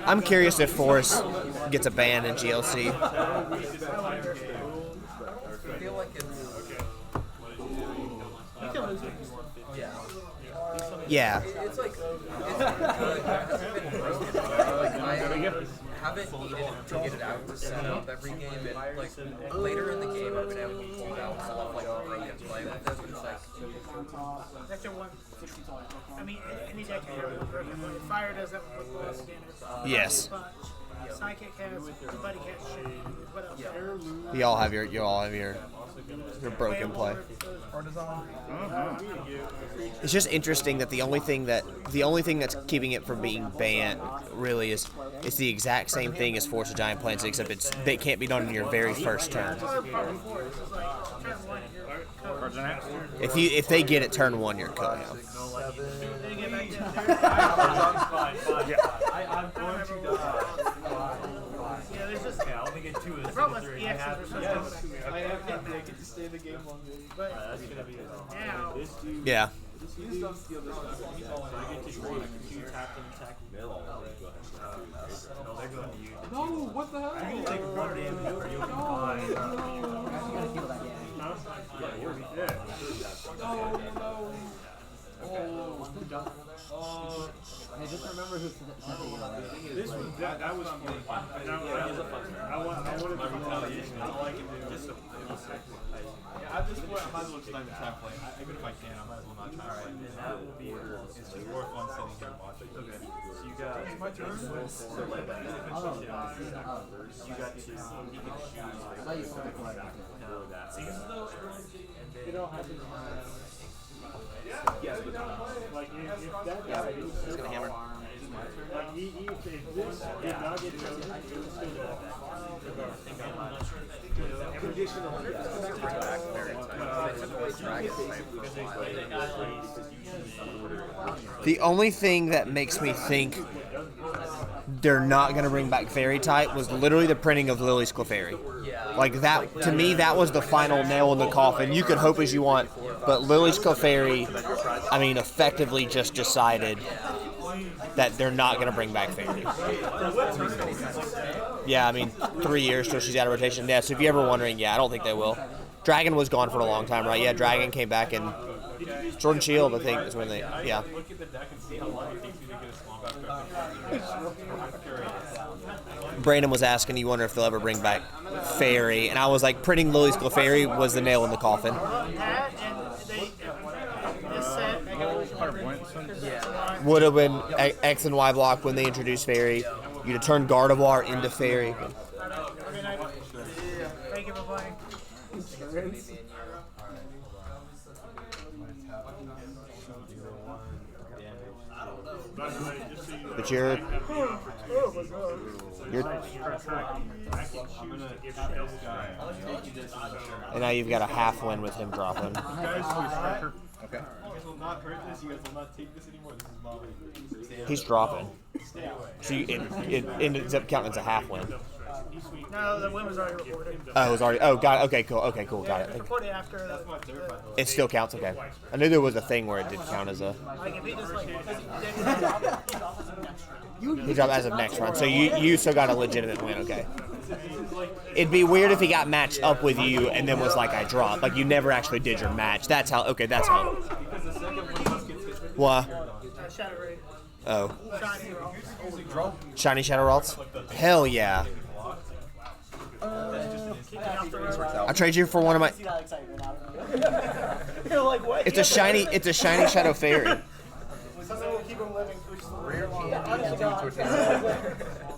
I'm curious if Forrest gets a ban in GLC. I feel like it's. Yeah. It's like, it's good. It hasn't been broken. I haven't needed to get it out to set up every game. And like later in the game, I've been able to pull out stuff like broken play with it. But it's like, that's your 160. I mean, any deck can have it broken, but Fire does that with the standard. Yes. Psychic has, Buddy has shit. What else? You all have your broken play. It's just interesting that the only thing that's keeping it from being banned really is it's the exact same thing as Force of Giant Plants, except they can't be done in your very first turn. If they get it turn 1, you're killing them. I'll only get 2 The problem is EXs are so good. I get to stay in the game longer. But That's gonna be now, Yeah. He's done steal this one. So I get to green. I can tap them, attack them. No, they're going to you. No, what the hell? You're gonna take 1 damage or you'll be fine. Yeah, you're dead. Hey, just remember who said it. This one, that was fun. I wanted to retaliation. All I can do is just yeah, I just might as well just not even try to play. Even if I can, I might as well not try. Alright, and that will be it's just more fun sitting here and watching. Okay. So you got it's my turn. So like you got to you can choose you don't have to. yes, but Like if that guy, He's gonna hammer. like if this did not get chosen, it would still go. conditional. The only thing that makes me think they're not going to bring back Fairy type was literally the printing of Lily's Clefairy. Like that, to me, that was the final nail in the coffin. You could hope as you want, but Lily's Clefairy, I mean, effectively just decided that they're not going to bring back Fairy. Yeah, I mean, 3 years till she's out of rotation. Yeah, so if you're ever wondering, yeah, I don't think they will. Dragon was gone for a long time, right? Yeah, Dragon came back and Sword and Shield, I think, is when they, yeah. Look at the deck and see how long it takes you to get a spawn back up. Brandon was asking, you wonder if they'll ever bring back Fairy, and I was like, printing Lily's Clefairy was the nail in the coffin. That and this set, Would have been X and Y block when they introduced Fairy. You'd have turned Gardevoir into Fairy. thank you for playing. But you're and now you've got a half win with him dropping. Guys, striker. Okay. You guys will not hurt this. You guys will not take this anymore. This is Molly. He's dropping. Stay away. So it ends up counting as a half win. No, the win was already reported. Oh, it was already. Oh, got it. Okay, cool. Okay, cool. Got It's it. reported after. It still counts. Okay. I knew there was a thing where it did count as a. Like if he just like. He dropped as of next round. So you still got a legitimate win. Okay. It'd be weird if he got matched up with you and then was like, I dropped. Like you never actually did your match. That's how. Okay, that's how. What? Shadow Raid. Oh. Shiny roll. Shiny Shadow Ralts? Hell yeah. I'll trade you for one of my. You're like, what? It's a shiny Shadow Fairy. I'm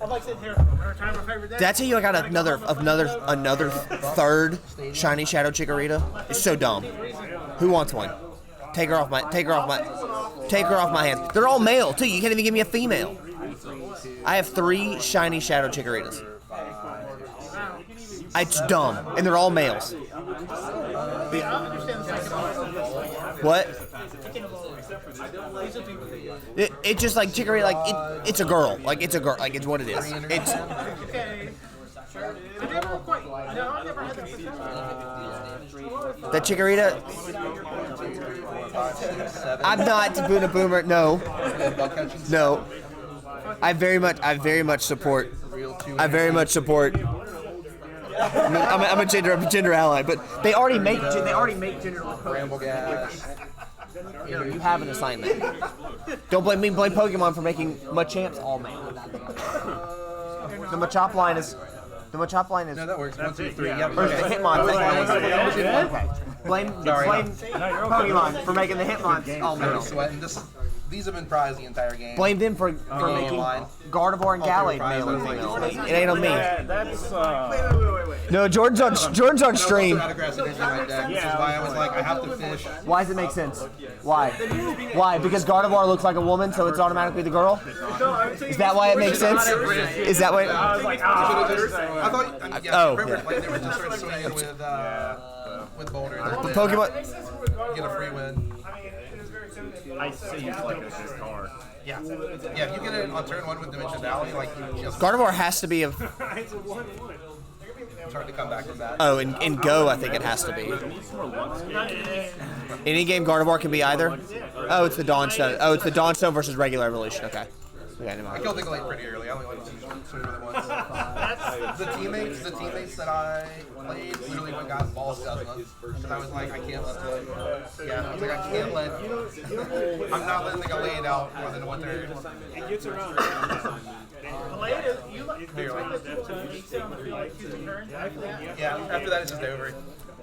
like sitting here. Every time my favorite day. Did I tell you I got another third shiny Shadow Chikorita? It's so dumb. Who wants one? Take her off my hands. They're all male too. You can't even give me a female. I have 3 shiny Shadow Chikoritas. It's dumb, and they're all males. What? It's just like Chikorita, like it's a girl, like it's a girl, like it's what it is. It's. That Chikorita. I'm not Tabuna Boomer. No. No. I very much support. I'm a gender ally, but they already make gender. Ramble gas. You have an assignment. Don't blame me. Blame Pokemon for making Machamps all male. The Machop line is. No, that works. 1, 2, 3. Yep. Or is the Hitmon thing? Okay. Blame Pokemon for making the Hitmon all male. Sweating. These have been prized the entire game. Blame them for making Gardevoir and Gallade male and female. It ain't on me. That's No, Jordan's on stream. Not aggressive in my deck, which is why I was like, I have to fish. Why does it make sense? Why? Why? Because Gardevoir looks like a woman, so it's automatically the girl? Is that why it makes sense? Is that why? I was like, I thought, Oh. remember, like, they were just sort of swinging with Boulder. And then Pokemon. get a free win. I see it's like a good card. Yeah, if you get it on turn 1 with Dimension Valley, like, just Gardevoir has to be a. it's hard to come back from that. Oh, in Go, I think it has to be. Any game Gardevoir can be either. Oh, it's the Dawnstone. Oh, it's the Dawnstone versus regular evolution. Okay. Okay, never I mind. killed the Glade pretty early. I only like swim with it once. The teammates that I played literally went got balls dozen because I was like, I can't let the. Yeah, I was like, I can't let. I'm not letting the Glade out more than 1/3. It gets around. Yeah, after that it's just over.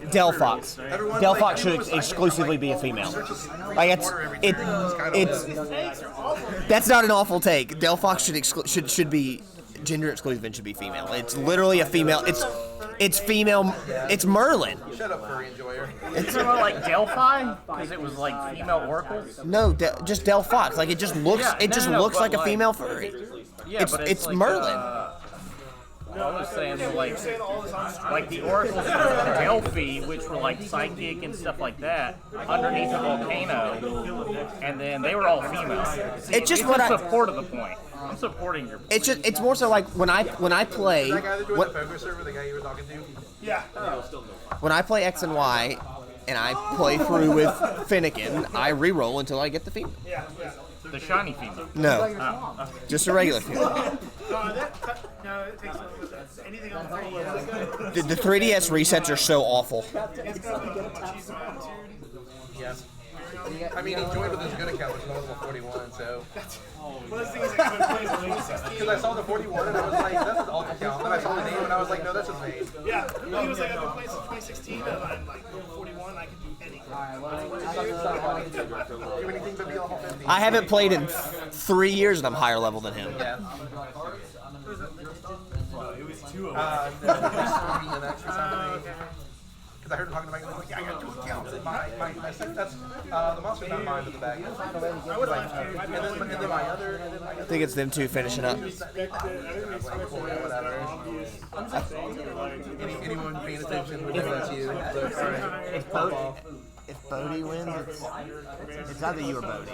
Delphox. Delphox should exclusively be a female. Like it's that's not an awful take. Delphox should be gender exclusive and should be female. It's literally a female. It's female. It's Merlin. Shut up, furry enjoyer. It's more like Delphi because it was like female oracles. No, just Delphox. Like it just looks. It just looks like a female furry. Yeah, It's like, Merlin. I was saying like the oracles of Delphi, which were like psychic and stuff like that, underneath a volcano, and then they were all female. See, It's just it's what in I- support of the point. I'm supporting your point. It's more so like when I play. That guy that joined the poker server, the guy you were talking to? Yeah. When I play X and Y, and I play through with Finnegan, I re-roll until I get the female. The shiny female. No, just a regular female. No, it takes anything on the 3DS. The 3DS resets are so awful. Yes. I mean, he joined with his good account, which is level 41, so. Because I saw the 41 and I was like, that's his alt account. Then I saw the name and I was like, no, that's his name. Yeah. He was like, I've been playing since 2016 and I'm like 41, I can do anything. Do anything but be level 50. I haven't played in 3 years and I'm higher level than him. Yeah. It was 2 of Because I heard him talking to Mike, and I was like, yeah, I got 2 accounts. And my second, that's, the monster's not mine, but the bag is. And then my other, I think it's them two finishing up. Anyone paying attention would know that's you. If Bodie wins, it's either you or Bodie.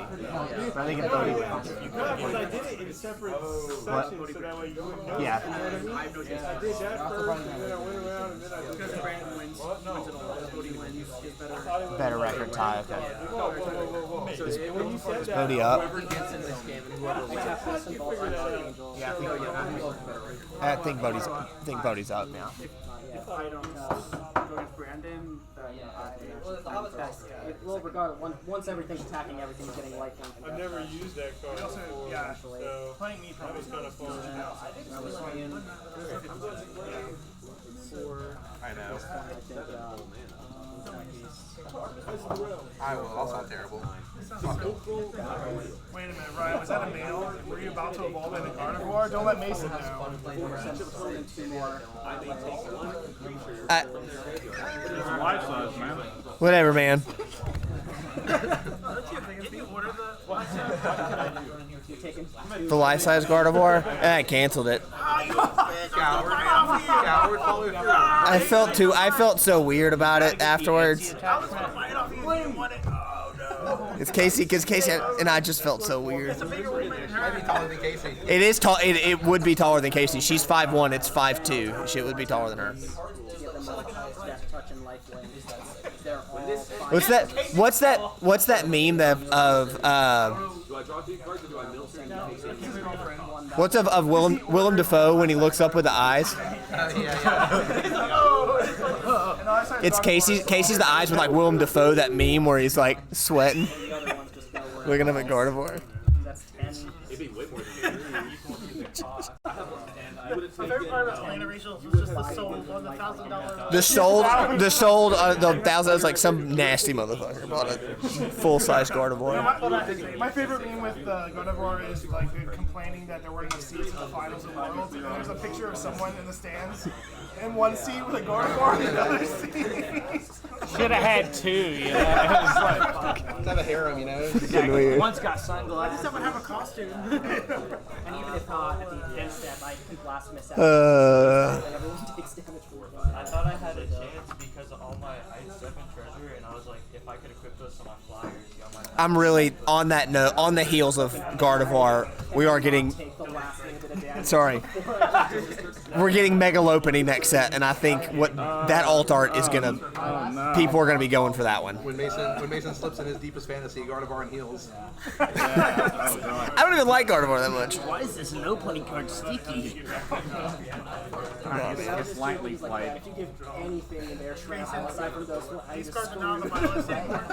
But I think if Bodie wins. Because I did it in separate sessions, so that way you wouldn't know. Yeah. I did that first, and then I went around, and then I Because Brandon wins it all. Cody wins. Gets better. Better record tie, okay. So when you said that, Bodie up. Whoever gets in this game and whoever wins. Yeah, I think Bodie's up now. If I don't go with Brandon, Well, regardless, once everything's attacking, everything's getting lifelink. I've never used that card before. Yeah, So playing me that was kind of fun. I know. I will. That's not terrible. Wait a minute, Ryan, was that a male? Were you about to evolve into carnivore? Don't let Mason know. Life size, man. Whatever, man. The life-size Gardevoir? I canceled it. I felt so weird about it afterwards. It's Casey, because Casey and I just felt so weird. It is tall. It would be taller than Casey. She's 5'1". It's 5'2". She would be taller than her. What's that meme what's of Willem Dafoe when he looks up with the eyes? It's Casey's the eyes with like Willem Dafoe, that meme where he's like sweating, looking up at Gardevoir. My favorite part about Atlanta Regionals was just the sold on the $1,000. The sold the $1,000 was like some nasty motherfucker bought a full-size Gardevoir. My favorite meme with Gardevoir is like complaining that there weren't enough seats in the finals of Worlds. And there's a picture of someone in the stands in one seat with a Gardevoir in the other seat. Should have had two, you know. It was like, Let's have a harem, you know? Weird. One's got I just sunglasses. haven't have a costume. And even if not, at the end step, I can blasphemous out. Everyone takes damage for it. I thought I had a chance because of all my Ice 7 treasure, and I was like, if I could equip those to my flyers, I'm really on that note. On the heels of Gardevoir, we are getting. Take the last little bit of damage. Sorry. We're getting Megalopony next set, and I think that alt art is gonna. People are gonna be going for that one. When Mason slips in his deepest fantasy, Gardevoir and heals. I don't even like Gardevoir that much. Why is this low playing card sticky? it's lightly Like, played. if you give anything in their trap outside from those, I These just cards are not on my list anymore.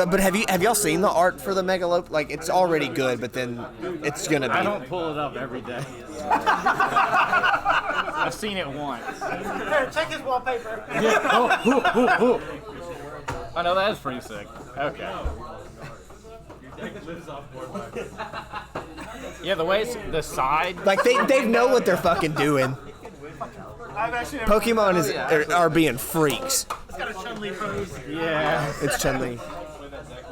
But have y'all seen the art for the Megalop? Like, it's already good, but then it's gonna be. I don't pull it up every day. I've seen it once. Here, check his wallpaper. I know that is pretty sick. Okay. Yeah, the way it's the side. Like they know what they're fucking doing. I've actually never Pokemon are being freaks. It's got a Chun-Li pose. Yeah. It's Chun-Li.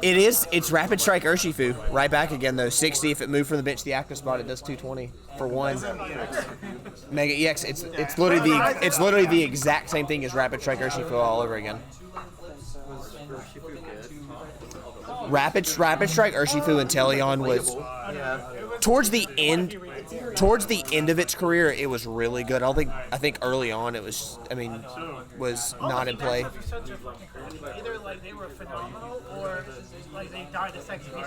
It's Rapid Strike Urshifu. Right back again though. 60 if it moved from the bench to the active spot. It does 220 for one. Mega EX. It's literally the exact same thing as Rapid Strike Urshifu all over again. Rapid Strike Urshifu and Teleon was towards the end of its career. It was really good. I think early on it was. Was not in play. Either like they were phenomenal or like they died a sexy piece.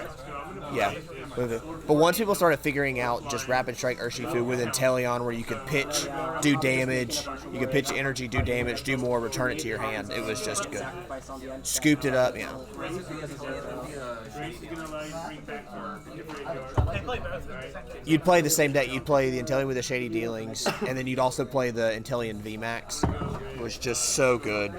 Yeah, but once people started figuring out just Rapid Strike Urshifu with Inteleon, where you could pitch, do damage, you could pitch energy, do damage, do more, return it to your hand, it was just good. Scooped it up, yeah. You'd play the same deck. You'd play the Inteleon with the Shady Dealings, and then you'd also play the Inteleon VMAX. It was just so good.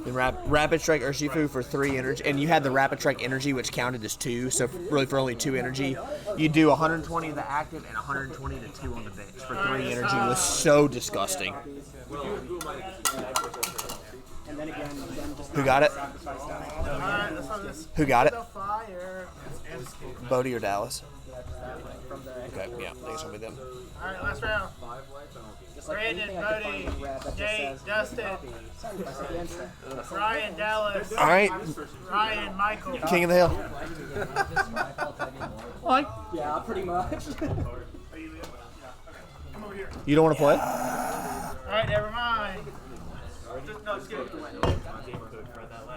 And Rapid Strike Urshifu for 3 energy, and you had the Rapid Strike energy, which counted as 2. So really, for only 2 energy, you do 120 to the active and 120 to 2 on the bench for 3 energy. It was so disgusting. Who got it? Who got it? Bodie or Dallas? Okay, yeah, I guess I'll be them. All right, last round. Just like Brandon, anything I could find Bodie, in red that just Nate, says Dustin, copy. Sacrifice against it. Ryan, Dallas, All right, Ryan, Michael. King of the Hill. Like, yeah, pretty much. You don't want to play? All right, never mind. Just give it to win.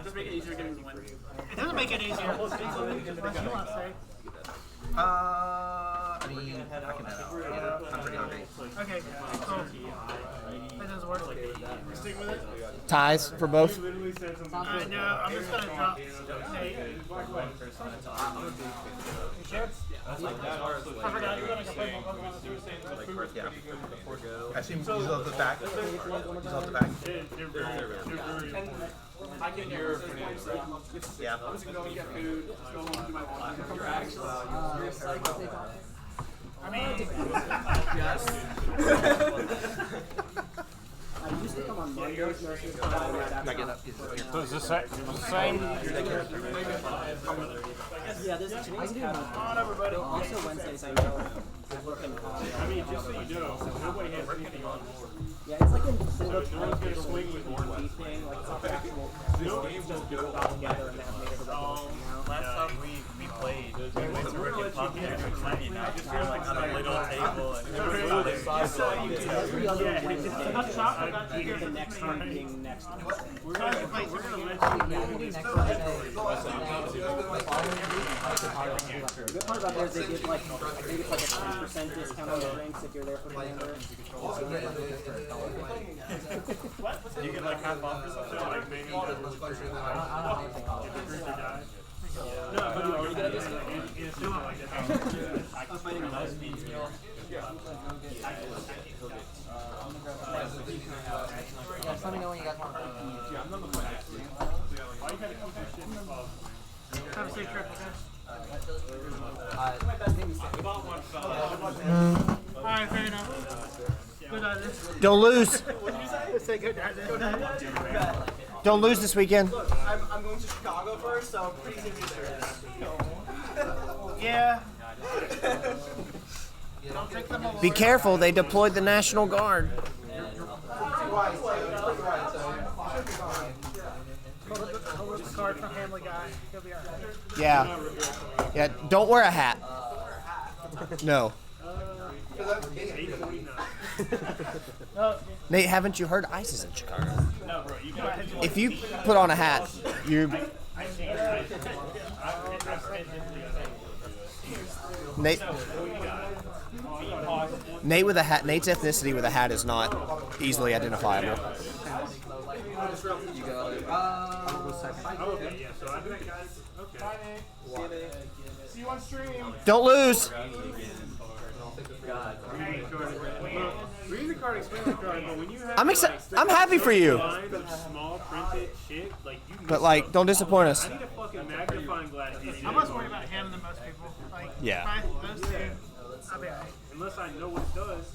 Just make it easier to get it to win. It doesn't make it easier. Unless you want to say. I mean, I can head out. I'm pretty hungry. Okay, cool. That doesn't work. Stick with it. Ties for both? No, I'm just going to drop Nate. You sure? I forgot you were going to play Pokemon. Yeah. I assume he's off the back. He's off the back. I can hear. Yeah. I'm just gonna go get food. Let's go home and do my walk. I mean, I used to come on Mondays mostly to buy right after. So it's the same. Yeah, there's today's pattern. But also Wednesdays I know I work in I mean, just so you know, nobody has anything on board. yeah, it's like in single No one's gonna swing with more one thing, like it's not the actual it's just do it all together and have made it a regular thing now. Last time we played, we went to freaking Pumpkin and Friday night. We were like on a little table and it was like Every other Wednesday, the next one being next Wednesday. We're gonna let you Next Wednesday. The good part about theirs, they give like, I think it's like a 10% discount on the drinks if you're there for Commander. You get like half off or something, like maybe. No, you gotta it's still like Yeah, let me know when you guys want. have a safe trip, Alright, fair enough. Good night, this. Don't lose. Say good night, this. Don't lose this weekend. I'm going to Chicago first, so pretty soon there. Yeah. Don't take them away. Be careful, they deployed the National Guard. Hold the card from Family Guy. He'll be alright. Yeah. Yeah, don't wear a hat. No. Nate, haven't you heard ICE is in Chicago? If you put on a hat, you're... Nate with a hat. Nate's ethnicity with a hat is not easily identifiable. You got it. okay, yeah, so I do it, guys. Okay. See you on stream. Don't lose. Read the card, explain the card, but when you have I'm happy for you. lines of small printed shit, like you But like, don't disappoint us. I need a fucking magnifying glass. I'm less worried about him than most people. Like, Yeah. those two, I'll be alright. Unless I know what it does.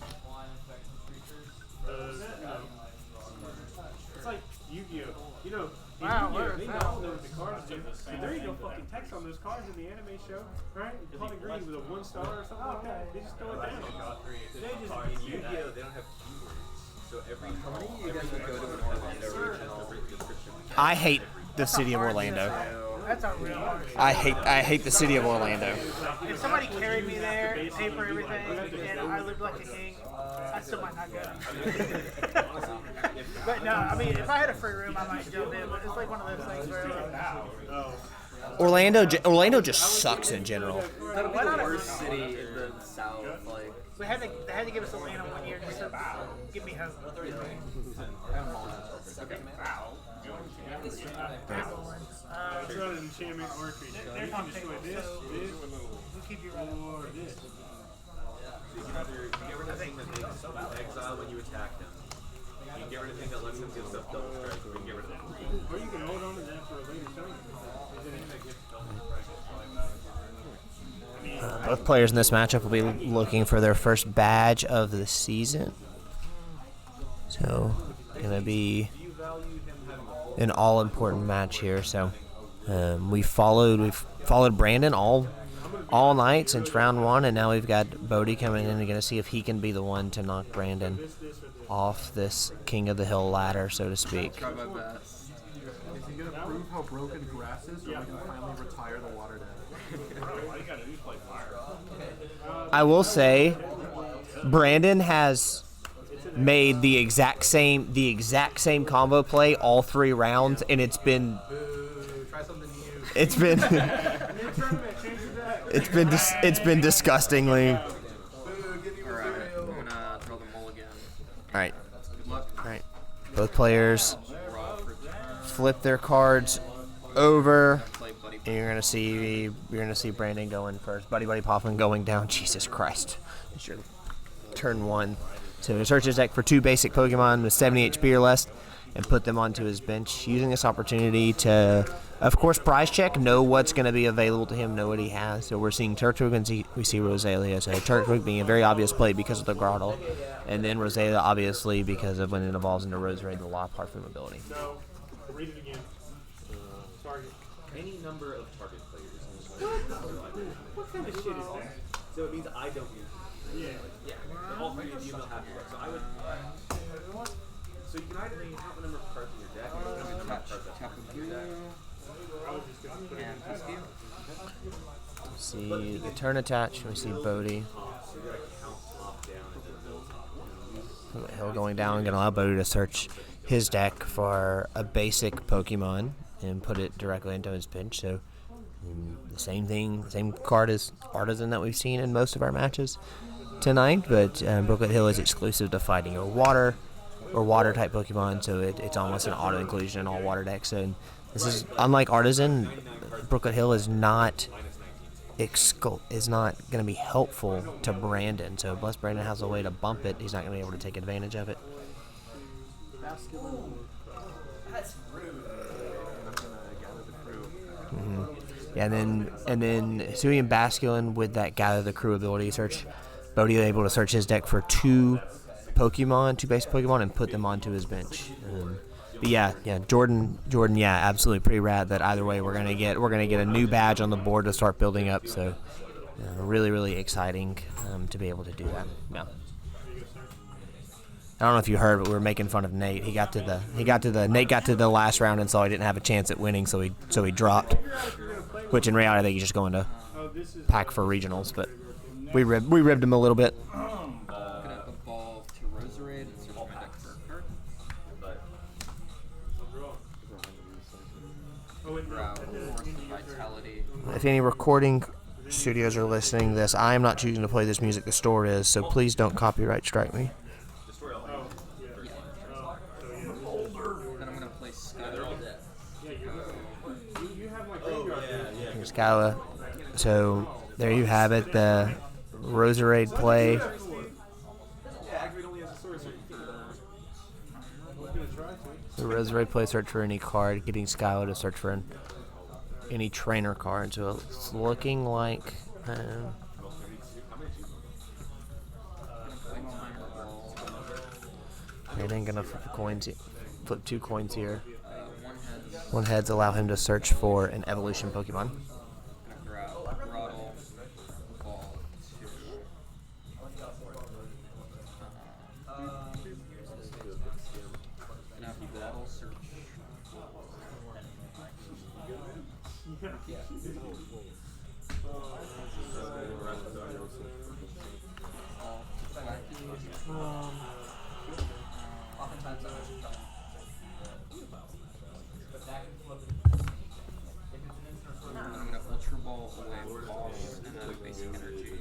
It's like Yu-Gi-Oh! You know, in Wow, Yu-Gi-Oh! where They is know what the cards do. And there ain't no fucking text on those cards in the anime show, right? Pot of green with a 1 star or something like that. They just throw it down. They just in Yu-Gi-Oh, they don't have keywords. So every card, you guys would go to an Orlando region to read the description. I hate the city of Orlando. That's not real hard. I hate the city of Orlando. If somebody carried me there, paid for everything, and I lived like a king, I still might not go. But no, I mean, if I had a free room, I might jump in. But it's like one of those things where, like, Orlando just sucks in general. That'll be the worst city in the South. Like, they had to give us Atlanta 1 year just to give me hope. It's not an enchantment or a creature. They're You can just do complicated, this, so this, we'll keep you or this. You can either get rid of the thing that makes you exile when you attack them. You can get rid of the thing that lets them give stuff double strike. You can get rid of that. Or you can hold on to that for a later turn. Both players in this matchup will be looking for their first badge of the season. So, gonna be an all-important match here. So, we've followed Brandon all all night since round 1, and now we've got Bodie coming in and going to see if he can be the one to knock Brandon off this king of the hill ladder, so to speak. Try my best. Is he going to prove how broken grass is, or we can finally retire the water deck? I will say, Brandon has made the exact same combo play all 3 rounds, and it's been it's been disgustingly. Alright, I'm gonna throw the mulligan. Alright. Good luck. Alright. Both players flip their cards over. And you're gonna see Brandon going first. Buddy Poffin going down. Jesus Christ. It's your turn 1. So he search his deck for 2 basic Pokemon with 70 HP or less and put them onto his bench, using this opportunity to, of course, prize check, know what's going to be available to him, know what he has. So we're seeing Turtwig and we see Roselia. So Turtwig being a very obvious play because of the Grotle, and then Roselia obviously because of when it evolves into Roserade, the Law of Parfum ability. No. Read it again. Target. Any number of target players. What kind of shit is that? So it means I don't use it. Yeah. So all 3 of you will have your deck. So I would. So you can either count the number of cards in your deck, or you can count the number of cards that in your deck. And his See the turn attach. We see Bodie. Hill going down, going to allow Bodie to search his deck for a basic Pokemon and put it directly into his bench. So the same thing, same card as Artisan that we've seen in most of our matches tonight, but Brooklet Hill is exclusive to fighting or water type Pokemon, so it's almost an auto inclusion in all water decks. And this is unlike Artisan. Brooklet Hill is not going to be helpful to Brandon. So unless Brandon has a way to bump it, he's not going to be able to take advantage of it. That's rude. Yeah, and then Sui and Basculin with that Gather the Crew ability search, Bodie able to search his deck for 2 base Pokemon and put them onto his bench. But yeah, Jordan, yeah, absolutely pretty rad. That either way we're gonna get a new badge on the board to start building up. So really exciting to be able to do that. Yeah. I don't know if you heard, but we were making fun of Nate. Nate got to the last round and saw he didn't have a chance at winning, so he dropped. Which in reality, I think he's just going to pack for regionals, but we ribbed him a little bit. I'm gonna evolve to Roserade and search my deck for a card. Grab Force of Vitality. If any recording studios are listening to this, I am not choosing to play this music. The store is, so please don't copyright strike me. Then I'm gonna play Skylar. Scala. So there you have it, the Roserade play. The Roserade play, search for any card, getting Scala to search for any trainer card. So it's looking like Brandon gonna flip 2 coins here. One heads allow him to search for an evolution Pokemon. Grab Grotle, evolve to have Grotle search. I'm gonna Ultra Ball away balls and then basic energy.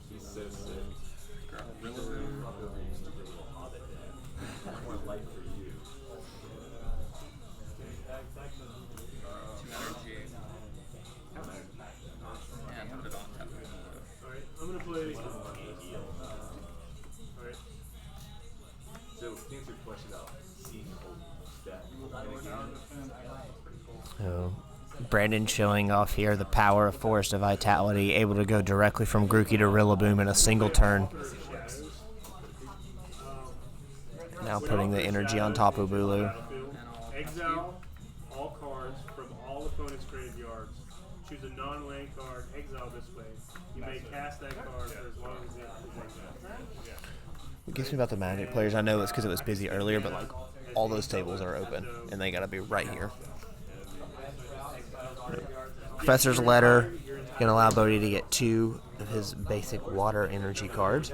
He's so sick. Grab Rillaboom. More life for you. 2 energy. And put it on top. Alright, I'm gonna play. Alright. So, to answer your question about seeing the whole deck. So Brandon showing off here the power of Forest of Vitality, able to go directly from Grookey to Rillaboom in a single turn. Now putting the energy on top of Bulu. Exile all cards from all opponents' graveyards. Choose a non-land card, exile this way. You may cast that card for as long as it is exiled. What gets me about the Magic players, I know it's because it was busy earlier, but like all those tables are open and they gotta be right here. Professor's Letter can allow Bodhi to get 2 of his basic water energy cards.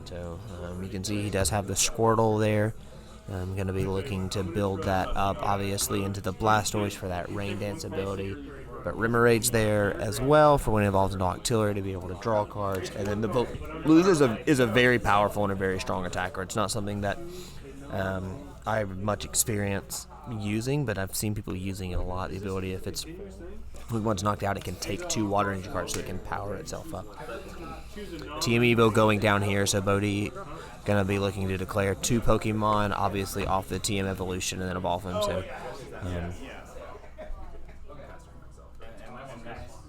So you can see he does have the Squirtle there. I'm going to be looking to build that up, obviously, into the Blastoise for that Rain Dance ability. But Rimerade's there as well for when it evolves into Octillery to be able to draw cards. And then the Blues is a very powerful and a very strong attacker. It's not something that I have much experience using, but I've seen people using it a lot. The ability, when one's knocked out, it can take 2 water energy cards so it can power itself up. Team Evo going down here, so Bodhi gonna be looking to declare 2 Pokemon, obviously off the TM evolution, and then evolve them. So,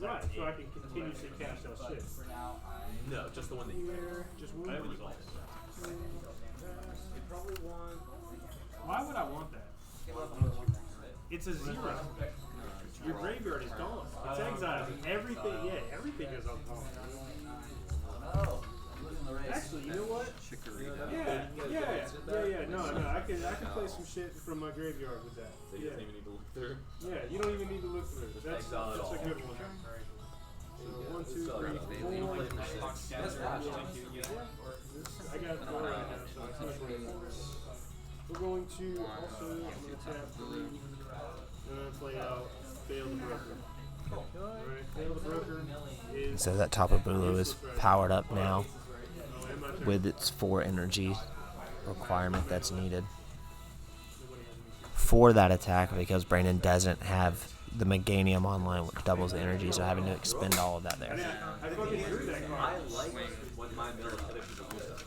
Right, so I can continuously cast that shit. No, just the one that you picked. Just one. I have results. Why would I want that? It's a 0. Your graveyard is gone. It's exiled. Everything, everything is on gone. Actually, you know what? Yeah. No. I can play some shit from my graveyard with that. So you don't even need to look through. Yeah, you don't even need to look through. That's a good one. So 1, 2, 3, 4. I got 4 right now, so it's much better. We're going to also tap 3. Play out Fail the Broker. Alright, Fail the Broker is. so that Tapu Bulu is powered up now with its 4 energy requirement that's needed for that attack, because Brandon doesn't have the Meganium online, which doubles the energy, so having to expend all of that there. I like when my mill other people do stuff.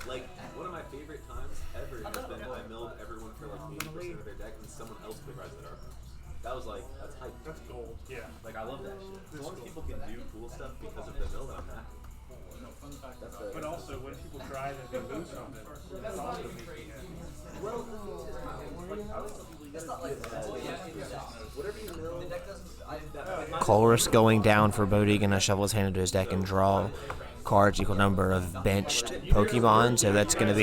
Like, one of my favorite times ever has been when I milled everyone for like 80% of their deck and someone else could rise their armor. That was like, that's hype. That's gold. Yeah. Like, I love that shit. As long as people can do cool stuff because of the mill, then I'm happy. But also, when people try that they lose something, that's also making me happy. Well, it's not like whatever you mill. Colress going down for Bodhi, gonna shovel his hand into his deck and draw cards equal number of benched Pokemon. So that's gonna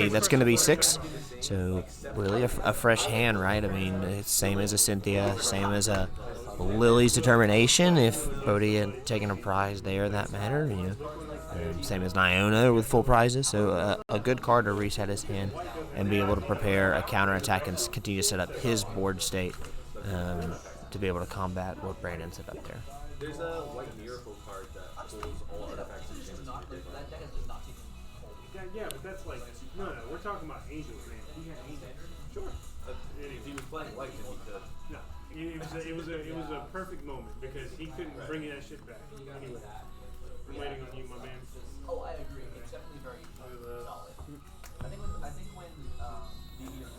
be 6. So really a fresh hand, right? I mean, it's same as a Cynthia, same as a Lily's Determination. If Bodhi had taken a prize there, in that matter, same as Niona with full prizes. So a good card to reset his hand and be able to prepare a counterattack and continue to set up his board state to be able to combat what Brandon set up there. There's a white miracle card that pulls all artifacts and gems from your deck. Yeah, but that's like no. We're talking about angels, man. He had angels. Sure. If he was playing white, then he could. No, it was a perfect moment because he couldn't bring that shit back. Anyway, I'm waiting on you, my man. Oh, I agree. It's definitely very solid. I think when Vivi or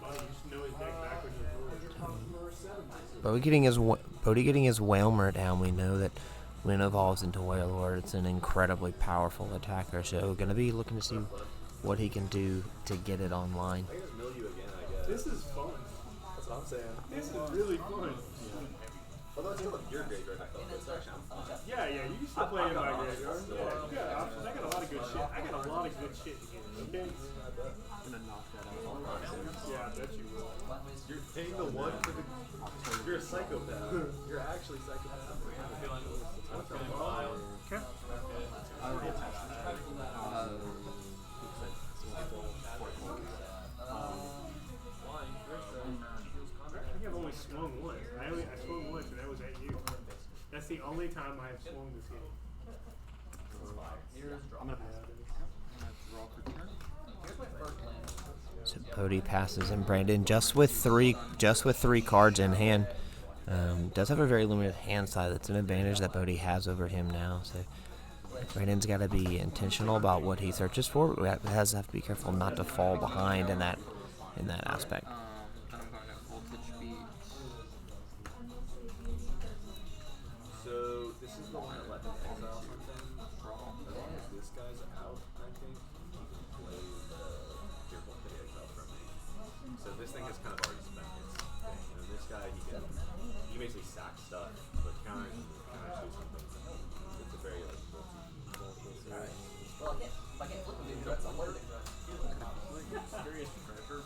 Golden is back in the year, Bodhi getting his Whalmer down, we know that when it evolves into Wailord, it's an incredibly powerful attacker. So going to be looking to see what he can do to get it online. I can mill you again, I guess. This is fun. That's what I'm saying. This is really fun. Although it's still in your graveyard, I thought that's actually Yeah, you can still play in my graveyard. Yeah, I got a lot of good shit. I got a lot of good shit in here. Okay. I'm gonna knock that out. Yeah, I bet you will. You're paying the 1 for the. You're a psychopath. You're actually psychopath. I'm feeling wild. Okay. I already attached that. I think I've only swung once. I swung once, and that was at you. That's the only time I've swung this game. I'm gonna pass. Draw for turn. So Bodhi passes and Brandon just with three cards in hand. Does have a very limited hand size. That's an advantage that Bodhi has over him now. So Brandon's got to be intentional about what he searches for. He has to have to be careful not to fall behind in that aspect. Then I'm going to voltage beat. So this is the one that let him exile something. As long as this guy guys out, I think he can play the Fearful Pity Exile from me. So this thing has kind of already spent its thing. You know, this guy, he can basically sack stuff, but counter do something. It's a very like multiple series. Well, I can't flip them, dude. That's unloading. Serious treasure.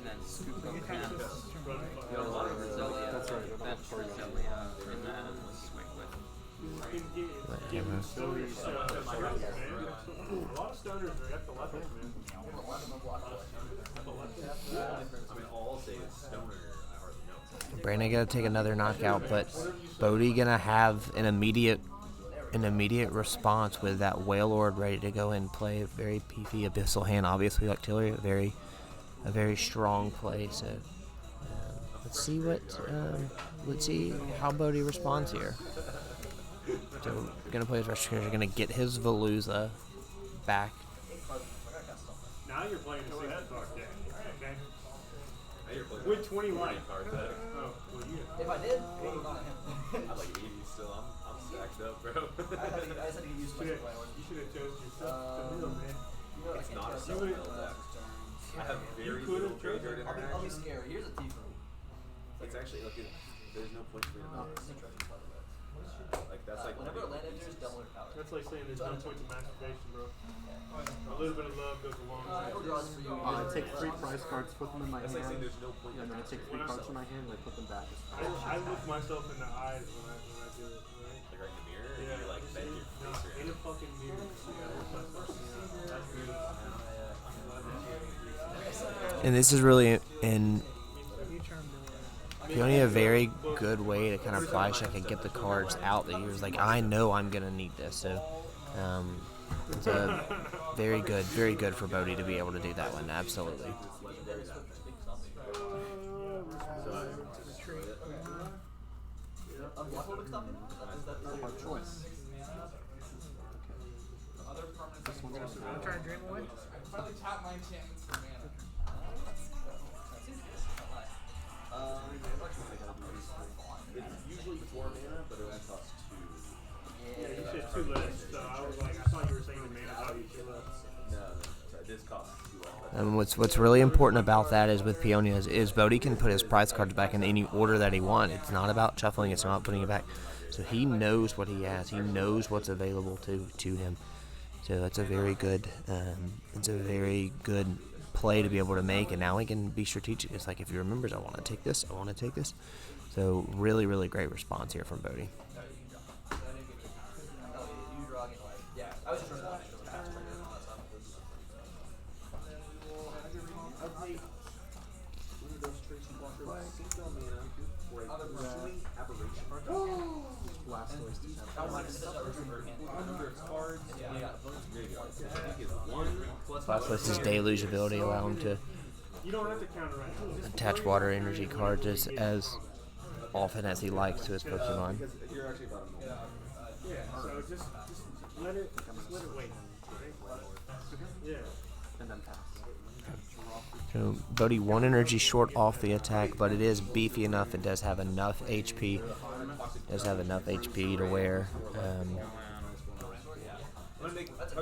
And then scoop up hands. Roselia, bench Roselia, and then swing with. A lot of stoners are epileptic, man. I mean, all I'll say is Stoner, I hardly know. Brandon gonna take another knockout, but Bodie gonna have an immediate response with that Wailord ready to go and play a very beefy Abyssal hand. Obviously, like Tillery, a very strong play. So let's see how Bodie responds here. So gonna play his Restoration. Gonna get his Veluza back. Now you're playing a 60 card deck, okay? Now you're playing With 21 cards deck. Oh, well, you. If I did, I'm like 80 still. I'm stacked up, bro. I just had to get used to my You should have chosen yourself to mill, man. It's not a self-mill deck. I have very little graveyard in there. I'll be scary. Here's a T for me. It's actually like there's no point for me to mill. Like that's like whenever a land enters, double your power. That's like saying there's no point to masturbation, bro. A little bit of love goes a long way. I take 3 prize cards, put them in my That's hand, like saying there's no point. and then I take 3 cards in my hand and I put them back. I look myself in the eyes when I do it, right? Like right in the mirror, Yeah. and you're like bend your No, face in around. a fucking mirror. That's beautiful. And this is really only a very good way to kind of fly check and get the cards out that you're like, I know I'm gonna need this. So it's a very good for Bodie to be able to do that one. Absolutely. Hard choice. I'm trying to dream away. Probably tap my enchantments for mana. It's usually 4 mana, but it only costs 2. Yeah, you said 2 less, so I was like, I thought you were saying the mana value 2 less. No, this costs 2 less. What's really important about that is with Peonia is Bodie can put his prize cards back in any order that he wants. It's not about shuffling. It's not about putting it back. So he knows what he has. He knows what's available to him. So it's a very good play to be able to make. And now he can be strategic. It's like if he remembers, I want to take this. I want to take this. So really great response here from Bodie. Blastoise' Deluge ability allow him to You don't have to counteract. attach water energy cards as often as he likes to his Pokemon. You're actually about to know. Yeah, so just let it wait. Right? Yeah. And then pass. So Bodie 1 energy short off the attack, but it is beefy enough. It does have enough HP.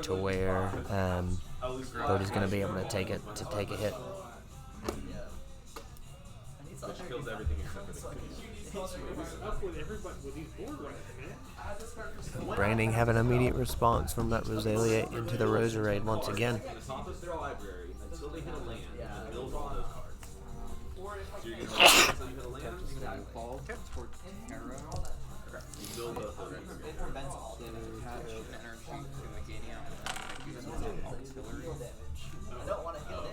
To where Bodie's going to be able to take a hit. Which kills everything except for the cookies. Up with everybody with these board right, man. Branding have an immediate response from that Roselia into the Roserade once again. The top of their library until they hit a land and build all those cards. So you're going to until you hit a land, Ball towards arrow. you build both those. Attach energy to Meganium and use it as auxiliary. I don't want to heal it.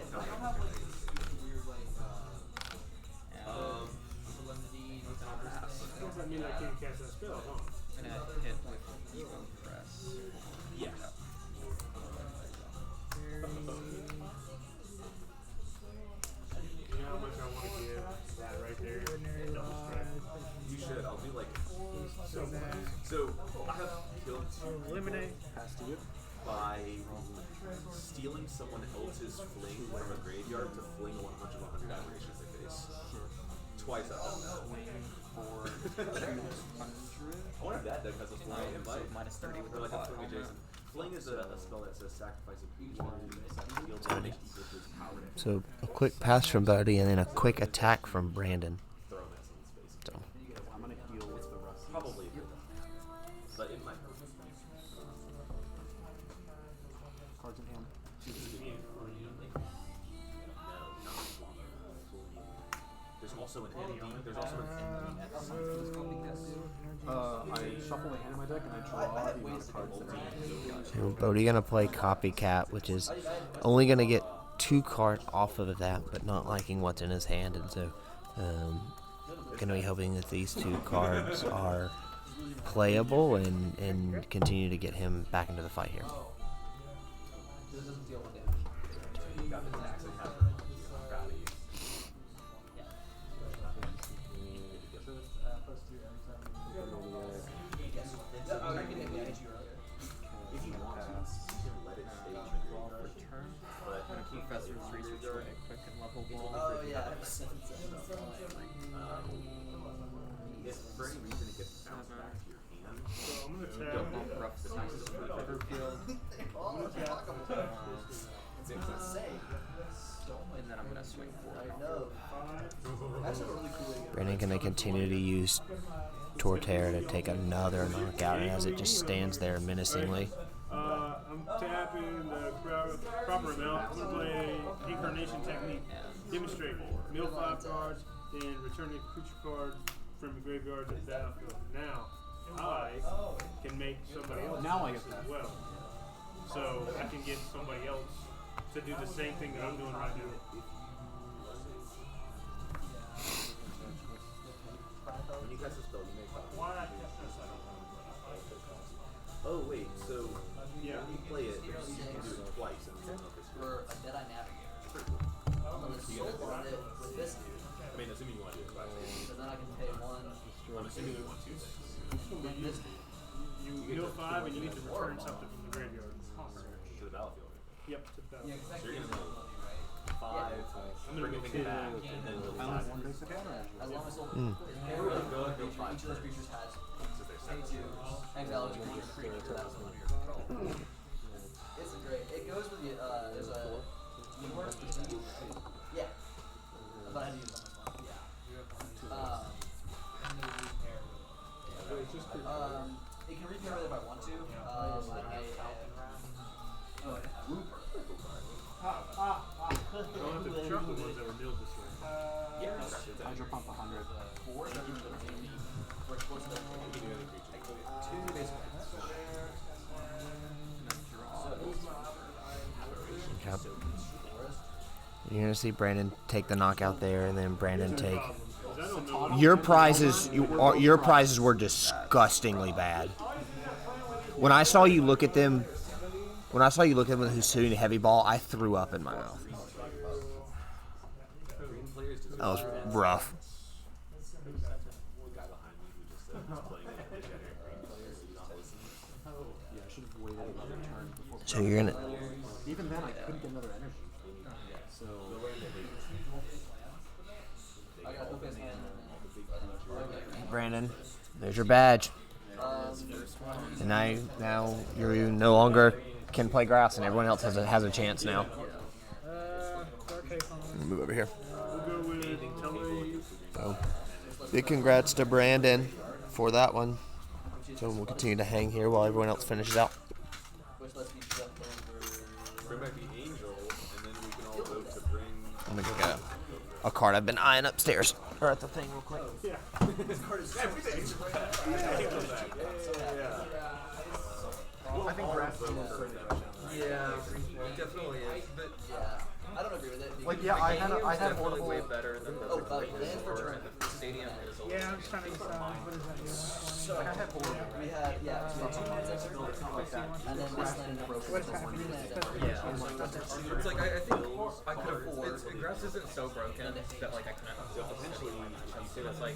Does that mean I can't cast that spell, huh? And it hit with Evo Press. Yeah. You know how much I want to give that right there? You should. I'll do like so. So I have killed 2 Eliminate. by stealing someone else's fling from a graveyard to fling a bunch of 100 aberrations in their face. twice up. I wonder if that deck has a flying invite. Minus 30 with Or the like pot. a fling Jason. Fling is a spell that says sacrifice a one deal damage equal to its power. So a quick pass from Buddy and then a quick attack from Brandon. Throw that in space. So I'm gonna heal with the rust. Probably. But it might. Cards in hand. There's also an ND. There's also an I shuffle the hand in my deck and I draw the amount of cards that are in it. so Bodie gonna play Copycat, which is only gonna get 2 cards off of that, but not liking what's in his hand, and so gonna be hoping that these 2 cards are playable and continue to get him back into the fight here. Professor's research right quick and level ball. Oh yeah. If for any reason it gets bounced back to your hand, So I'm gonna Don't tap. bump rough spaces in the Riverfield. And then I'm gonna swing forward. Brandon gonna continue to use Torterra to take another knockout, and as it just stands there menacingly. I'm tapping the proper amount. I'm gonna play Incarnation Technique. Demonstrate. Mill 5 cards, then return a creature card from the graveyard to the battlefield. Now, I can make somebody else Now I get that. as well. So I can get somebody else to do the same thing that I'm doing right now. when you cast a spell, you make Oh wait, so Yeah. when you play it, you can do it twice and then For a Deadeye Navigator. On the soul on it with this dude. I mean, assuming you want to do it twice. So then I can pay 1. I'm assuming you want to. Then this dude. You mill 5 and you need to return something from the graveyard. To the battlefield. Yep, to the battlefield. So you're gonna mill 5, bring it back, and then mill 5. As long as Go mill 5. each of those creatures has pay 2 exile each creature to that one. It's a great. It goes with the there's a yeah. But I had to use it on this one. Yeah. It can repair it if I want to. I don't have to chuck the ones that were milled this way. Hydro Pump 100. 4 for explosive. 2 base points. Yep. You're gonna see Brandon take the knockout there, and then Brandon take. Your prizes, your prizes were disgustingly bad. When I saw you look at them, with Hussoon Heavy Ball, I threw up in my mouth. That was rough. So you're gonna. Even then, I couldn't get another energy. So. Brandon, there's your badge. And now you no longer can play grass, and everyone else has a chance now. Move over here. We'll go with Tully. So, big congrats to Brandon for that one. So we'll continue to hang here while everyone else finishes out. Bring back the angel, and then we can all vote to bring. I'm gonna go get a card I've been eyeing upstairs. Or at the thing real quick. Yeah. I think grass is Yeah, it definitely is. But I don't agree with it. Like, yeah, I had definitely multiple. way better than the land for turn. the stadium is. Yeah, I'm just trying to decide what is that doing? Like, I had multiple. We had, yeah, we had 2 months Like that. and then this land broke. What is happening? Yeah, it's like I think I could have. Grass isn't so broken that like I couldn't. Potentially, so it's like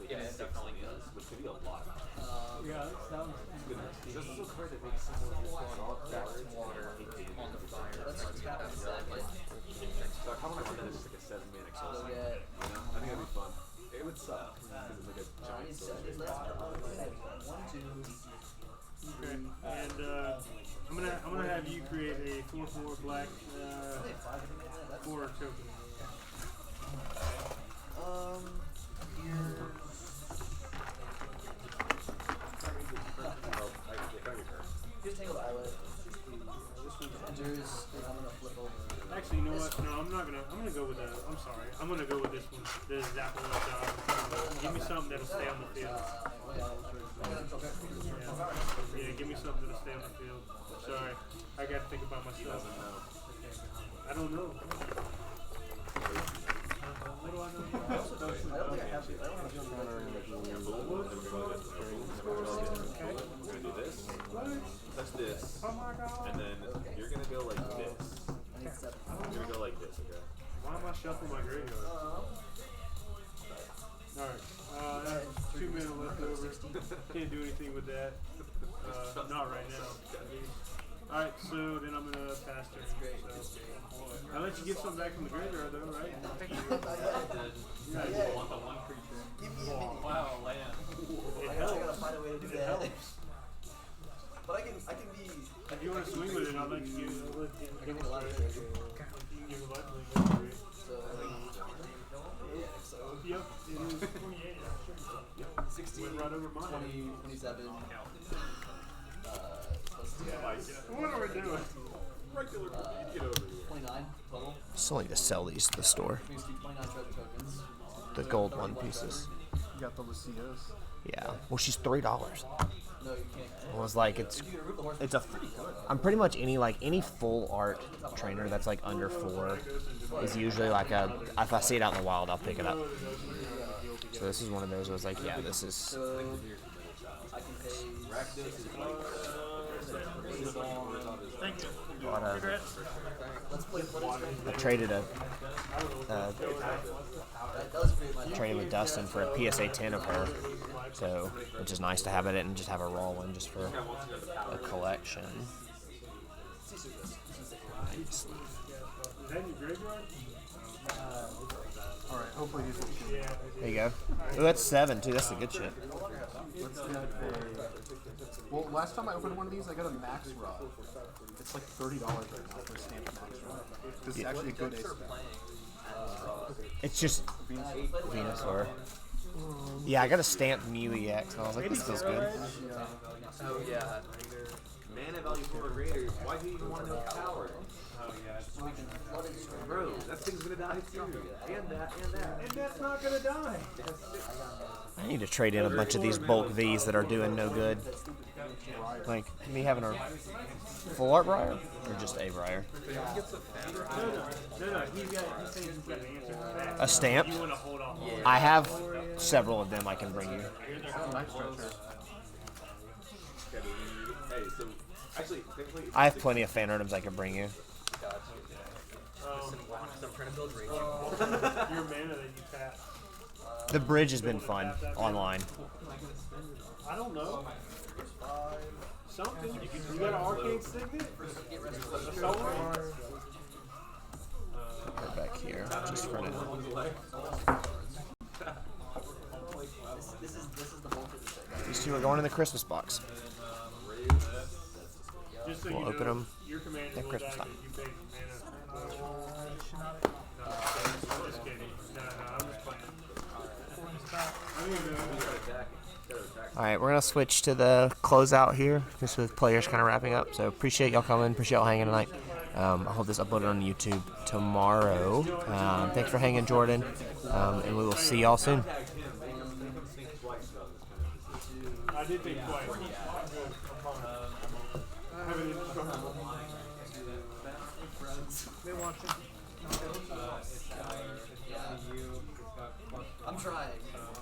yeah, it definitely is. Which could be a lot. Yeah, that was Just so clear that makes someone Water on the fire. Let's tap exactly. So I kind of want to run that as just like a 7-man accelerator. You know, I think that'd be fun. Okay. And I'm gonna have you create a 4/4 black 4 token. Here's Tangled Islet. Enters, I'm gonna flip over. Actually, you know what? No, I'm not gonna. I'm gonna go with the. I'm sorry. I'm gonna go with this one. The Zapple. Give me something that'll stay on the field. Yeah, give me something that'll stay on the field. Sorry, I gotta think about myself. I don't know. What do I know? I don't think I have to. I don't have to. We're gonna do this. That's this. Oh my god. And then you're gonna go like this. You're gonna go like this, okay? Why am I shuffling my graveyard? Alright, I have 2 mana left over. Can't do anything with that. Not right now. Alright, so then I'm gonna pass turn. So. I'll let you get something back from the graveyard though, right? I want the one creature. Wow, land. It I helps. gotta find a way to do It that. helps. But I can be. If you want to swing with it, I'll let you give it. I can make a lot of it. You can give a life link. So, Yep, it is 28. 16, Went right over mine. 20, 27. What are we doing? Regular, get over here. 29 total. Still need to sell these to the store. Means 29 treasure tokens. The gold one pieces. You got the Lucios. Yeah. Well, she's $3. No, you can't. I was like, it's a. I'm pretty much any full art trainer that's like under 4 is usually like a. If I see it out in the wild, I'll pick it up. So this is one of those. I was like, yeah, this is. So, I can pay. Thank you. Let's play I traded a. That does create my. Traded with Dustin for a PSA 10 of her, so which is nice to have it and just have a raw one just for a collection. Is that in your graveyard? Alright, hopefully these will shoot. There you go. Oh, that's 7 too. That's the good shit. Let's get a. Well, last time I opened one of these, I got a Max Rod. It's like $30 right now for a stamped Max Rod. This is actually a good ACE spec. It's just Venusaur. Yeah, I got a stamped Mew EX, and I was like, this feels good. Oh yeah. Mana value for a raider. Why do you even want to know power? Oh yeah. Bro, that thing's gonna die too. And that, and that. And that's not gonna die. I need to trade in a bunch of these bulk Vs that are doing no good. Like me having a full art Briar or just a Briar? No, he's saying he's got an answer for that. A stamp? You want to hold off. I have several of them I can bring you. Hey, so actually, technically, I have plenty of fan items I can bring you. I'm trying to build rage. Your mana that you tap. The bridge has been fun online. I don't know. Something. You got an arcane signet? Go back here, just for now. This is the whole thing. These two are going in the Christmas box. Just so We'll you open know, them your commander at will Christmas die time. if you pay mana. No, just kidding. No, I'm just playing. Alright, we're going to switch to the closeout here, just with players kind of wrapping up. So appreciate y'all coming, appreciate y'all hanging tonight. I hope this uploaded on YouTube tomorrow. Thanks for hanging, Jordan, and we will see y'all soon. I did think twice. They watching. I'm trying. 5,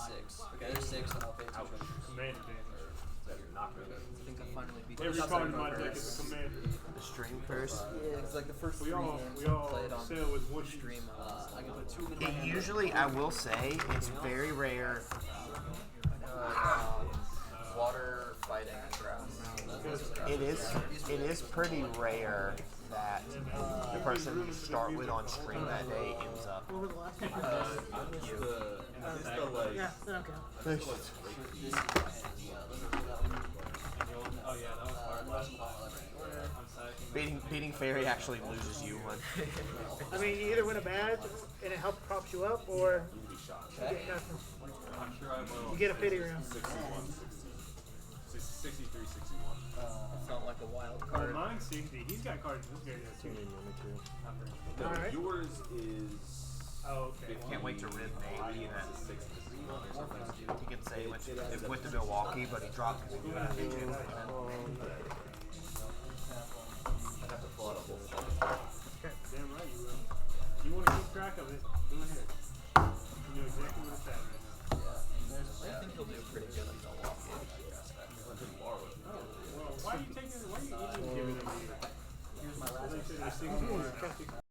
6. Okay, there's 6, and I'll pay 2 treasures. Commander damage. I think I finally beat Every card in my deck is a commander. The string first? Yeah, it's like the first 3 We all play it on sail with one stream. I can put 2 of them in my hand. Usually, I will say, it's very rare. Water, fighting, and grass. It is pretty rare that the person you start with on stream that day ends up What was the last one? Yeah, they don't count. Oh yeah, that was hard. Beating Fairy actually loses you one. I mean, you either win a badge and it helps props you up, or you get nothing. I'm sure I will. You get a pity round. 63, 61. It's not like a wild Oh, card. mine's 60. He's got cards in this game too. No, Alright. yours is. Oh, okay. Can't wait to rib maybe that. You can say it went to Milwaukee, but he dropped because he got a big hit. I'd have to pull out a whole set. Damn right you will. You want to keep track of it? Go ahead. You know exactly what it's at right now. I think he'll do pretty good in Milwaukee. Well, why are you even giving him the? Here's my last They say they're 60.